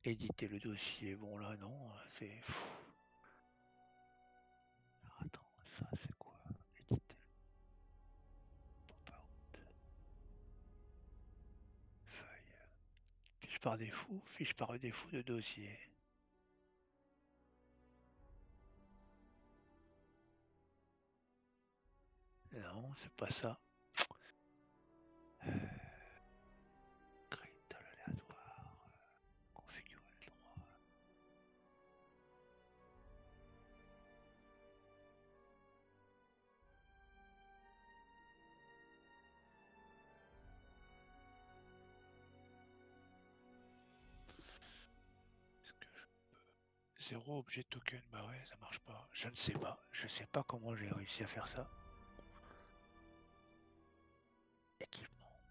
Éditer le dossier. Bon là non, c'est. Attends, ça c'est quoi? Éditer. Pop-out. Feuille. Fiche par défaut de dossier. Non, c'est pas ça. Créer une table aléatoire. Configurer le droit. Est-ce que zéro objet token, bah ouais, ça marche pas. Je ne sais pas. Je sais pas comment j'ai réussi à faire ça. Équipement.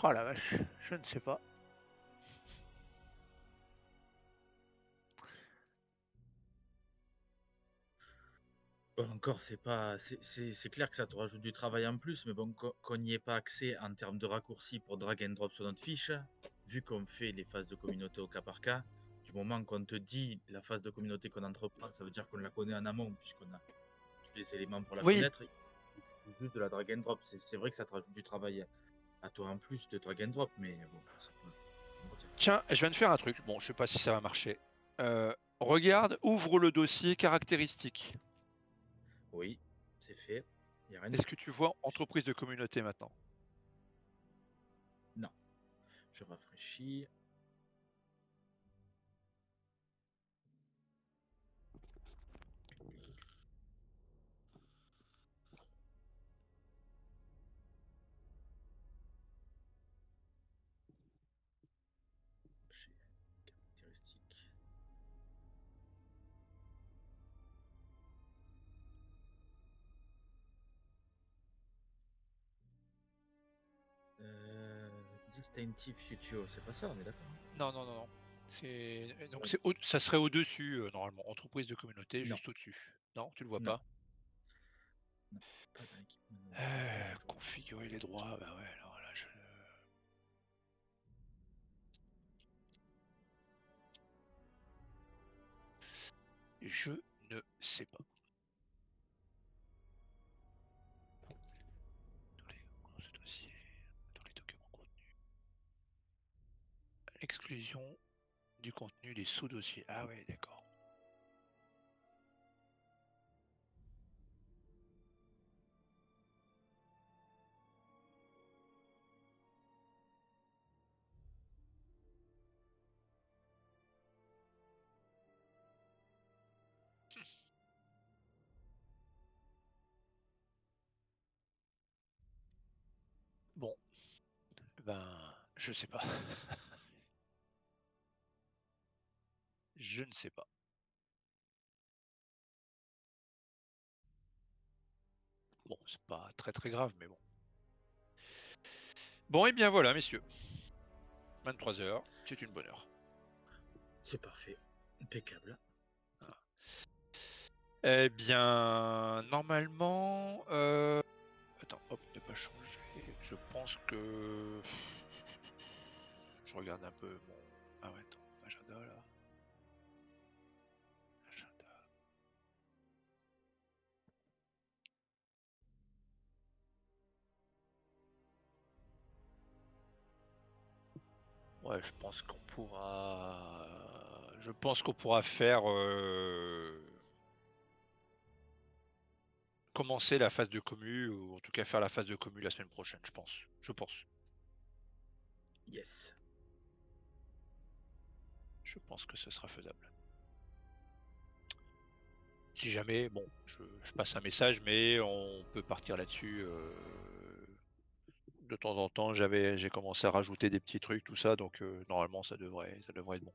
Oh la vache, je ne sais pas. Bon, encore, c'est pas. C'est clair que ça te rajoute du travail en plus, mais bon, qu'on n'y ait pas accès en termes de raccourcis pour drag and drop sur notre fiche, vu qu'on fait les phases de communauté au cas par cas, du moment qu'on te dit la phase de communauté qu'on entreprend, ça veut dire qu'on la connaît en amont, puisqu'on a tous les éléments pour la Oui, connaître. Il faut juste de la drag and drop. C'est vrai que ça te rajoute du travail à toi en plus de drag and drop, mais bon, ça peut. Tiens, je viens de faire un truc. Bon, je sais pas si ça va marcher. Regarde, ouvre le dossier caractéristiques. Oui, c'est fait. Il n'y a rien Est-ce que tu vois entreprise de communauté maintenant? Non. Je rafraîchis. Caractéristiques. Distinctive Future, c'est pas ça, on est d'accord. Non, non, non, non. Donc ça serait au-dessus, normalement. Entreprise de communauté, Non. juste au-dessus. Non, tu le vois Non. pas? Non, pas dans l'équipement. Configurer les droits, bah ouais, alors là, je ne sais pas. Dans ce dossier, dans les documents contenus. Exclusion du contenu des sous-dossiers. Ah ouais, d'accord. Bon, ben, je sais pas. Je ne sais pas. Bon, c'est pas très très grave, mais bon. Bon, et bien voilà, messieurs. 23h, c'est une bonne heure. C'est parfait. Impeccable. Voilà. Eh bien, normalement... Attends, hop, ne pas changer. Je pense que... Je regarde un peu mon... Ah ouais, attends, agenda là. Agenda. Ouais, je pense qu'on pourra... Je pense qu'on pourra faire... Commencer la phase de commu, ou en tout cas faire la phase de commu la semaine prochaine, je pense. Je pense. Yes. Je pense que ce sera faisable. Si jamais, bon, je passe un message, mais on peut partir là-dessus. De temps en temps, j'ai commencé à rajouter des petits trucs, tout ça, donc normalement ça devrait être bon.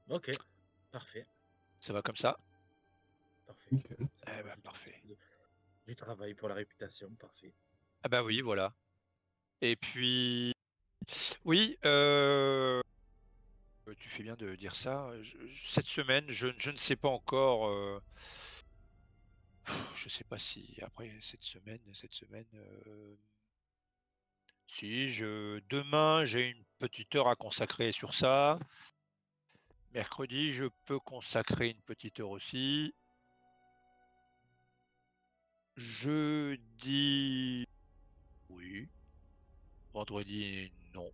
Ok, parfait. Ça va comme ça? Parfait. Nickel. Ça Eh ben, rajoute un parfait. petit peu du travail pour la réputation, parfait. Ah bah oui, voilà. Et puis, oui, tu fais bien de dire ça. Cette semaine, je ne sais pas encore. Je sais pas si après cette semaine, si demain j'ai une petite heure à consacrer sur ça. Mercredi, je peux consacrer une petite heure aussi. Jeudi, oui. Vendredi, non.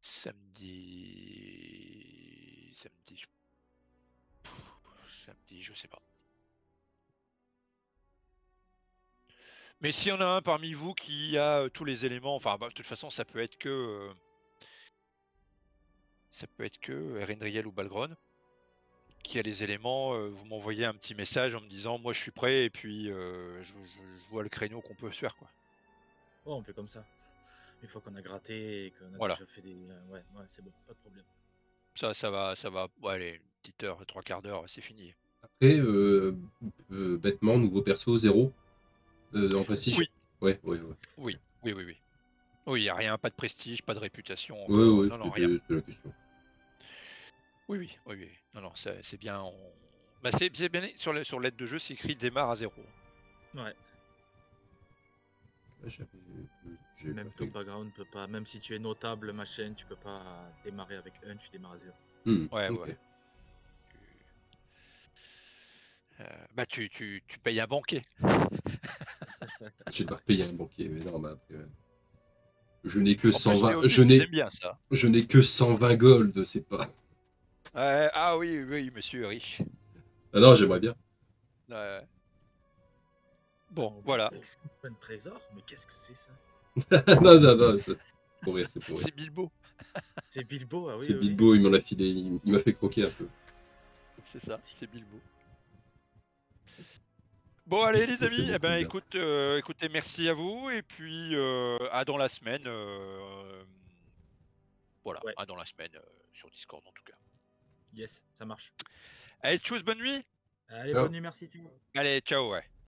Samedi, je sais pas. Mais s'il y en a un parmi vous qui a tous les éléments, enfin, de toute façon, ça peut être que Erendriel ou Balgron qui a les éléments. Vous m'envoyez un petit message en me disant, moi, je suis prêt, et puis je vois le créneau qu'on peut se faire, quoi. Oh, on fait comme ça. Une fois qu'on a gratté et qu'on a Voilà. déjà fait des... ouais, c'est bon, pas de problème. Ça va. Ouais, allez, une petite heure, 3/4 d'heure, c'est fini. Après, bêtement, nouveau perso, 0 en prestige. Oui. Ouais. Oui, il n'y a rien, pas de prestige, pas de réputation Ouais, encore. Non, rien. c'était la question. Oui. Non, c'est bien. Bah, c'est bien, sur l'aide de jeu, c'est écrit démarre à 0. Ouais. Là, j'avais Même pas ton fait. background peut pas, même si tu es notable, machin, tu peux pas démarrer avec 1, tu démarres à 0. Ouais. Ok. Bah, tu payes un banquet. Je vais devoir payer un banquier, mais non, bah après. Je n'ai que En plus, 120, Léonie, tu aimes bien ça. je n'ai que 120 gold, c'est pas. Ah oui, oui, monsieur est riche. Ah non, j'aimerais bien. Ouais. Bon, voilà. Avec 5 points de trésor, mais qu'est-ce que c'est ça? Non, non, non, c'est pour rire, c'est pour rire. C'est Bilbo. C'est Bilbo, ah oui, C'est oui. Bilbo, il m'en a filé, il m'a fait croquer un peu. C'est ça, c'est Bilbo. Bon, allez, les Ça, c'est amis, mon eh ben, plaisir. écoutez, merci à vous. Et puis, à dans la semaine. Voilà, Ouais. à dans la semaine, sur Discord en tout cas. Yes, ça marche. Allez, tchuss, bonne nuit. Allez, Ciao. bonne nuit, merci. Ciao. Allez, ciao, ouais.